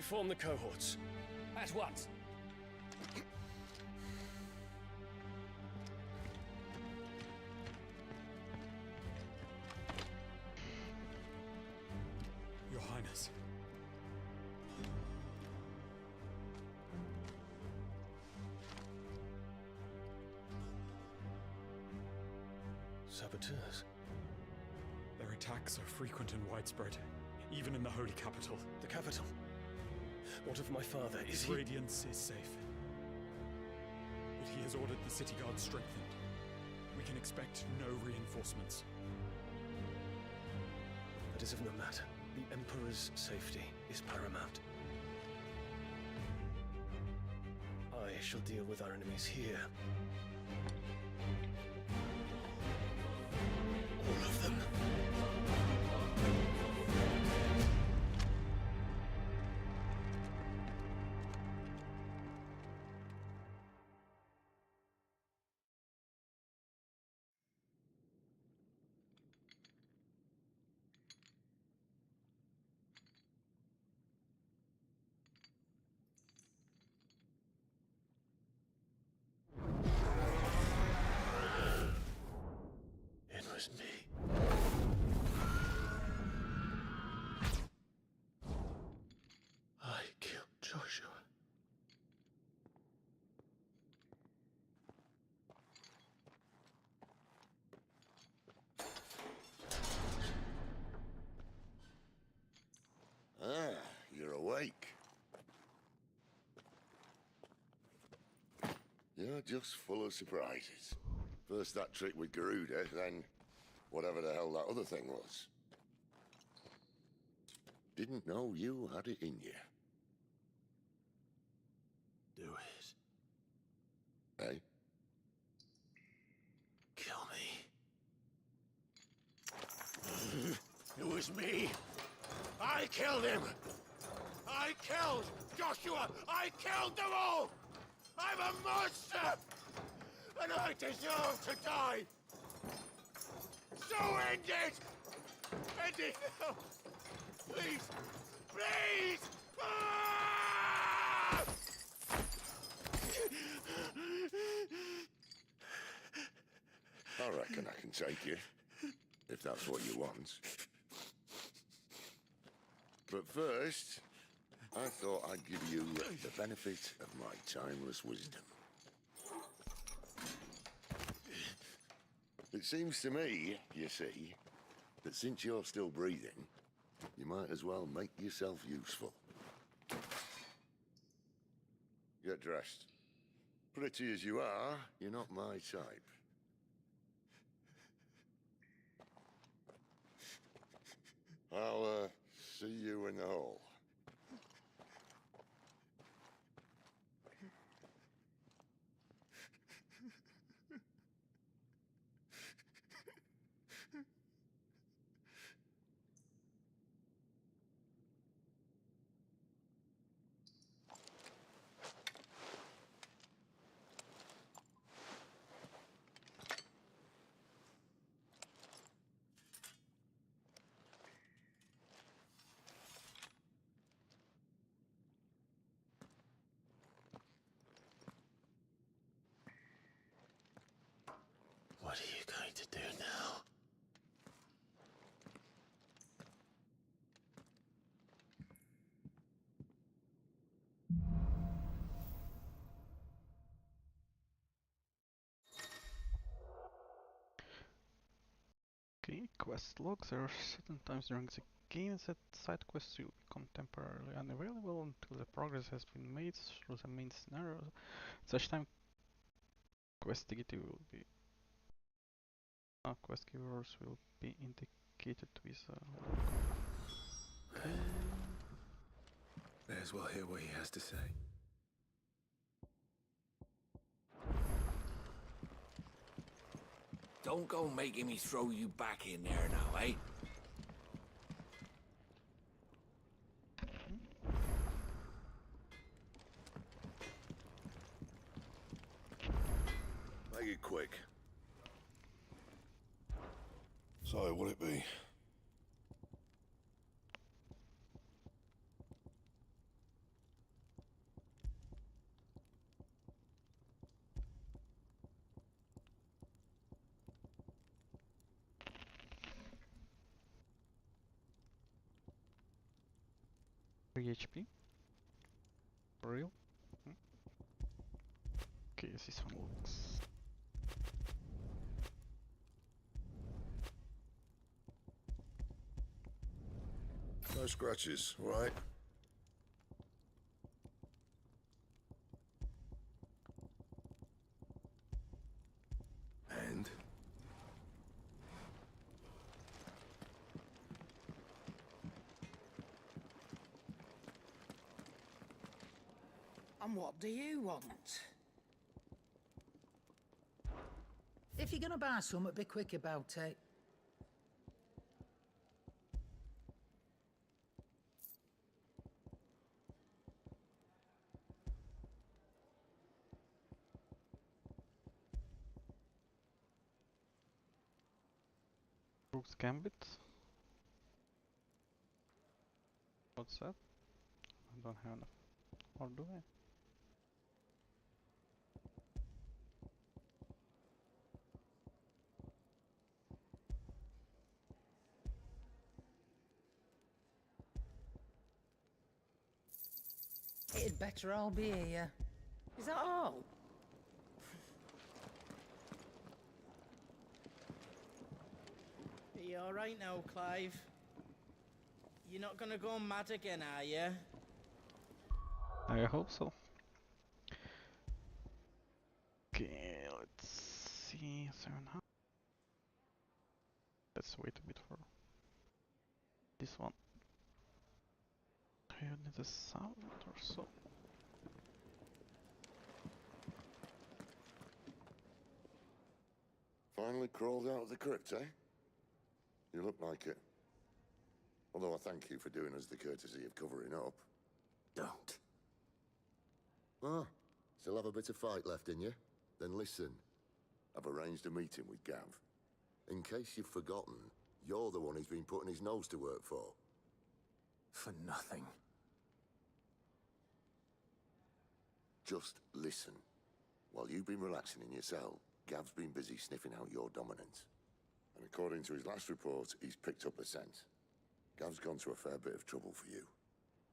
Reform the cohorts. At once. Your Highness. Saboteurs? Their attacks are frequent and widespread, even in the Holy Capital. The capital? What of my father? Is he... Radiance is safe. But he has ordered the city guard strengthened. We can expect no reinforcements. That is of no matter. The Emperor's safety is paramount. I shall deal with our enemies here. All of them. It was me. I killed Joshua. Ah, you're awake. You're just full of surprises. First that trick with Garuda, then whatever the hell that other thing was. Didn't know you had it in you. Do it. Eh? Kill me. It was me. I killed him. I killed Joshua. I killed them all. I'm a monster. And I deserve to die. So end it. End it now. Please. Please. Ah! I reckon I can take you, if that's what you want. But first, I thought I'd give you the benefit of my timeless wisdom. It seems to me, you see, that since you're still breathing, you might as well make yourself useful. Get dressed. Pretty as you are, you're not my type. I'll, see you in the hall. What are you going to do now? Okay, quest logs. There are certain times during the game that side quests will become temporarily unavailable until the progress has been made through the main scenario. At such time, quest activity will be quest keywords will be indicated with okay. May as well hear what he has to say. Don't go making me throw you back in there now, eh? Make it quick. So, what'll it be? 3 HP. For real? Okay, this one looks... No scratches, right? And? And what do you want? If you're gonna buy something, be quick about it. Rook's Gambit. What's that? I don't have enough. Or do I? It'd better all be here. Is that all? Are you alright now, Clive? You're not gonna go mad again, are you? I hope so. Okay, let's see. 700. Let's wait a bit for this one. I need 1,000 or so. Finally crawled out of the crypt, eh? You look like it. Although I thank you for doing us the courtesy of covering up. Don't. Ah, still have a bit of fight left in you? Then listen. I've arranged a meeting with Gav. In case you've forgotten, you're the one he's been putting his nose to work for. For nothing. Just listen. While you've been relaxing in your cell, Gav's been busy sniffing out your dominance. And according to his last report, he's picked up a scent. Gav's gone to a fair bit of trouble for you.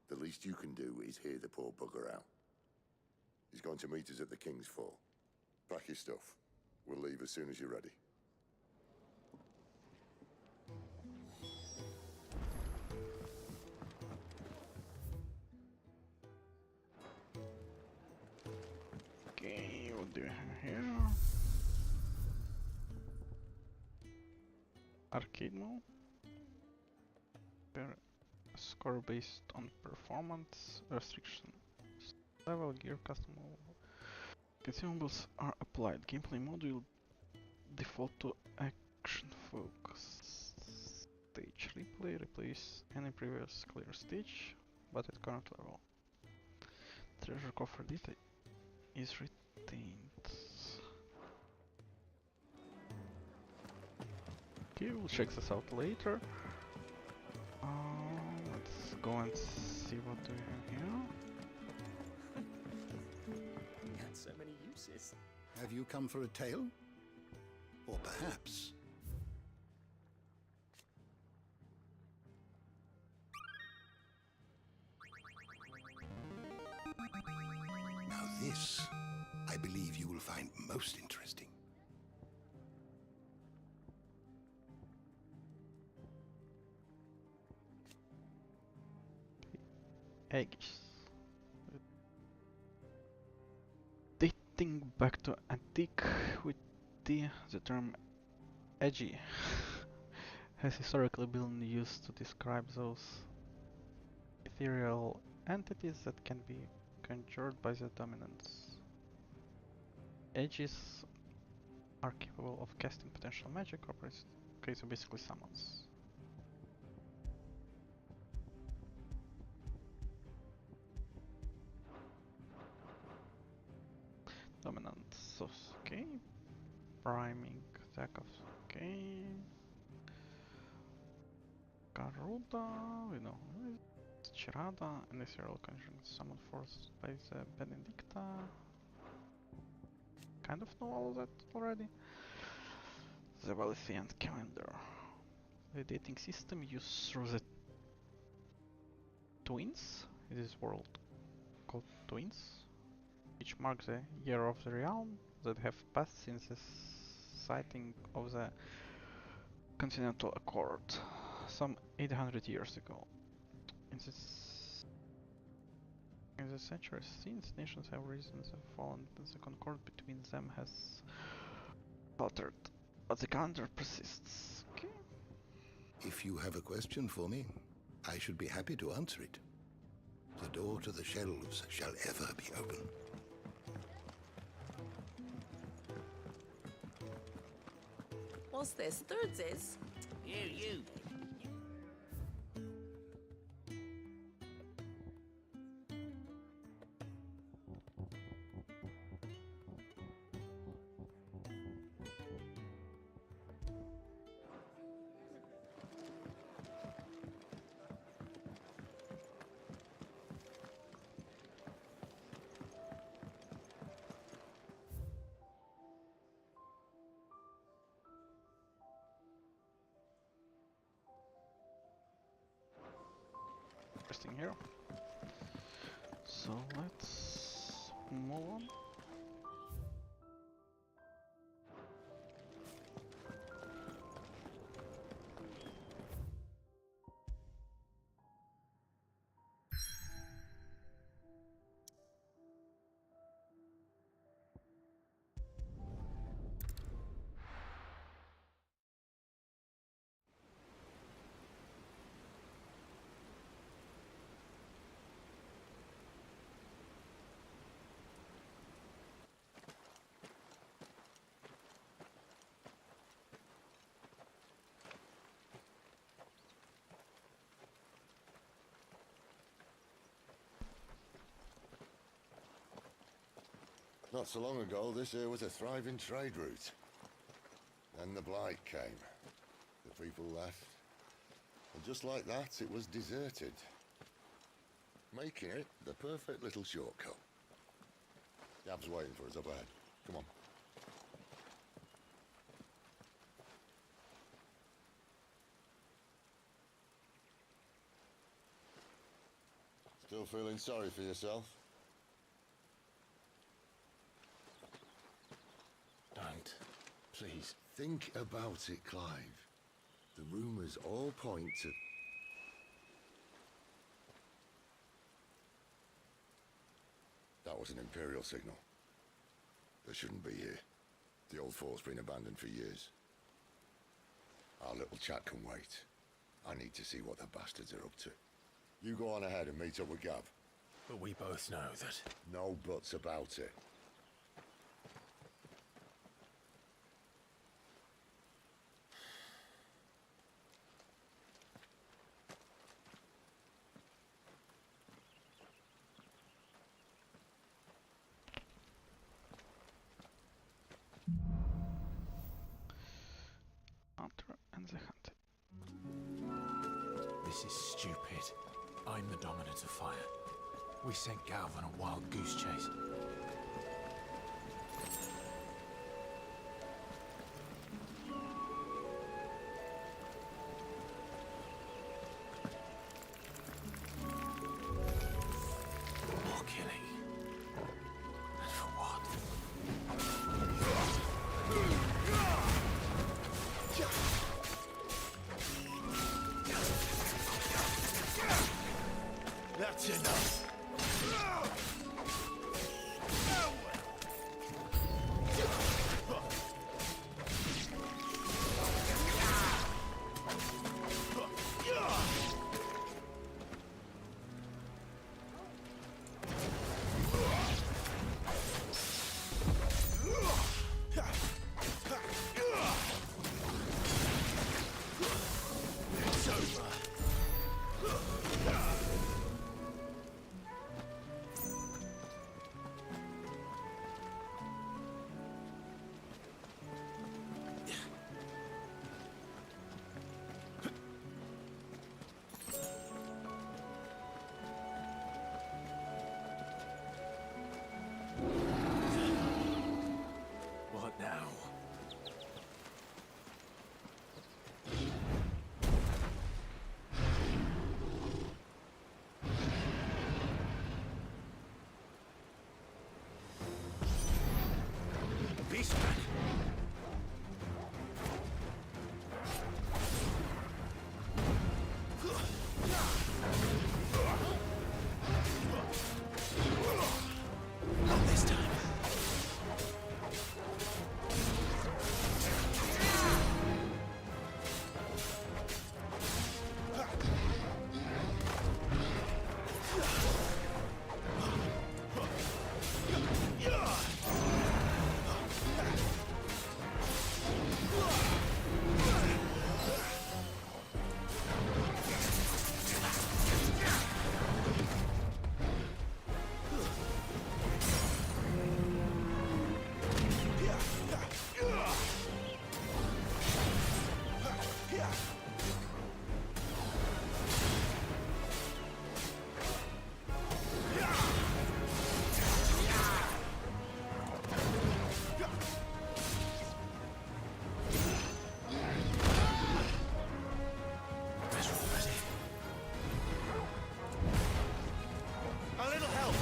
The least you can do is hear the poor bugger out. He's going to meet us at the King's Fall. Pack your stuff. We'll leave as soon as you're ready. Okay, what do we have here? Arcade mode. Score based on performance restriction. Level gear custom consumables are applied. Gameplay mode will default to action focus. Stage replay replace any previous clear stage, but at current level. Treasure coffer data is retained. Okay, we'll check this out later. Let's go and see what we have here. Had so many uses. Have you come for a tale? Or perhaps... Now this, I believe you will find most interesting. Eggs. Dating back to antique with the term edgy has historically been used to describe those ethereal entities that can be conjured by the dominants. Edges are capable of casting potential magic operations, okay, so basically summons. Dominance, okay. Priming attack of, okay. Garuda, we know. Chirada, and the serial conjuring summoned force by the Benedicta. Kind of know all of that already. The Valisian calendar. The dating system used through the twins in this world called Twins, which marks the year of the realm that have passed since the sighting of the Continental Accord some 800 years ago. In the centuries since, nations have risen and fallen, but the concord between them has faltered. But the calendar persists. Okay. If you have a question for me, I should be happy to answer it. The door to the shelves shall ever be open. What's this? Thirds is? You. Interesting here. So let's move on. Not so long ago, this here was a thriving trade route. Then the blight came. The people left. And just like that, it was deserted. Making it the perfect little shortcut. Gab's waiting for us up ahead. Come on. Still feeling sorry for yourself? Don't. Please. Think about it, Clive. The rumours all point to... That was an Imperial signal. They shouldn't be here. The old fort's been abandoned for years. Our little chat can wait. I need to see what the bastards are up to. You go on ahead and meet up with Gab. But we both know that... No buts about it. Hunter and the Hunted. This is stupid. I'm the dominant of fire. We sent Galv on a wild goose chase. More killing. And for what? That's enough. beast, man. Not this time. A little help.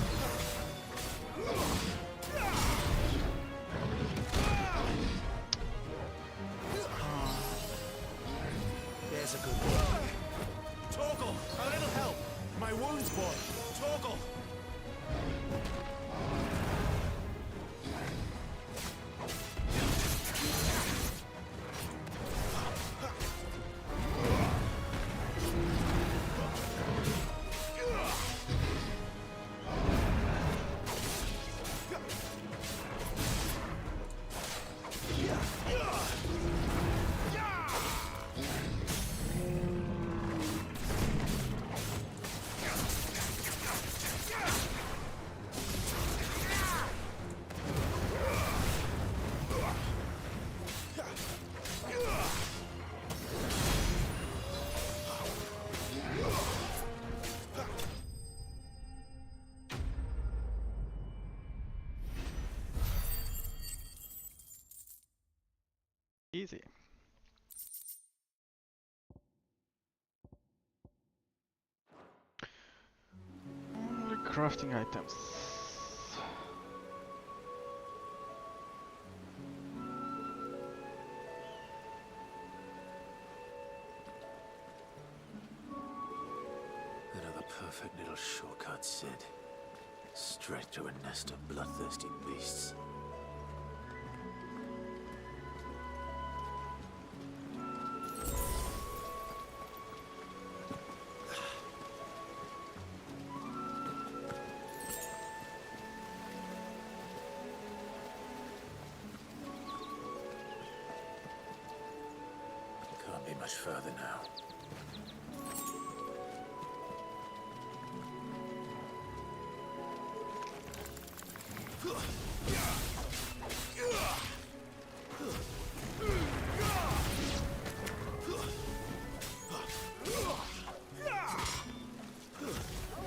There's a good one. Torgal, a little help. My wounds, boy. Torgal. Easy. Only crafting items. Another perfect little shortcut, Sid. Straight to a nest of bloodthirsty beasts. Can't be much further now.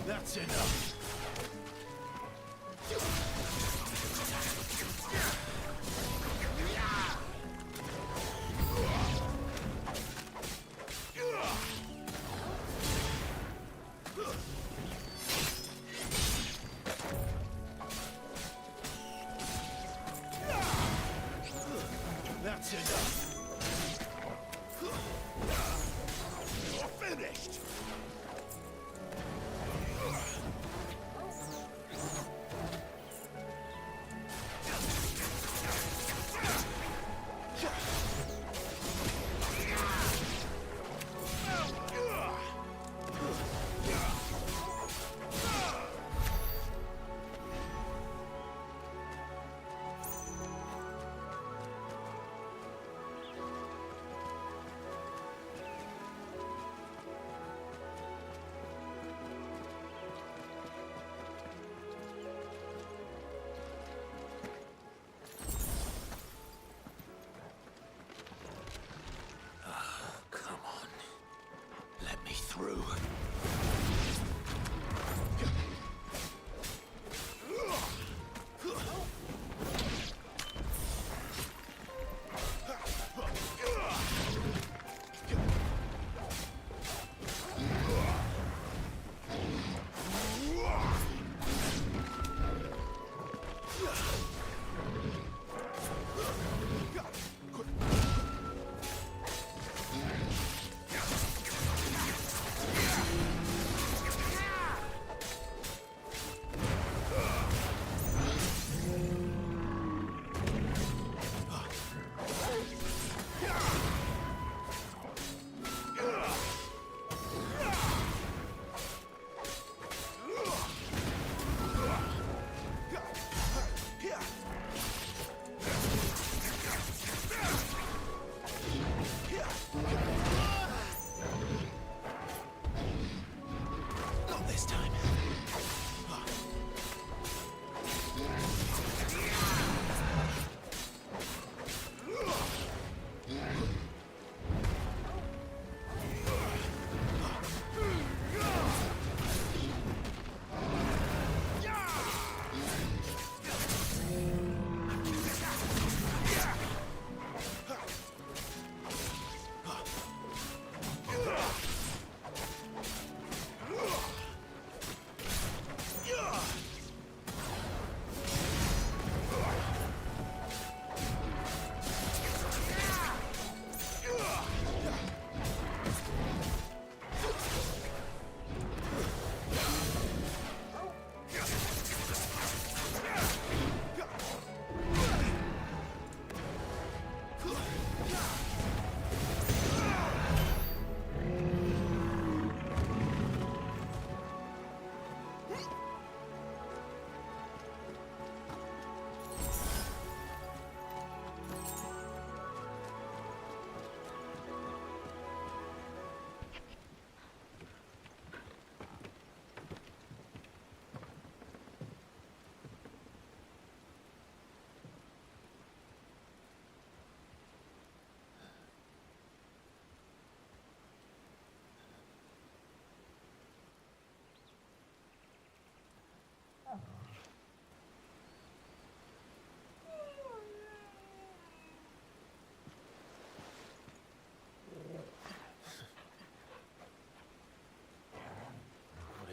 That's enough. That's enough. You're finished. Come on. Let me through.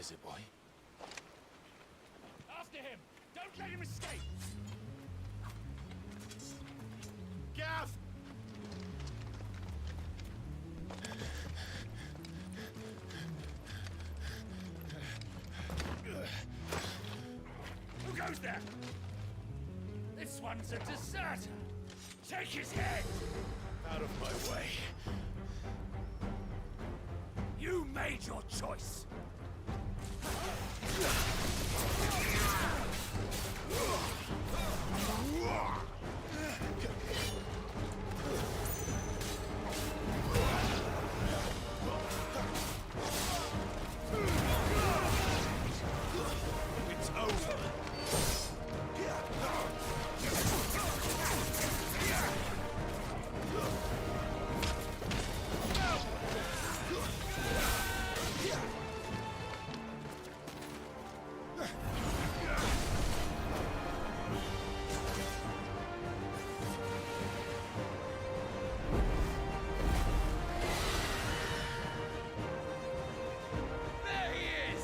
is it, boy? After him! Don't let him escape! Gav! Who goes there? This one's a deserter! Take his head! Out of my way. You made your choice! It's over! There he is!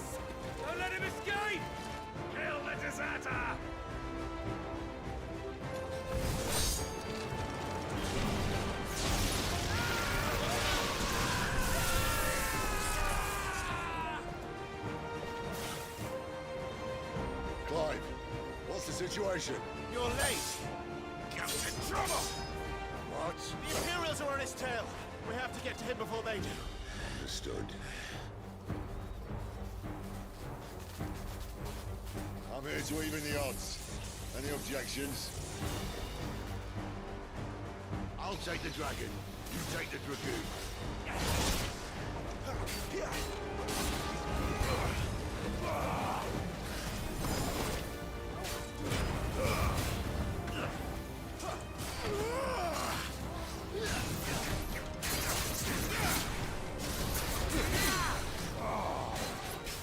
Don't let him escape! Kill the deserter! Clive, what's the situation? You're late! Captain Trouble! What? The Imperials are on his tail! We have to get to him before they do. Understood. I'm here to even the odds. Any objections? I'll take the dragon. You take the dragoon.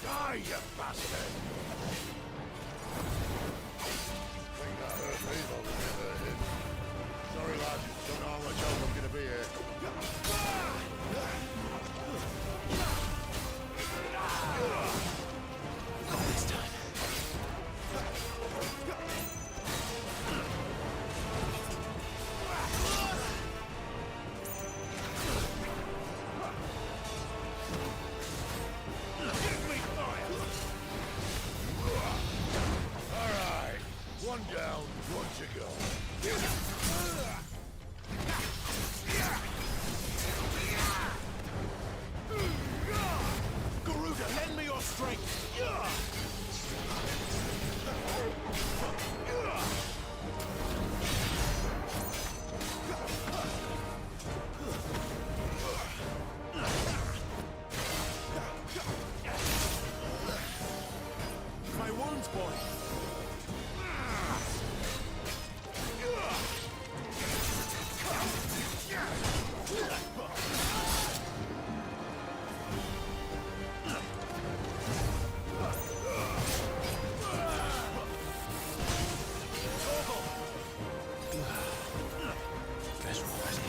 Die, you bastard! Think that hurt me more than it hurt him. Sorry, lad. Don't know how much help I'm gonna be here. Not this time. Give me fire! All right. One down, one to go. Garuda, lend me your strength! My wounds, boy! Guess we're ready.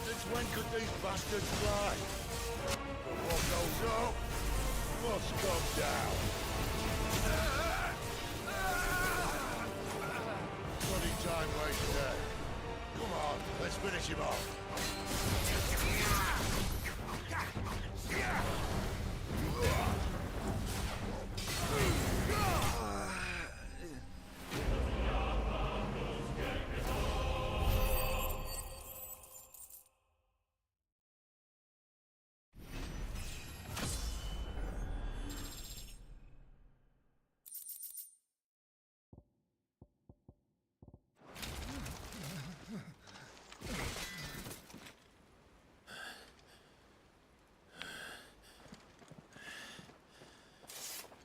Since when could these bastards fly? But what goes up, must come down. Bloody time waster. Come on, let's finish him off.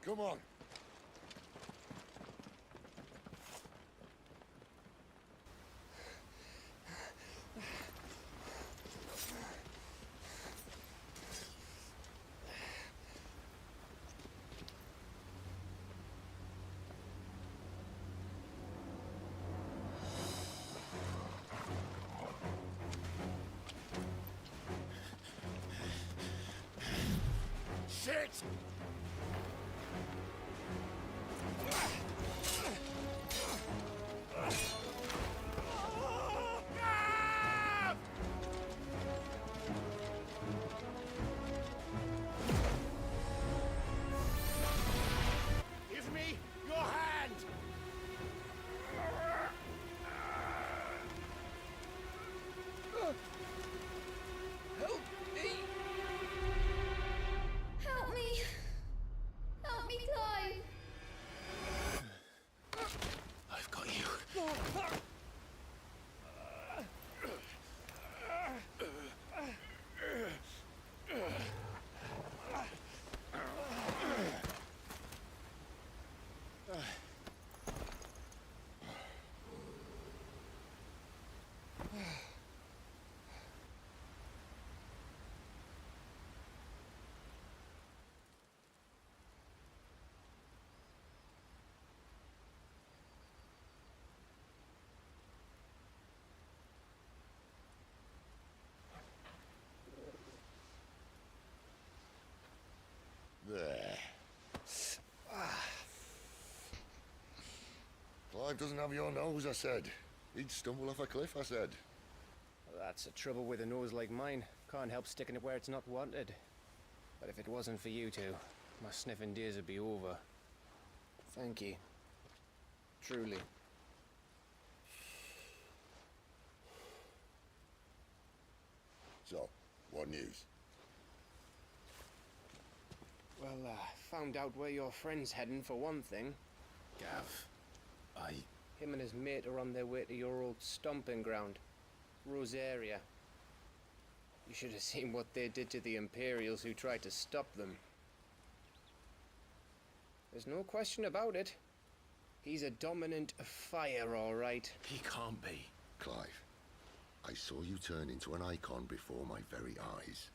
Come on. Shit! Give me your hand! Help me! Help me! Help me, Clive! I've got you. There. Clive doesn't have your nose, I said. He'd stumble off a cliff, I said. That's the trouble with a nose like mine. Can't help sticking it where it's not wanted. But if it wasn't for you two, my sniffing days would be over. Thank you. Truly. So, what news? Well, found out where your friend's heading for one thing. Gav, Him and his mate are on their way to your old stomping ground, Rosaria. You should have seen what they did to the Imperials who tried to stop them. There's no question about it. He's a dominant fire, all right. He can't be. Clive, I saw you turn into an icon before my very eyes.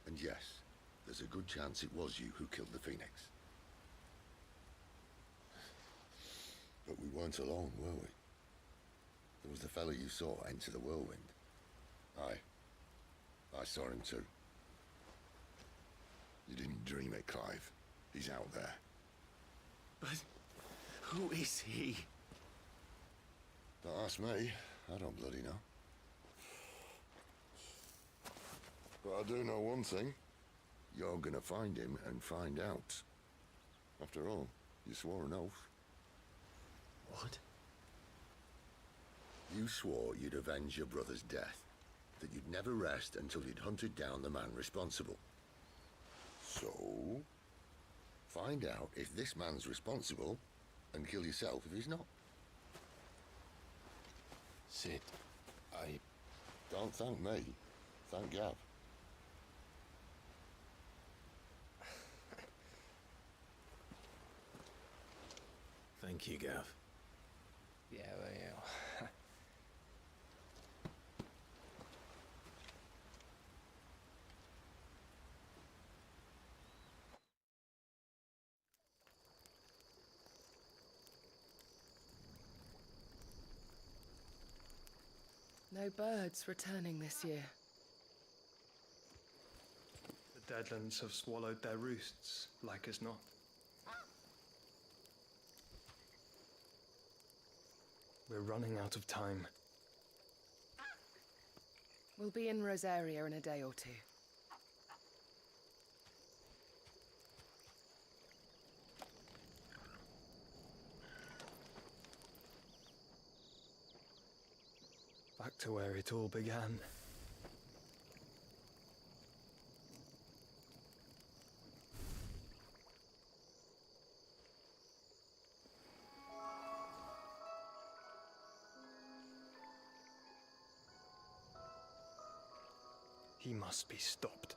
And yes, there's a good chance it was you who killed the Phoenix. But we weren't alone, were we? There was the fellow you saw enter the whirlwind. I saw him too. You didn't dream it, Clive. He's out there. But who is he? Don't ask me. I don't bloody know. But I do know one thing. You're gonna find him and find out. After all, you swore an oath. What? You swore you'd avenge your brother's death. That you'd never rest until you'd hunted down the man responsible. So, find out if this man's responsible and kill yourself if he's not. Sid, Don't thank me. Thank Gav. Thank you, Gav. Yeah, well, yeah. No birds returning this year. The deadlands have swallowed their roosts, like as not. We're running out of time. We'll be in Rosaria in a day or two. Back to where it all began. He must be stopped.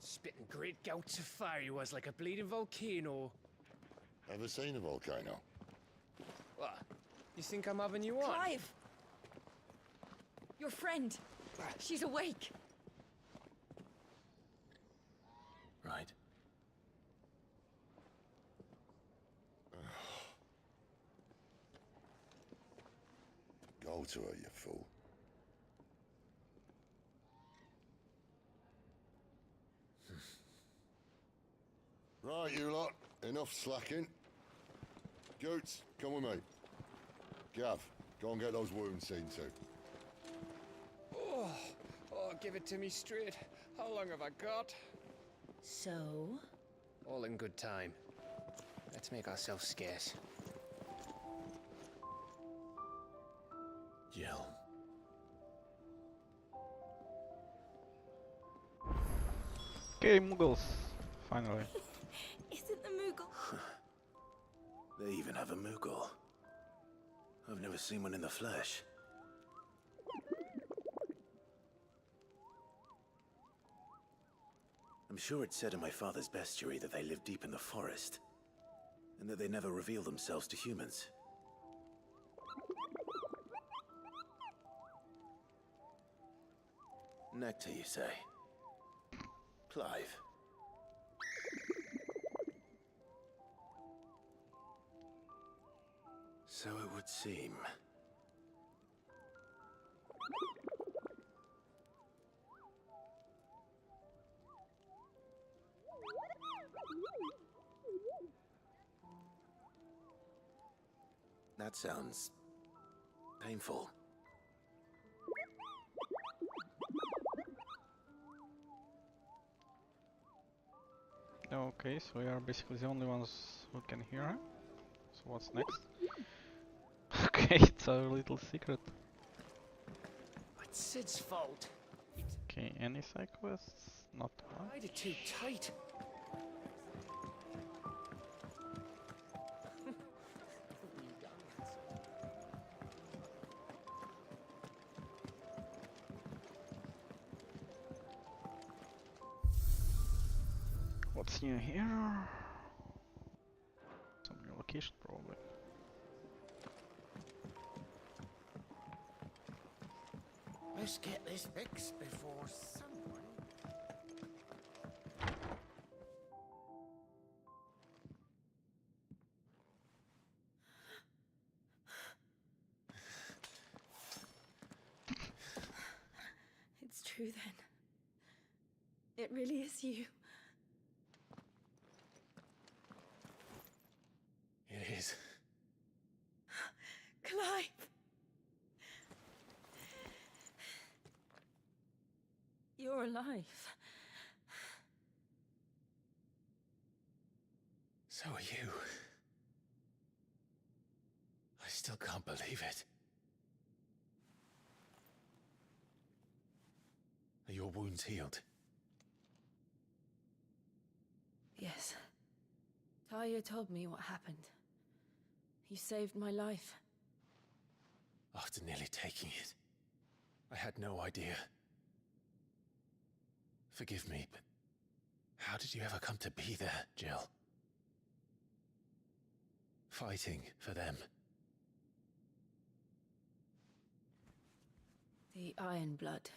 Spitting great gouts of fire he was, like a bleeding volcano. Ever seen a volcano? What? You think I'm having you on? Clive! Your friend. She's awake. Right. Go to her, you fool. Right, you lot. Enough slacking. Goots, come with me. Gav, go and get those wounds seen to. Oh, give it to me straight. How long have I got? So? All in good time. Let's make ourselves scarce. Jill. Okay, Muggles. Finally. Is it the Moogle? They even have a Moogle. I've never seen one in the flesh. I'm sure it said in my father's bestiary that they live deep in the forest, and that they never reveal themselves to humans. Nectar, you say? Clive. So it would seem. That sounds painful. Okay, so we are basically the only ones who can hear her. So what's next? Okay, it's our little secret. It's Sid's fault. Okay, any side quests? Not one. Tied it too tight. What's new here? Some new location probably. Let's get this fixed before someone... It's true then. It really is you. It is. Clive! You're alive. So are you. I still can't believe it. Are your wounds healed? Yes. Talia told me what happened. You saved my life. After nearly taking it, I had no idea. Forgive me, but how did you ever come to be there, Jill? Fighting for them. The Iron Blood.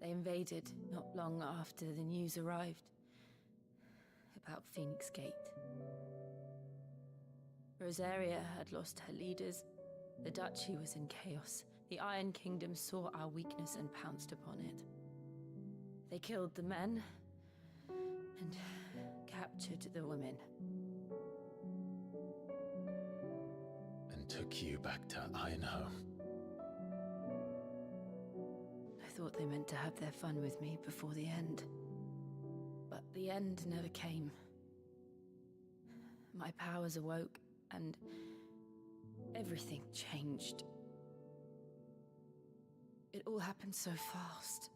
They invaded not long after the news arrived about Phoenix Gate. Rosaria had lost her leaders. The duchy was in chaos. The Iron Kingdom saw our weakness and pounced upon it. They killed the men and captured the women. And took you back to Ironhome. I thought they meant to have their fun with me before the end. But the end never came. My powers awoke, and everything changed. It all happened so fast.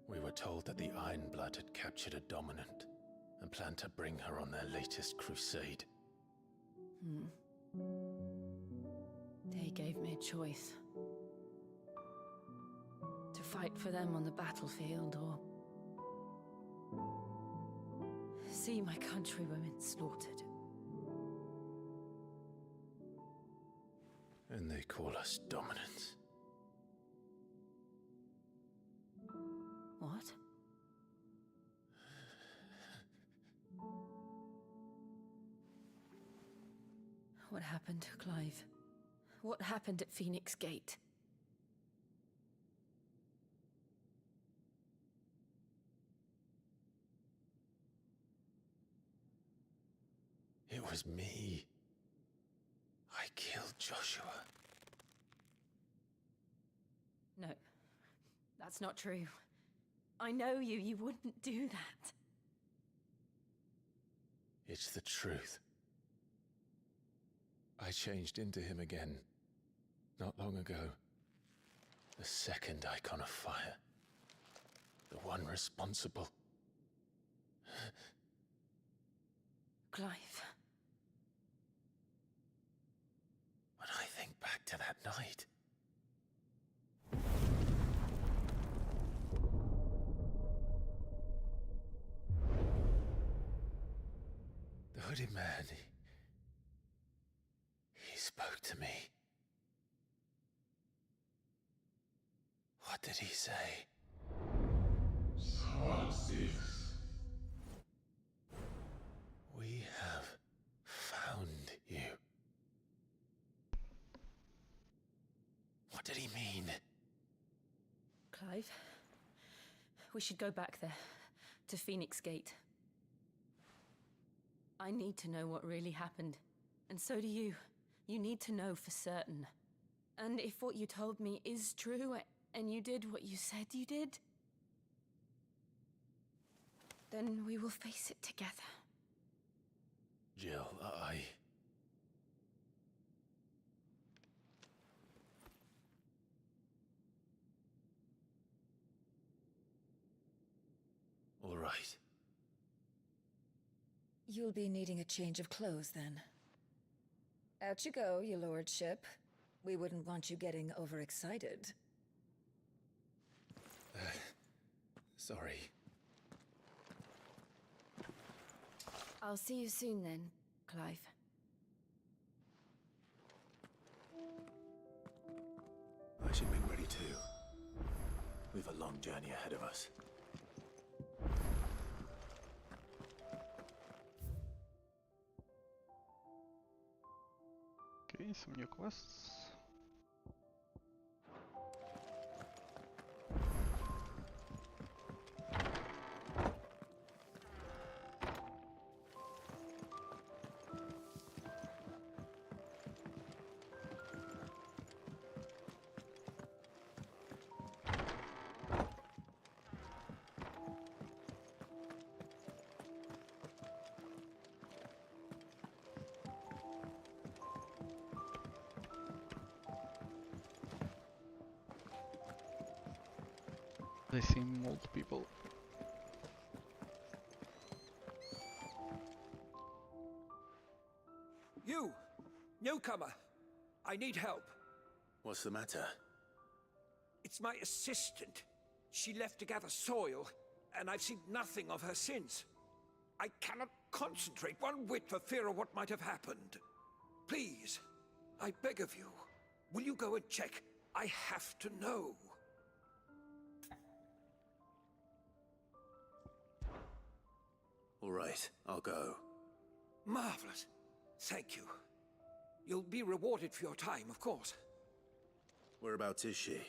We were told that the Ironblood had captured a dominant and planned to bring her on their latest crusade. They gave me a choice. To fight for them on the battlefield, or see my countrywomen slaughtered. And they call us dominants. What? What happened, Clive? What happened at Phoenix Gate? It was me. I killed Joshua. No, that's not true. I know you. You wouldn't do that. It's the truth. I changed into him again, not long ago. The second icon of fire. The one responsible. Clive. When I think back to that night... The hooded man, he spoke to me. What did he say? We have found you. What did he mean? Clive, we should go back there, to Phoenix Gate. I need to know what really happened, and so do you. You need to know for certain. And if what you told me is true, and you did what you said you did, then we will face it together. Jill, All right. You'll be needing a change of clothes, then. Out you go, your lordship. We wouldn't want you getting overexcited. Sorry. I'll see you soon then, Clive. I should make ready too. We've a long journey ahead of us. Okay, some new quests. They seem old people. You! Newcomer! I need help. What's the matter? It's my assistant. She left to gather soil, and I've seen nothing of her since. I cannot concentrate one whit for fear of what might have happened. Please, I beg of you, will you go and check? I have to know. All right, I'll go. Marvelous. Thank you. You'll be rewarded for your time, of course. Whereabouts is she?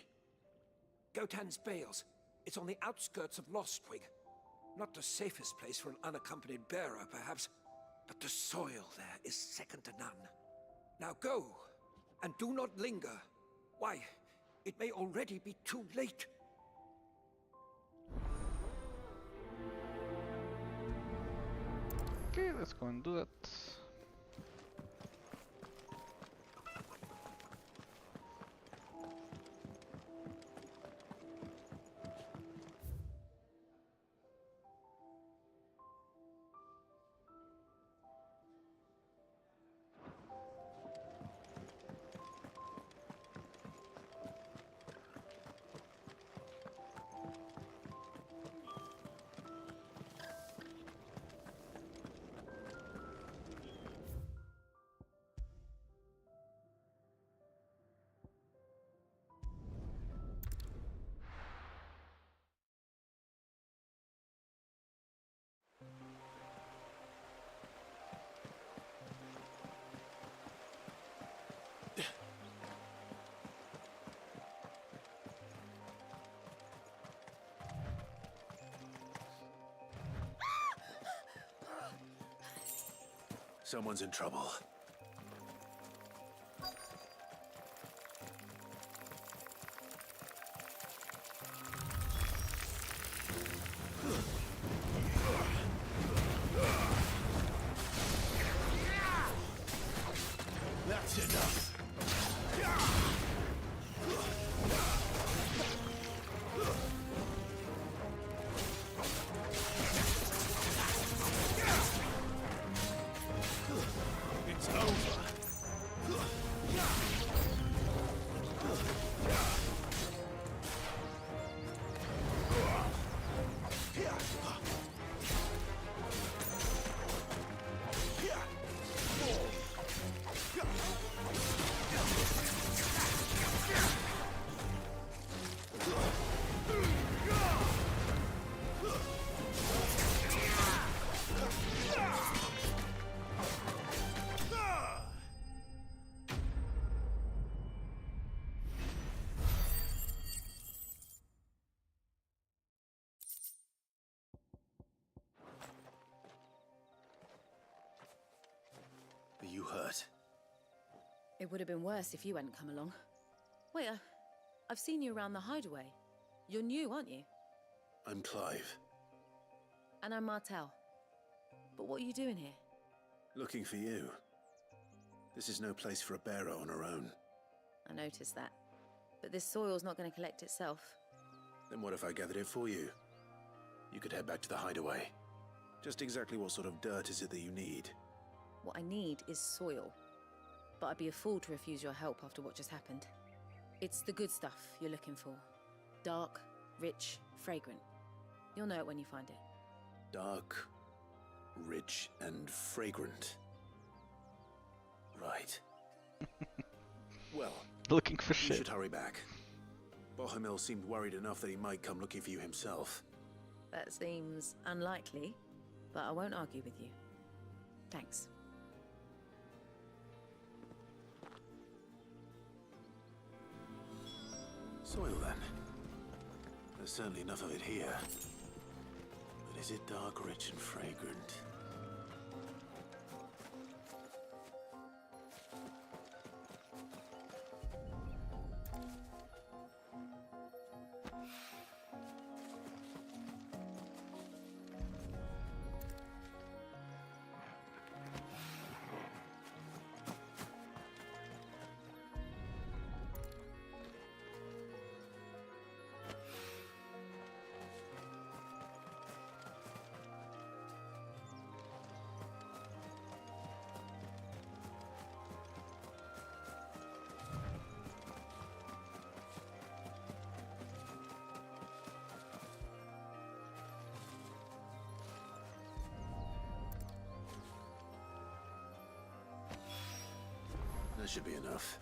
Gotan's Bales. It's on the outskirts of Lostwing. Not the safest place for an unaccompanied bearer, perhaps, but the soil there is second to none. Now go, and do not linger. Why, it may already be too late. Okay, let's go and do that. Someone's in trouble. That's enough. It's over. Are you hurt? It would have been worse if you hadn't come along. Wait, I've seen you around the hideaway. You're new, aren't you? I'm Clive. And I'm Martel. But what are you doing here? Looking for you. This is no place for a bearer on her own. I noticed that. But this soil's not going to collect itself. Then what if I gathered it for you? You could head back to the hideaway. Just exactly what sort of dirt is it that you need? What I need is soil. But I'd be a fool to refuse your help after what just happened. It's the good stuff you're looking for. Dark, rich, fragrant. You'll know it when you find it. Dark, rich, and fragrant. Right. Well, looking for you shit. should hurry back. Bohemil seemed worried enough that he might come looking for you himself. That seems unlikely, but I won't argue with you. Thanks. Soil, then. There's certainly enough of it here. But is it dark, rich, and fragrant? That should be enough.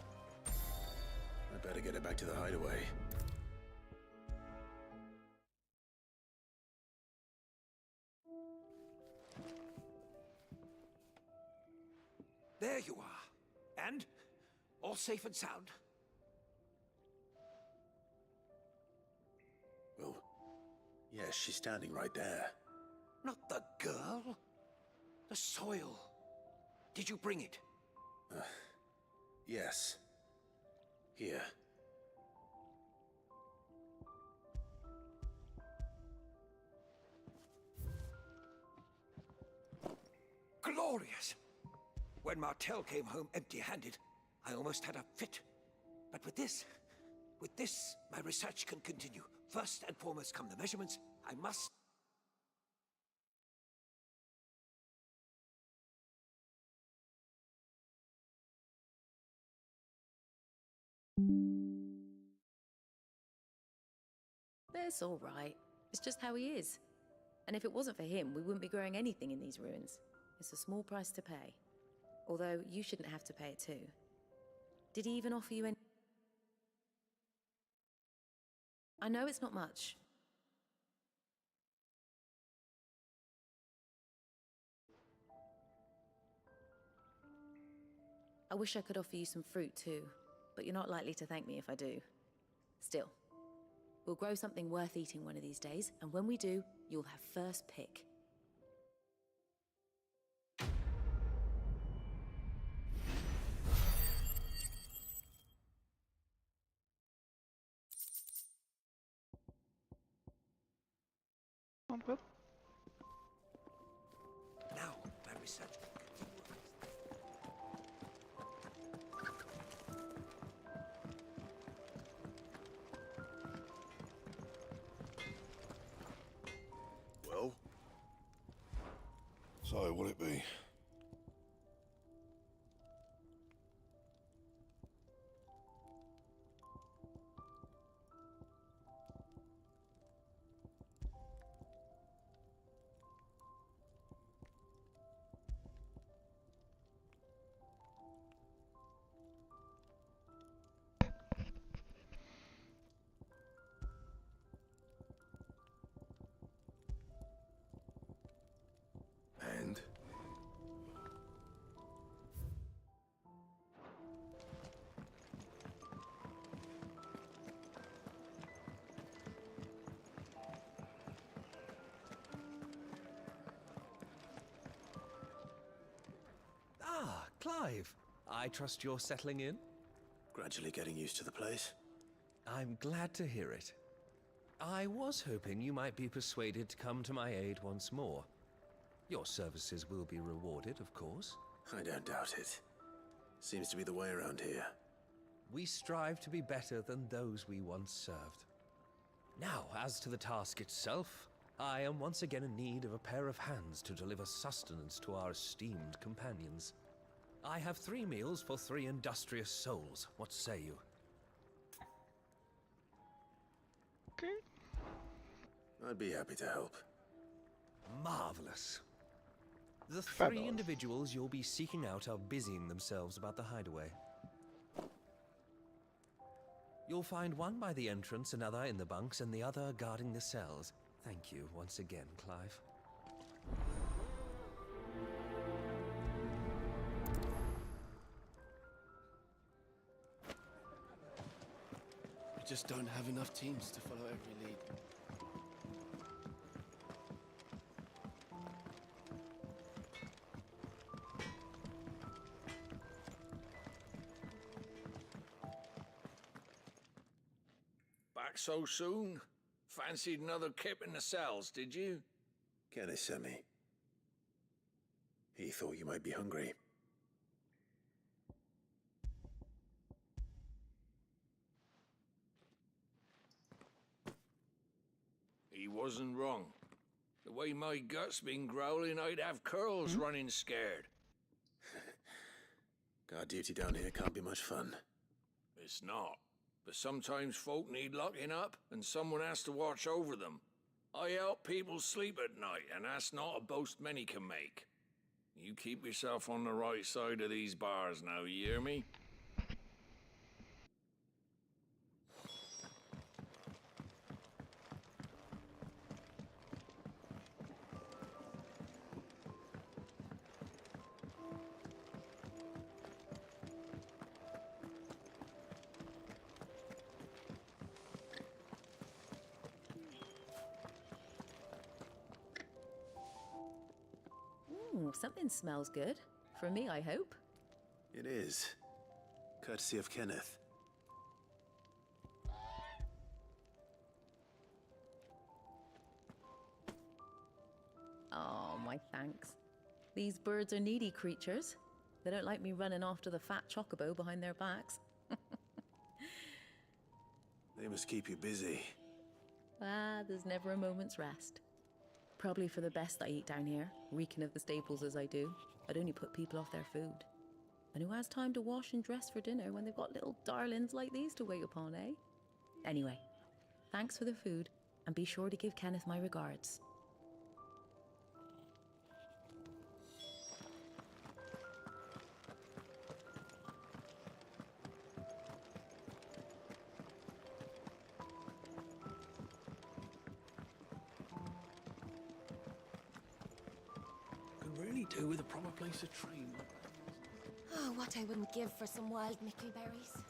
I Better get it back to the hideaway. There you are. And? All safe and sound? Well, yes, she's standing right there. Not the girl. The soil. Did you bring it? Yes. Here. Glorious! When Martel came home empty-handed, I almost had a fit. But with this, my research can continue. First and foremost come the measurements. I must... That's all right. It's just how he is. And if it wasn't for him, we wouldn't be growing anything in these ruins. It's a small price to pay. Although, you shouldn't have to pay it too. Did he even offer you any... I know it's not much. I wish I could offer you some fruit too, but you're not likely to thank me if I do. Still, we'll grow something worth eating one of these days, and when we do, you'll have first pick. Not bad. Now, my research can continue. Well? So, what'll it be? And? Ah, Clive. I trust you're settling in? Gradually getting used to the place. I'm glad to hear it. I was hoping you might be persuaded to come to my aid once more. Your services will be rewarded, of course. I don't doubt it. Seems to be the way around here. We strive to be better than those we once served. Now, as to the task itself, I am once again in need of a pair of hands to deliver sustenance to our esteemed companions. I have 3 meals for 3 industrious souls. What say you? Okay. I'd be happy to help. Marvelous. The 3 Fabulous. individuals you'll be seeking out are busying themselves about the hideaway. You'll find one by the entrance, another in the bunks, and the other guarding the cells. Thank you once again, Clive. We just don't have enough teams to follow every lead. Back so soon? Fancied another kip in the cells, did you? Kenny sent me. He thought you might be hungry. He wasn't wrong. The way my gut's been growling, I'd have curls running scared. Guard duty down here can't be much fun. It's not. But sometimes folk need locking up, and someone has to watch over them. I help people sleep at night, and that's not a boast many can make. You keep yourself on the right side of these bars now, you hear me? something smells good. For me, I hope. It is. Courtesy of Kenneth. Oh, my thanks. These birds are needy creatures. They don't like me running after the fat chocobo behind their backs. They must keep you busy. Ah, there's never a moment's rest. Probably for the best I eat down here, reeking of the staples as I do. I'd only put people off their food. And who has time to wash and dress for dinner when they've got little darlings like these to wait upon, eh? Anyway, thanks for the food, and be sure to give Kenneth my regards. Could really do with a proper place to train. Oh, what I wouldn't give for some wild mickleberries.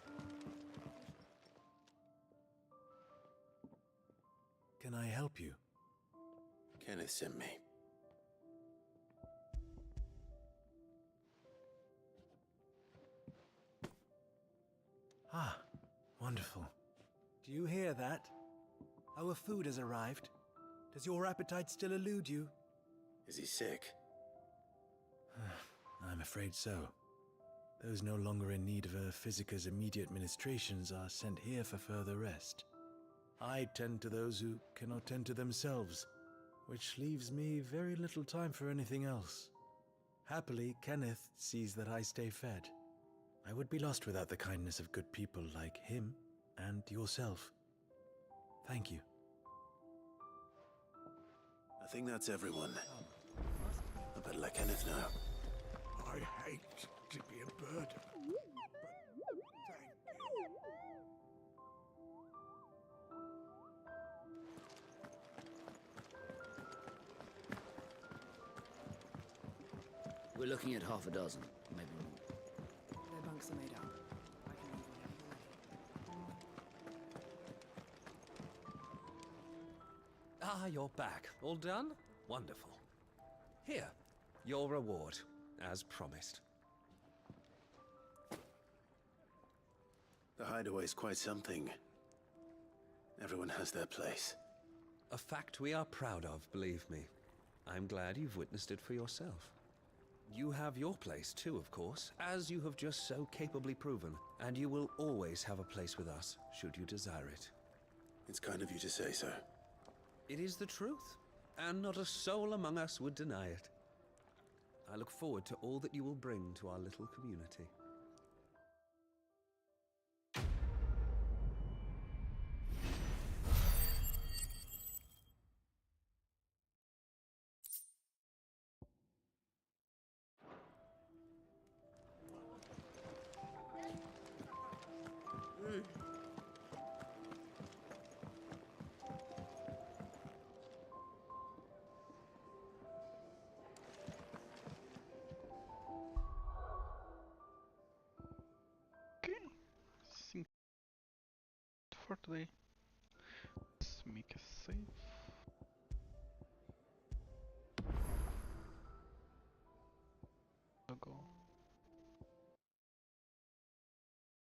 Can I help you? Kenneth sent me. Ah, wonderful. Do you hear that? Our food has arrived. Does your appetite still elude you? Is he sick? I'm afraid so. Those no longer in need of a Physica's immediate ministrations are sent here for further rest. I tend to those who cannot tend to themselves, which leaves me very little time for anything else. Happily, Kenneth sees that I stay fed. I would be lost without the kindness of good people like him and yourself. Thank you. I think that's everyone. I better let Kenneth know. I hate to be a burden, but thank you. We're looking at half a dozen, maybe more. Their bunks are made up. I can leave whenever you're ready. Ah, you're back. All done? Wonderful. Here, your reward, as promised. The hideaway's quite something. Everyone has their place. A fact we are proud of, believe me. I'm glad you've witnessed it for yourself. You have your place too, of course, as you have just so capably proven, and you will always have a place with us, should you desire it. It's kind of you to say so. It is the truth, and not a soul among us would deny it. I look forward to all that you will bring to our little community. Think for today. Let's make a save. Go.